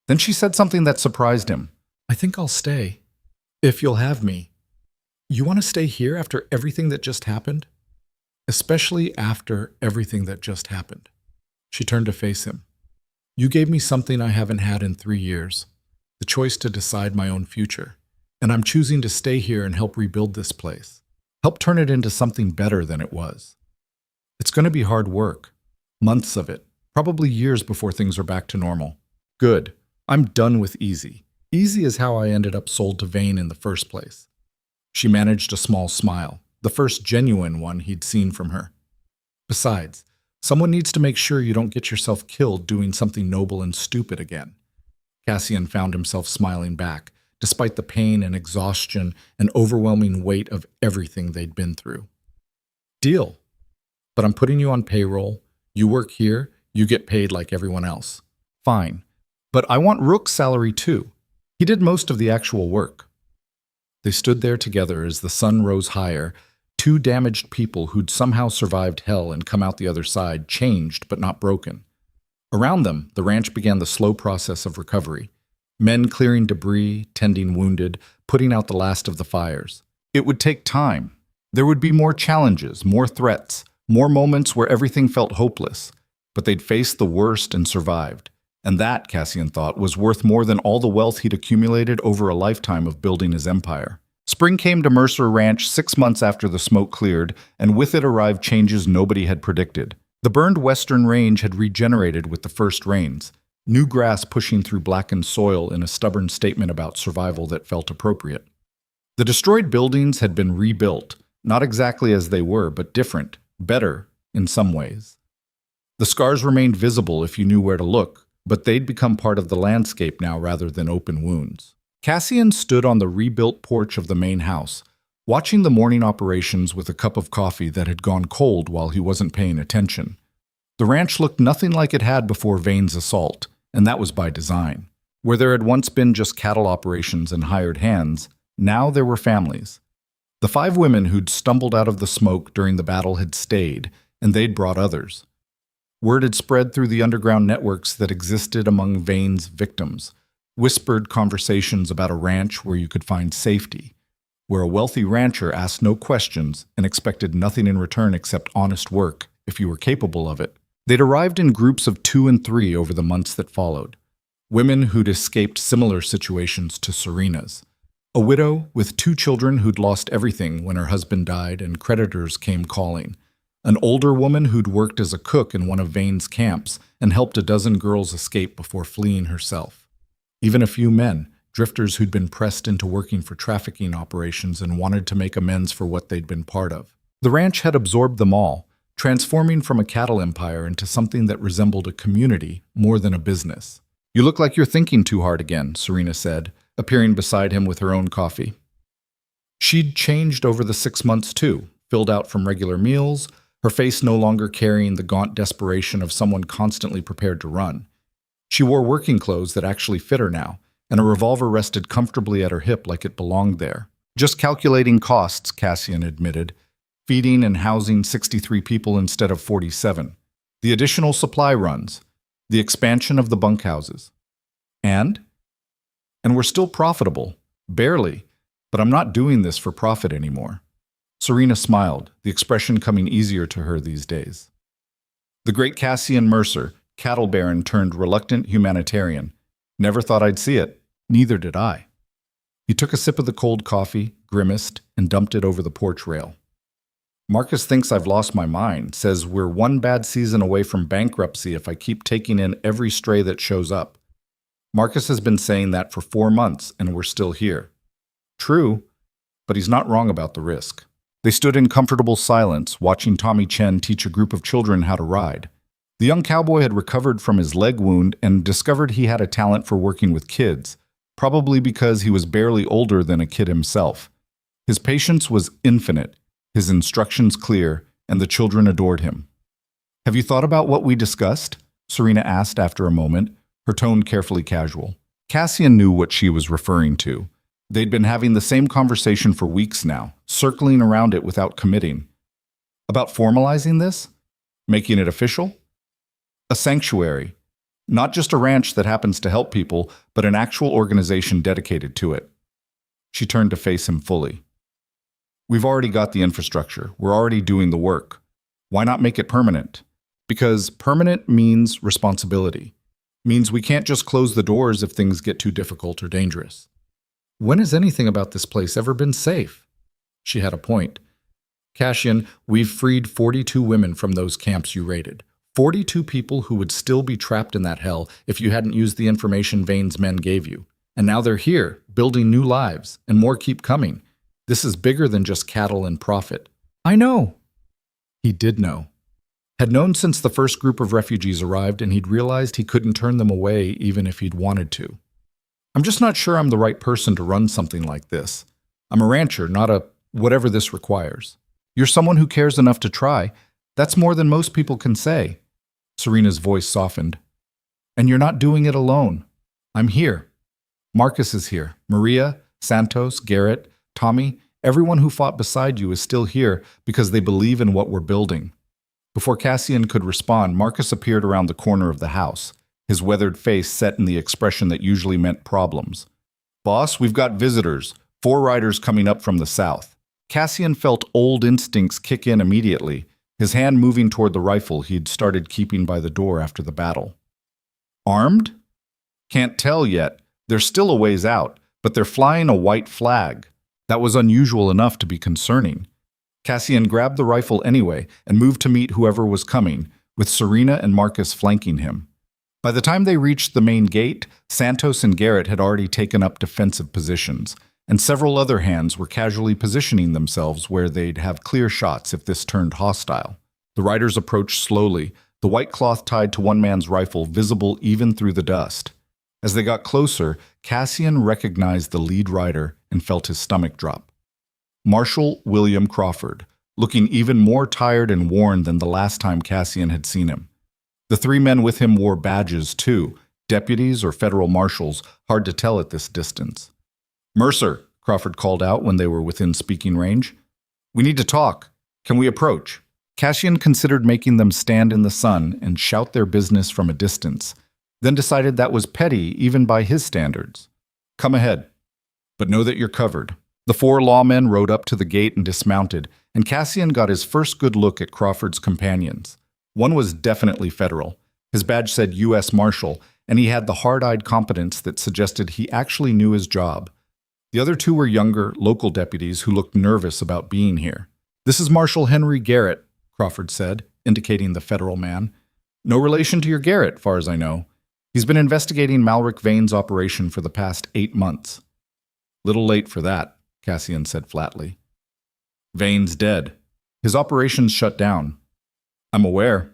Then she said something that surprised him. I think I'll stay. If you'll have me. You want to stay here after everything that just happened? Especially after everything that just happened. She turned to face him. You gave me something I haven't had in 3 years. The choice to decide my own future. And I'm choosing to stay here and help rebuild this place. Help turn it into something better than it was. It's going to be hard work. Months of it. Probably years before things are back to normal. Good. I'm done with easy. Easy is how I ended up sold to Vane in the first place. She managed a small smile, the first genuine one he'd seen from her. Besides, someone needs to make sure you don't get yourself killed doing something noble and stupid again. Cassian found himself smiling back, despite the pain and exhaustion and overwhelming weight of everything they'd been through. Deal. But I'm putting you on payroll. You work here, you get paid like everyone else. Fine. But I want Rook's salary too. He did most of the actual work. They stood there together as the sun rose higher, two damaged people who'd somehow survived hell and come out the other side, changed but not broken. Around them, the ranch began the slow process of recovery. Men clearing debris, tending wounded, putting out the last of the fires. It would take time. There would be more challenges, more threats, more moments where everything felt hopeless. But they'd faced the worst and survived. And that, Cassian thought, was worth more than all the wealth he'd accumulated over a lifetime of building his empire. Spring came to Mercer Ranch 6 months after the smoke cleared, and with it arrived changes nobody had predicted. The burned western range had regenerated with the first rains, new grass pushing through blackened soil in a stubborn statement about survival that felt appropriate. The destroyed buildings had been rebuilt, not exactly as they were, but different, better in some ways. The scars remained visible if you knew where to look, but they'd become part of the landscape now rather than open wounds. Cassian stood on the rebuilt porch of the main house, watching the morning operations with a cup of coffee that had gone cold while he wasn't paying attention. The ranch looked nothing like it had before Vane's assault, and that was by design. Where there had once been just cattle operations and hired hands, now there were families. The 5 women who'd stumbled out of the smoke during the battle had stayed, and they'd brought others. Word had spread through the underground networks that existed among Vane's victims, whispered conversations about a ranch where you could find safety, where a wealthy rancher asked no questions and expected nothing in return except honest work, if you were capable of it. They'd arrived in groups of 2 and 3 over the months that followed. Women who'd escaped similar situations to Serena's. A widow with 2 children who'd lost everything when her husband died and creditors came calling. An older woman who'd worked as a cook in one of Vane's camps and helped a dozen girls escape before fleeing herself. Even a few men, drifters who'd been pressed into working for trafficking operations and wanted to make amends for what they'd been part of. The ranch had absorbed them all, transforming from a cattle empire into something that resembled a community more than a business. You look like you're thinking too hard again, Serena said, appearing beside him with her own coffee. She'd changed over the 6 months too, filled out from regular meals, her face no longer carrying the gaunt desperation of someone constantly prepared to run. She wore working clothes that actually fit her now, and a revolver rested comfortably at her hip like it belonged there. Just calculating costs, Cassian admitted, feeding and housing 63 people instead of 47, the additional supply runs, the expansion of the bunkhouses. And we're still profitable, barely, but I'm not doing this for profit anymore. Serena smiled, the expression coming easier to her these days. The great Cassian Mercer, Cattle baron turned reluctant humanitarian. Never thought I'd see it. Neither did I. He took a sip of the cold coffee, grimaced, and dumped it over the porch rail. Marcus thinks I've lost my mind, says we're one bad season away from bankruptcy if I keep taking in every stray that shows up. Marcus has been saying that for 4 months, and we're still here. True, but he's not wrong about the risk. They stood in comfortable silence, watching Tommy Chen teach a group of children how to ride. The young cowboy had recovered from his leg wound and discovered he had a talent for working with kids, probably because he was barely older than a kid himself. His patience was infinite, his instructions clear, and the children adored him. "Have you thought about what we discussed?" Serena asked after a moment, her tone carefully casual. Cassian knew what she was referring to. They'd been having the same conversation for weeks now, circling around it without committing. About formalizing this? Making it official? A sanctuary. Not just a ranch that happens to help people, but an actual organization dedicated to it. She turned to face him fully. "We've already got the infrastructure. We're already doing the work. Why not make it permanent? Because permanent means responsibility. Means we can't just close the doors if things get too difficult or dangerous. When has anything about this place ever been safe?" She had a point. "Cassian, we've freed 42 women from those camps you raided. 42 people who would still be trapped in that hell if you hadn't used the information Vane's men gave you. And now they're here, building new lives, and more keep coming. This is bigger than just cattle and profit." "I know." He did know. Had known since the first group of refugees arrived, and he'd realized he couldn't turn them away even if he'd wanted to. "I'm just not sure I'm the right person to run something like this. I'm a rancher, not a whatever this requires. You're someone who cares enough to try. That's more than most people can say." Serena's voice softened. "And you're not doing it alone. I'm here. Marcus is here. Maria, Santos, Garrett, Tommy, everyone who fought beside you is still here because they believe in what we're building." Before Cassian could respond, Marcus appeared around the corner of the house, his weathered face set in the expression that usually meant problems. "Boss, we've got visitors. 4 riders coming up from the south." Cassian felt old instincts kick in immediately, his hand moving toward the rifle he'd started keeping by the door after the battle. "Armed?" "Can't tell yet. They're still a ways out, but they're flying a white flag." That was unusual enough to be concerning. Cassian grabbed the rifle anyway and moved to meet whoever was coming, with Serena and Marcus flanking him. By the time they reached the main gate, Santos and Garrett had already taken up defensive positions, and several other hands were casually positioning themselves where they'd have clear shots if this turned hostile. The riders approached slowly, the white cloth tied to one man's rifle visible even through the dust. As they got closer, Cassian recognized the lead rider and felt his stomach drop. Marshal William Crawford, looking even more tired and worn than the last time Cassian had seen him. The 3 men with him wore badges too, deputies or federal marshals, hard to tell at this distance. "Mercer," Crawford called out when they were within speaking range. "We need to talk. Can we approach?" Cassian considered making them stand in the sun and shout their business from a distance, then decided that was petty even by his standards. "Come ahead. But know that you're covered." The 4 lawmen rode up to the gate and dismounted, and Cassian got his first good look at Crawford's companions. One was definitely federal. His badge said U.S. Marshal, and he had the hard-eyed competence that suggested he actually knew his job. The other 2 were younger, local deputies who looked nervous about being here. "This is Marshal Henry Garrett," Crawford said, indicating the federal man. "No relation to your Garrett, far as I know. He's been investigating Malric Vane's operation for the past 8 months. "Little late for that," Cassian said flatly. "Vane's dead. His operations shut down." "I'm aware."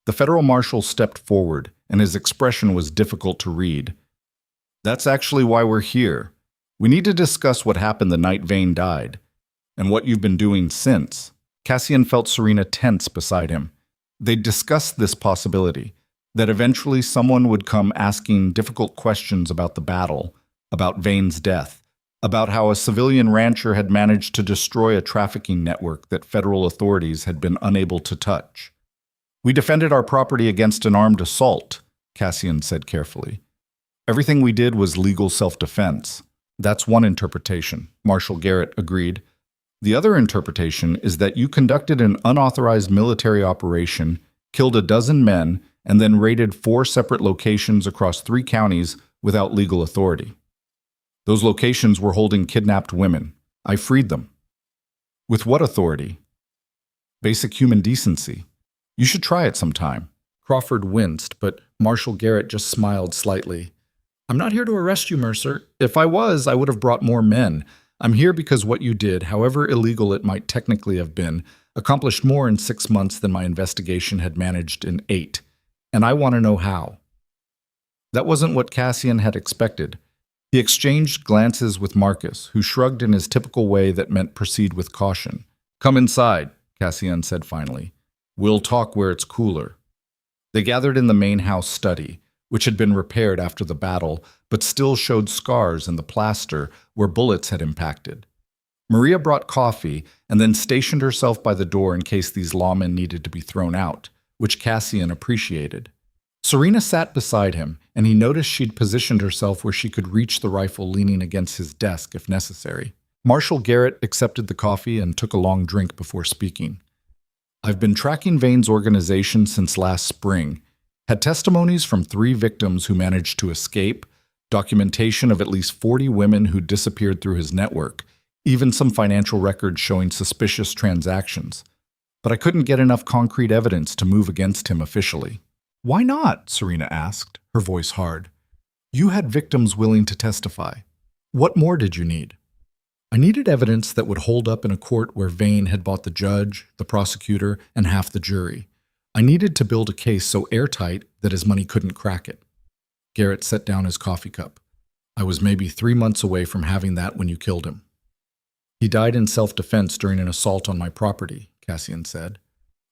The federal marshal stepped forward, and his expression was difficult to read. "That's actually why we're here. We need to discuss what happened the night Vane died, and what you've been doing since." Cassian felt Serena tense beside him. They'd discussed this possibility, that eventually someone would come asking difficult questions about the battle, about Vane's death, about how a civilian rancher had managed to destroy a trafficking network that federal authorities had been unable to touch. "We defended our property against an armed assault," Cassian said carefully. "Everything we did was legal self-defense." "That's one interpretation," Marshal Garrett agreed. "The other interpretation is that you conducted an unauthorized military operation, killed a dozen men, and then raided 4 separate locations across 3 counties without legal authority. Those locations were holding kidnapped women. I freed them. With what authority? Basic human decency. You should try it sometime. Crawford winced, but Marshal Garrett just smiled slightly. I'm not here to arrest you, Mercer. If I was, I would have brought more men. I'm here because what you did, however illegal it might technically have been, accomplished more in 6 months than my investigation had managed in 8. And I want to know how. That wasn't what Cassian had expected. He exchanged glances with Marcus, who shrugged in his typical way that meant proceed with caution. Come inside, Cassian said finally. We'll talk where it's cooler. They gathered in the main house study, which had been repaired after the battle, but still showed scars in the plaster where bullets had impacted. Maria brought coffee and then stationed herself by the door in case these lawmen needed to be thrown out, which Cassian appreciated. Serena sat beside him, and he noticed she'd positioned herself where she could reach the rifle leaning against his desk if necessary. Marshal Garrett accepted the coffee and took a long drink before speaking. I've been tracking Vane's organization since last spring. Had testimonies from 3 victims who managed to escape, documentation of at least 40 women who disappeared through his network, even some financial records showing suspicious transactions. But I couldn't get enough concrete evidence to move against him officially. Why not? Serena asked, her voice hard. You had victims willing to testify. What more did you need? I needed evidence that would hold up in a court where Vane had bought the judge, the prosecutor, and half the jury. I needed to build a case so airtight that his money couldn't crack it. Garrett set down his coffee cup. I was maybe 3 months away from having that when you killed him. He died in self-defense during an assault on my property, Cassian said,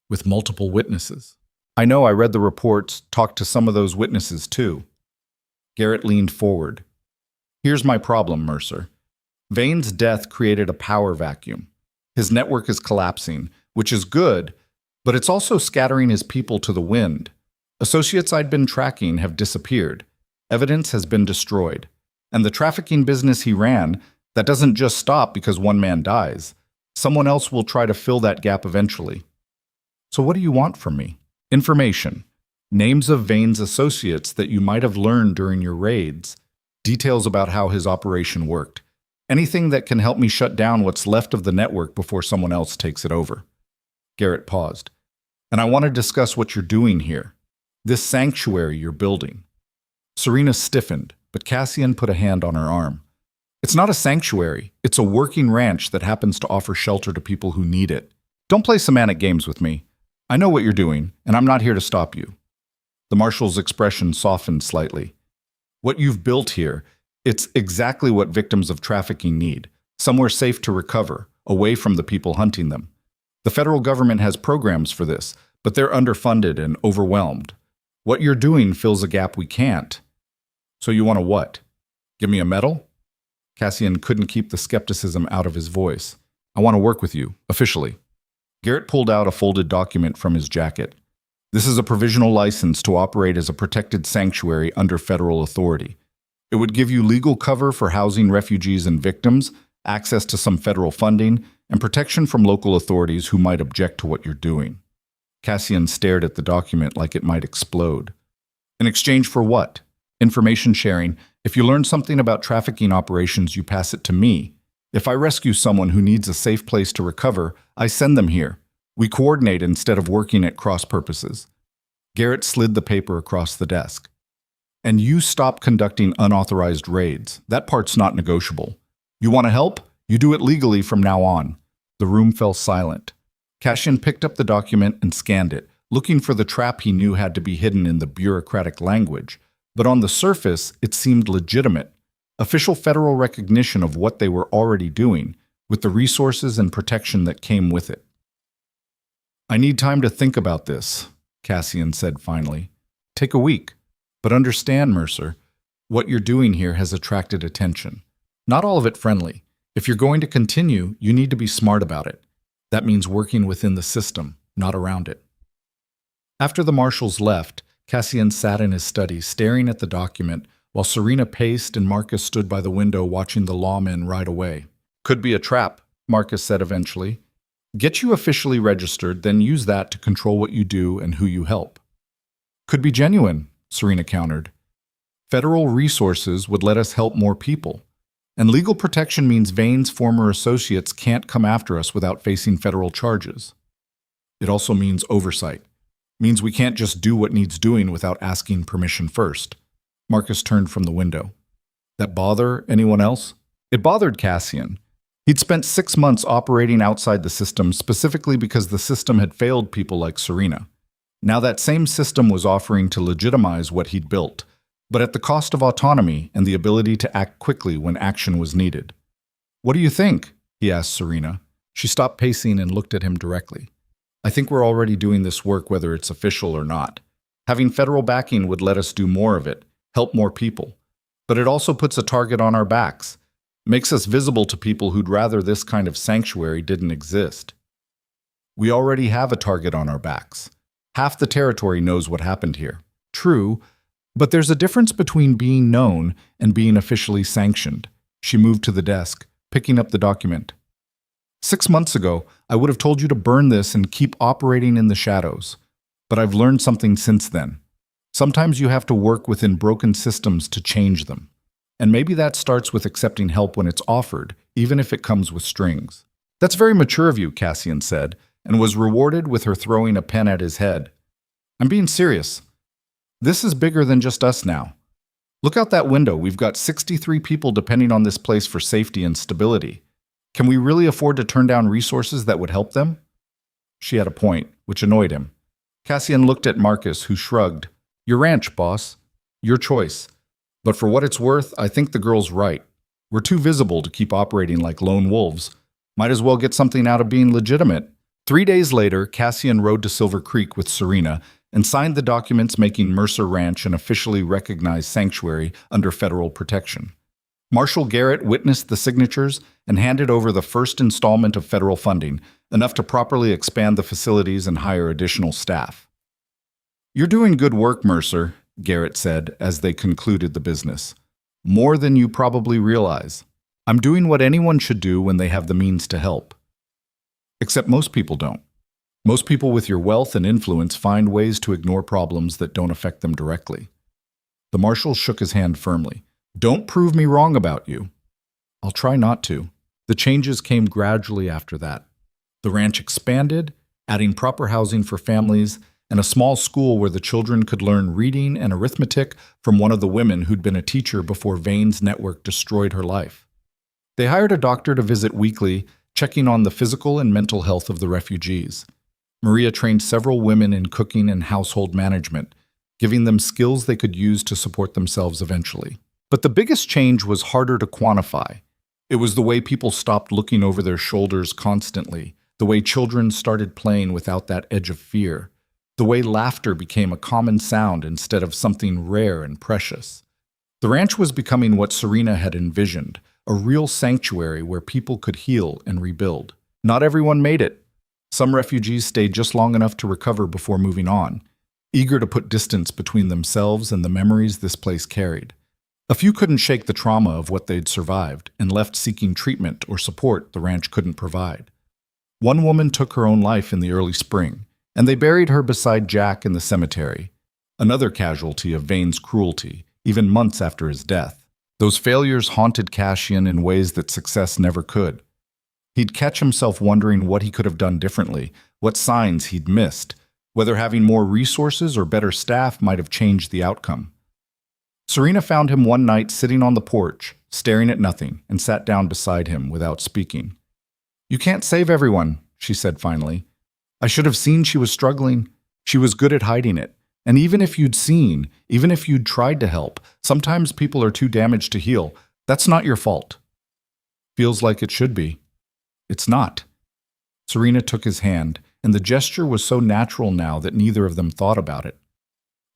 with multiple witnesses. I know, I read the reports, talked to some of those witnesses too. Garrett leaned forward. Here's my problem, Mercer. Vane's death created a power vacuum. His network is collapsing, which is good, but it's also scattering his people to the wind. Associates I'd been tracking have disappeared. Evidence has been destroyed. And the trafficking business he ran, that doesn't just stop because one man dies. Someone else will try to fill that gap eventually. So what do you want from me? Information. Names of Vane's associates that you might have learned during your raids. Details about how his operation worked. Anything that can help me shut down what's left of the network before someone else takes it over. Garrett paused. And I want to discuss what you're doing here. This sanctuary you're building. Serena stiffened, but Cassian put a hand on her arm. It's not a sanctuary. It's a working ranch that happens to offer shelter to people who need it. Don't play semantic games with me. I know what you're doing, and I'm not here to stop you. The marshal's expression softened slightly. What you've built here, it's exactly what victims of trafficking need. Somewhere safe to recover, away from the people hunting them. The federal government has programs for this, but they're underfunded and overwhelmed. What you're doing fills a gap we can't. So you want a what? Give me a medal? Cassian couldn't keep the skepticism out of his voice. I want to work with you, officially. Garrett pulled out a folded document from his jacket. This is a provisional license to operate as a protected sanctuary under federal authority. It would give you legal cover for housing refugees and victims, access to some federal funding, and protection from local authorities who might object to what you're doing. Cassian stared at the document like it might explode. In exchange for what? Information sharing. If you learn something about trafficking operations, you pass it to me. If I rescue someone who needs a safe place to recover, I send them here. We coordinate instead of working at cross purposes. Garrett slid the paper across the desk. And you stop conducting unauthorized raids. That part's not negotiable. You want to help? You do it legally from now on. The room fell silent. Cassian picked up the document and scanned it, looking for the trap he knew had to be hidden in the bureaucratic language. But on the surface, it seemed legitimate. Official federal recognition of what they were already doing, with the resources and protection that came with it. I need time to think about this, Cassian said finally. Take a week. But understand, Mercer, what you're doing here has attracted attention. Not all of it friendly. If you're going to continue, you need to be smart about it. That means working within the system, not around it. After the marshals left, Cassian sat in his study, staring at the document, while Serena paced and Marcus stood by the window watching the lawmen ride away. Could be a trap, Marcus said eventually. Get you officially registered, then use that to control what you do and who you help. Could be genuine, Serena countered. Federal resources would let us help more people. And legal protection means Vane's former associates can't come after us without facing federal charges. It also means oversight. Means we can't just do what needs doing without asking permission first. Marcus turned from the window. That bother anyone else? It bothered Cassian. He'd spent 6 months operating outside the system specifically because the system had failed people like Serena. Now that same system was offering to legitimize what he'd built, but at the cost of autonomy and the ability to act quickly when action was needed. What do you think? He asked Serena. She stopped pacing and looked at him directly. I think we're already doing this work whether it's official or not. Having federal backing would let us do more of it, help more people. But it also puts a target on our backs, makes us visible to people who'd rather this kind of sanctuary didn't exist. We already have a target on our backs. Half the territory knows what happened here. True, but there's a difference between being known and being officially sanctioned. She moved to the desk, picking up the document. 6 months ago, I would have told you to burn this and keep operating in the shadows. But I've learned something since then. Sometimes you have to work within broken systems to change them. And maybe that starts with accepting help when it's offered, even if it comes with strings. That's very mature of you, Cassian said, and was rewarded with her throwing a pen at his head. I'm being serious. This is bigger than just us now. Look out that window. We've got 63 people depending on this place for safety and stability. Can we really afford to turn down resources that would help them? She had a point, which annoyed him. Cassian looked at Marcus, who shrugged. Your ranch, boss. Your choice. But for what it's worth, I think the girl's right. We're too visible to keep operating like lone wolves. Might as well get something out of being legitimate. 3 days later, Cassian rode to Silver Creek with Serena and signed the documents making Mercer Ranch an officially recognized sanctuary under federal protection. Marshal Garrett witnessed the signatures and handed over the first installment of federal funding, enough to properly expand the facilities and hire additional staff. You're doing good work, Mercer, Garrett said as they concluded the business. More than you probably realize. I'm doing what anyone should do when they have the means to help. Except most people don't. Most people with your wealth and influence find ways to ignore problems that don't affect them directly. The marshal shook his hand firmly. Don't prove me wrong about you. I'll try not to. The changes came gradually after that. The ranch expanded, adding proper housing for families and a small school where the children could learn reading and arithmetic from one of the women who'd been a teacher before Vane's network destroyed her life. They hired a doctor to visit weekly, checking on the physical and mental health of the refugees. Maria trained several women in cooking and household management, giving them skills they could use to support themselves eventually. But the biggest change was harder to quantify. It was the way people stopped looking over their shoulders constantly, the way children started playing without that edge of fear, the way laughter became a common sound instead of something rare and precious. The ranch was becoming what Serena had envisioned, a real sanctuary where people could heal and rebuild. Not everyone made it. Some refugees stayed just long enough to recover before moving on, eager to put distance between themselves and the memories this place carried. A few couldn't shake the trauma of what they'd survived and left seeking treatment or support the ranch couldn't provide. One woman took her own life in the early spring, and they buried her beside Jack in the cemetery, another casualty of Vane's cruelty, even months after his death. Those failures haunted Cassian in ways that success never could. He'd catch himself wondering what he could have done differently, what signs he'd missed, whether having more resources or better staff might have changed the outcome. Serena found him one night sitting on the porch, staring at nothing, and sat down beside him without speaking. You can't save everyone, she said finally. I should have seen she was struggling. She was good at hiding it. And even if you'd seen, even if you'd tried to help, sometimes people are too damaged to heal. That's not your fault. Feels like it should be. It's not. Serena took his hand, and the gesture was so natural now that neither of them thought about it.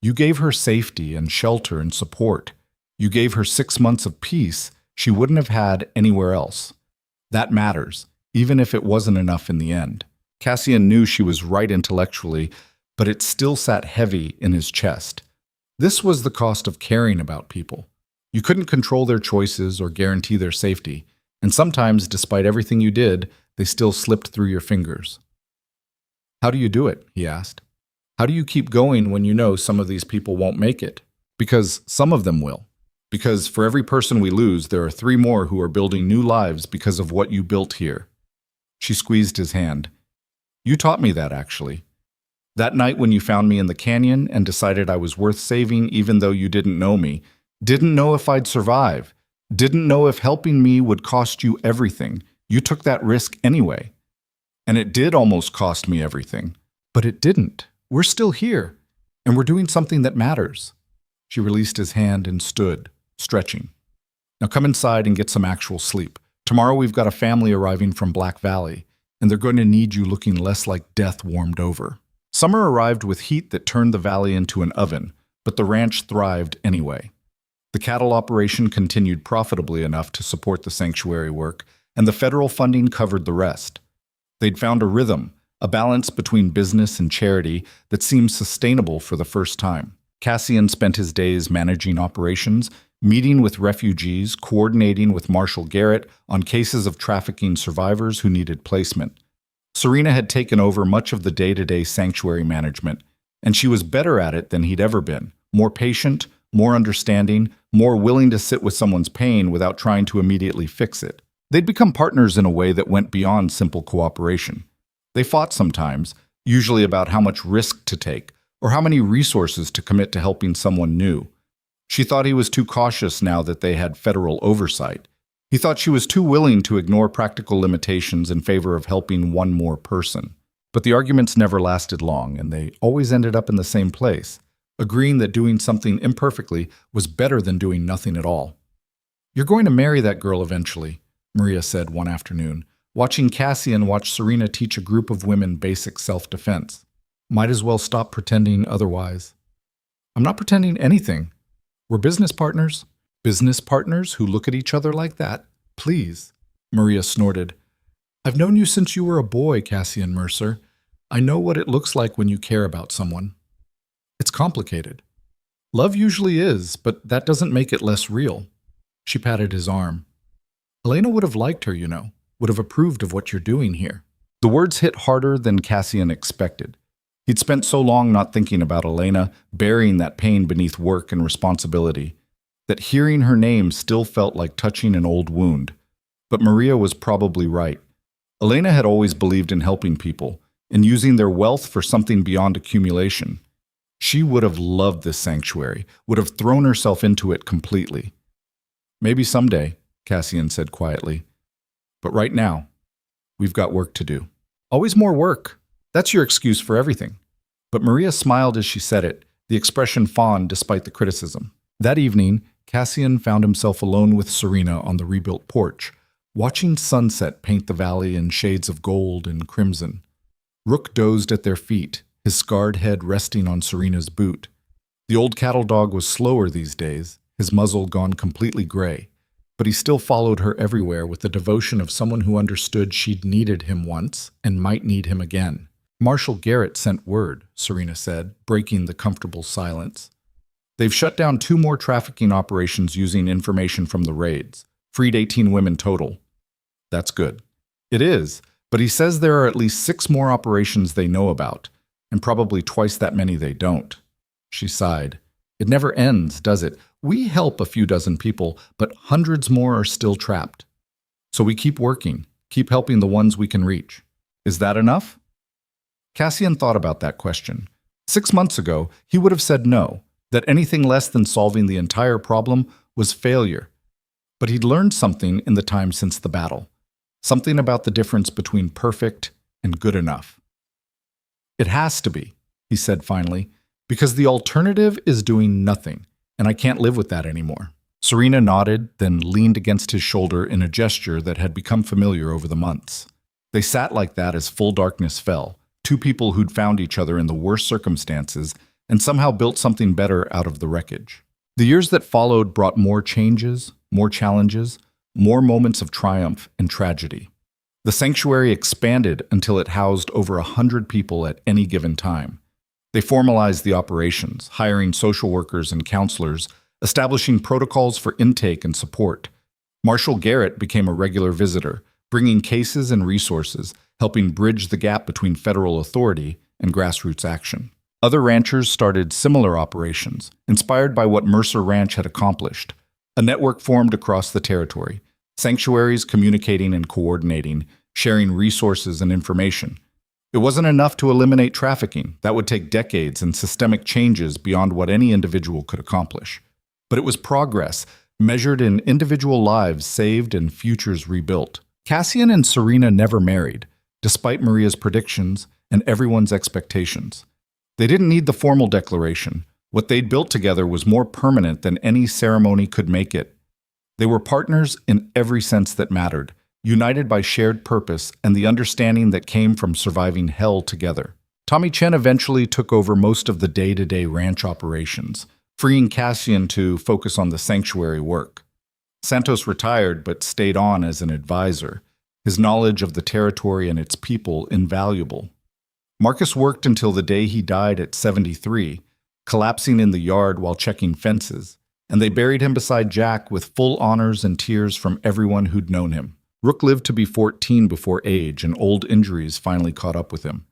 You gave her safety and shelter and support. You gave her 6 months of peace she wouldn't have had anywhere else. That matters, even if it wasn't enough in the end. Cassian knew she was right intellectually, but it still sat heavy in his chest. This was the cost of caring about people. You couldn't control their choices or guarantee their safety, and sometimes, despite everything you did, they still slipped through your fingers. How do you do it? He asked. How do you keep going when you know some of these people won't make it? Because some of them will. Because for every person we lose, there are 3 more who are building new lives because of what you built here. She squeezed his hand. You taught me that, actually. That night when you found me in the canyon and decided I was worth saving even though you didn't know me, didn't know if I'd survive, didn't know if helping me would cost you everything. You took that risk anyway. And it did almost cost me everything. But it didn't. We're still here. And we're doing something that matters. She released his hand and stood, stretching. Now come inside and get some actual sleep. Tomorrow we've got a family arriving from Black Valley, and they're going to need you looking less like death warmed over. Summer arrived with heat that turned the valley into an oven, but the ranch thrived anyway. The cattle operation continued profitably enough to support the sanctuary work, and the federal funding covered the rest. They'd found a rhythm, a balance between business and charity that seemed sustainable for the first time. Cassian spent his days managing operations, meeting with refugees, coordinating with Marshall Garrett on cases of trafficking survivors who needed placement. Serena had taken over much of the day-to-day sanctuary management, and she was better at it than he'd ever been, more patient, more understanding, more willing to sit with someone's pain without trying to immediately fix it. They'd become partners in a way that went beyond simple cooperation. They fought sometimes, usually about how much risk to take, or how many resources to commit to helping someone new. She thought he was too cautious now that they had federal oversight. He thought she was too willing to ignore practical limitations in favor of helping one more person. But the arguments never lasted long, and they always ended up in the same place, agreeing that doing something imperfectly was better than doing nothing at all. "You're going to marry that girl eventually," Maria said one afternoon, watching Cassian watch Serena teach a group of women basic self-defense. "Might as well stop pretending otherwise." "I'm not pretending anything. We're business partners." "Business partners who look at each other like that? Please," Maria snorted. "I've known you since you were a boy, Cassian Mercer. I know what it looks like when you care about someone. It's complicated. Love usually is, but that doesn't make it less real." She patted his arm. "Elena would have liked her, you know, would have approved of what you're doing here." The words hit harder than Cassian expected. He'd spent so long not thinking about Elena, burying that pain beneath work and responsibility, that hearing her name still felt like touching an old wound. But Maria was probably right. Elena had always believed in helping people, and using their wealth for something beyond accumulation. She would have loved this sanctuary, would have thrown herself into it completely. "Maybe someday," Cassian said quietly. "But right now, we've got work to do." "Always more work. That's your excuse for everything." But Maria smiled as she said it, the expression fond despite the criticism. That evening, Cassian found himself alone with Serena on the rebuilt porch, watching sunset paint the valley in shades of gold and crimson. Rook dozed at their feet, his scarred head resting on Serena's boot. The old cattle dog was slower these days, his muzzle gone completely gray, but he still followed her everywhere with the devotion of someone who understood she'd needed him once and might need him again. "Marshall Garrett sent word," Serena said, breaking the comfortable silence. "They've shut down 2 more trafficking operations using information from the raids. Freed 18 women total." "That's good." "It is, but he says there are at least 6 more operations they know about, and probably twice that many they don't." She sighed. "It never ends, does it? We help a few dozen people, but hundreds more are still trapped. So we keep working, keep helping the ones we can reach. Is that enough?" Cassian thought about that question. 6 months ago, he would have said no, that anything less than solving the entire problem was failure. But he'd learned something in the time since the battle, something about the difference between perfect and good enough. "It has to be," he said finally, "because the alternative is doing nothing, and I can't live with that anymore." Serena nodded, then leaned against his shoulder in a gesture that had become familiar over the months. They sat like that as full darkness fell, 2 people who'd found each other in the worst circumstances and somehow built something better out of the wreckage. The years that followed brought more changes, more challenges, more moments of triumph and tragedy. The sanctuary expanded until it housed over 100 people at any given time. They formalized the operations, hiring social workers and counselors, establishing protocols for intake and support. Marshall Garrett became a regular visitor, bringing cases and resources, helping bridge the gap between federal authority and grassroots action. Other ranchers started similar operations, inspired by what Mercer Ranch had accomplished. A network formed across the territory, sanctuaries communicating and coordinating, sharing resources and information. It wasn't enough to eliminate trafficking. That would take decades and systemic changes beyond what any individual could accomplish. But it was progress, measured in individual lives saved and futures rebuilt. Cassian and Serena never married, despite Maria's predictions and everyone's expectations. They didn't need the formal declaration. What they'd built together was more permanent than any ceremony could make it. They were partners in every sense that mattered, united by shared purpose and the understanding that came from surviving hell together. Tommy Chen eventually took over most of the day-to-day ranch operations, freeing Cassian to focus on the sanctuary work. Santos retired but stayed on as an advisor, his knowledge of the territory and its people invaluable. Marcus worked until the day he died at 73, collapsing in the yard while checking fences, and they buried him beside Jack with full honors and tears from everyone who'd known him. Rook lived to be 14 before age, and old injuries finally caught up with him.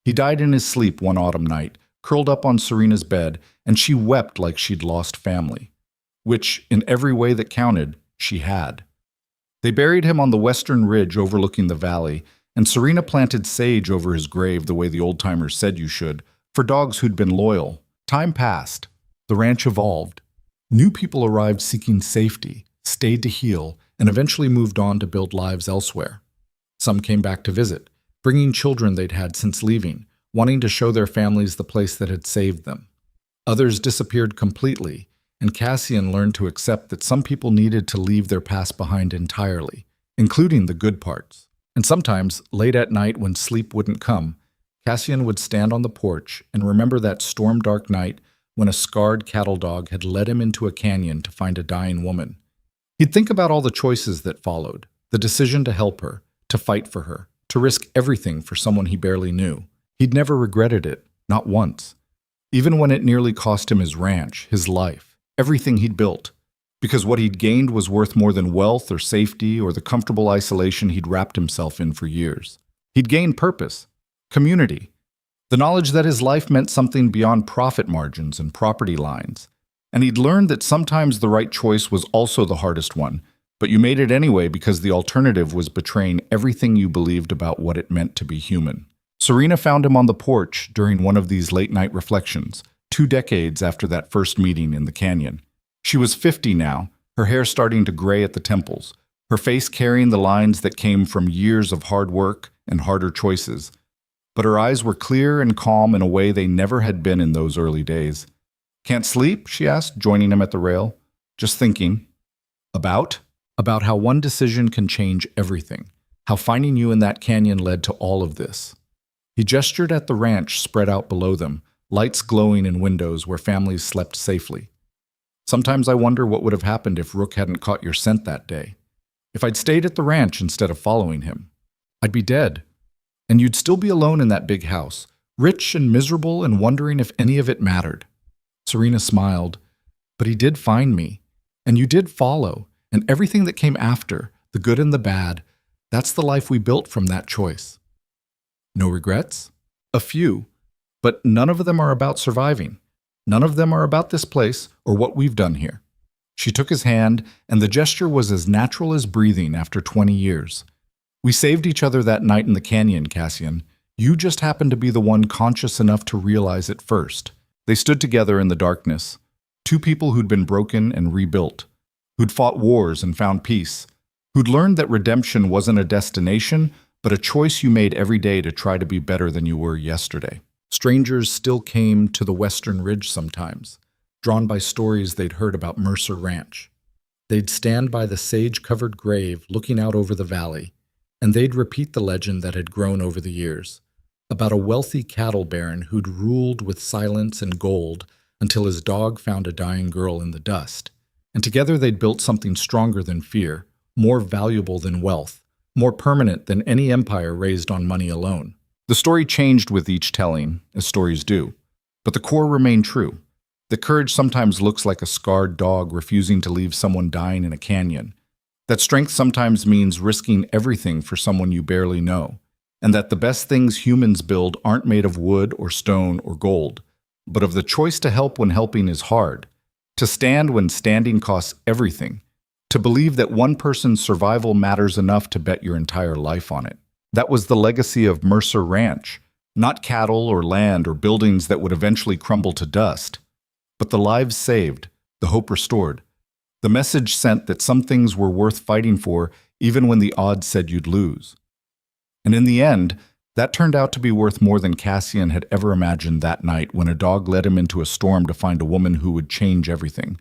He died in his sleep one autumn night, curled up on Serena's bed, and she wept like she'd lost family, which, in every way that counted, she had. They buried him on the western ridge overlooking the valley, and Serena planted sage over his grave the way the old-timers said you should, for dogs who'd been loyal. Time passed. The ranch evolved. New people arrived seeking safety, stayed to heal, and eventually moved on to build lives elsewhere. Some came back to visit, bringing children they'd had since leaving, wanting to show their families the place that had saved them. Others disappeared completely, and Cassian learned to accept that some people needed to leave their past behind entirely, including the good parts. And sometimes, late at night when sleep wouldn't come, Cassian would stand on the porch and remember that storm-dark night when a scarred cattle dog had led him into a canyon to find a dying woman. He'd think about all the choices that followed, the decision to help her, to fight for her, to risk everything for someone he barely knew. He'd never regretted it, not once, even when it nearly cost him his ranch, his life, everything he'd built, because what he'd gained was worth more than wealth or safety or the comfortable isolation he'd wrapped himself in for years. He'd gained purpose, community, the knowledge that his life meant something beyond profit margins and property lines. And he'd learned that sometimes the right choice was also the hardest one, but you made it anyway because the alternative was betraying everything you believed about what it meant to be human. Serena found him on the porch during one of these late-night reflections, 2 decades after that first meeting in the canyon. She was 50 now, her hair starting to gray at the temples, her face carrying the lines that came from years of hard work and harder choices. But her eyes were clear and calm in a way they never had been in those early days. "Can't sleep?" she asked, joining him at the rail. "Just thinking." About how one decision can change everything, how finding you in that canyon led to all of this. He gestured at the ranch spread out below them, lights glowing in windows where families slept safely. "Sometimes I wonder what would have happened if Rook hadn't caught your scent that day. If I'd stayed at the ranch instead of following him. I'd be dead. And you'd still be alone in that big house, rich and miserable and wondering if any of it mattered." Serena smiled. "But he did find me. And you did follow. And everything that came after, the good and the bad, that's the life we built from that choice." "No regrets?" "A few. But none of them are about surviving. None of them are about this place or what we've done here." She took his hand, and the gesture was as natural as breathing after 20 years. "We saved each other that night in the canyon, Cassian. You just happened to be the one conscious enough to realize it first." They stood together in the darkness, 2 people who'd been broken and rebuilt, who'd fought wars and found peace, who'd learned that redemption wasn't a destination, but a choice you made every day to try to be better than you were yesterday. Strangers still came to the Western Ridge sometimes, drawn by stories they'd heard about Mercer Ranch. They'd stand by the sage-covered grave looking out over the valley, and they'd repeat the legend that had grown over the years, about a wealthy cattle baron who'd ruled with silence and gold until his dog found a dying girl in the dust. And together they'd built something stronger than fear, more valuable than wealth, more permanent than any empire raised on money alone. The story changed with each telling, as stories do, but the core remained true. That courage sometimes looks like a scarred dog refusing to leave someone dying in a canyon. That strength sometimes means risking everything for someone you barely know. And that the best things humans build aren't made of wood or stone or gold, but of the choice to help when helping is hard, to stand when standing costs everything, to believe that one person's survival matters enough to bet your entire life on it. That was the legacy of Mercer Ranch, not cattle or land or buildings that would eventually crumble to dust, but the lives saved, the hope restored, the message sent that some things were worth fighting for even when the odds said you'd lose. And in the end, that turned out to be worth more than Cassian had ever imagined that night when a dog led him into a storm to find a woman who would change everything.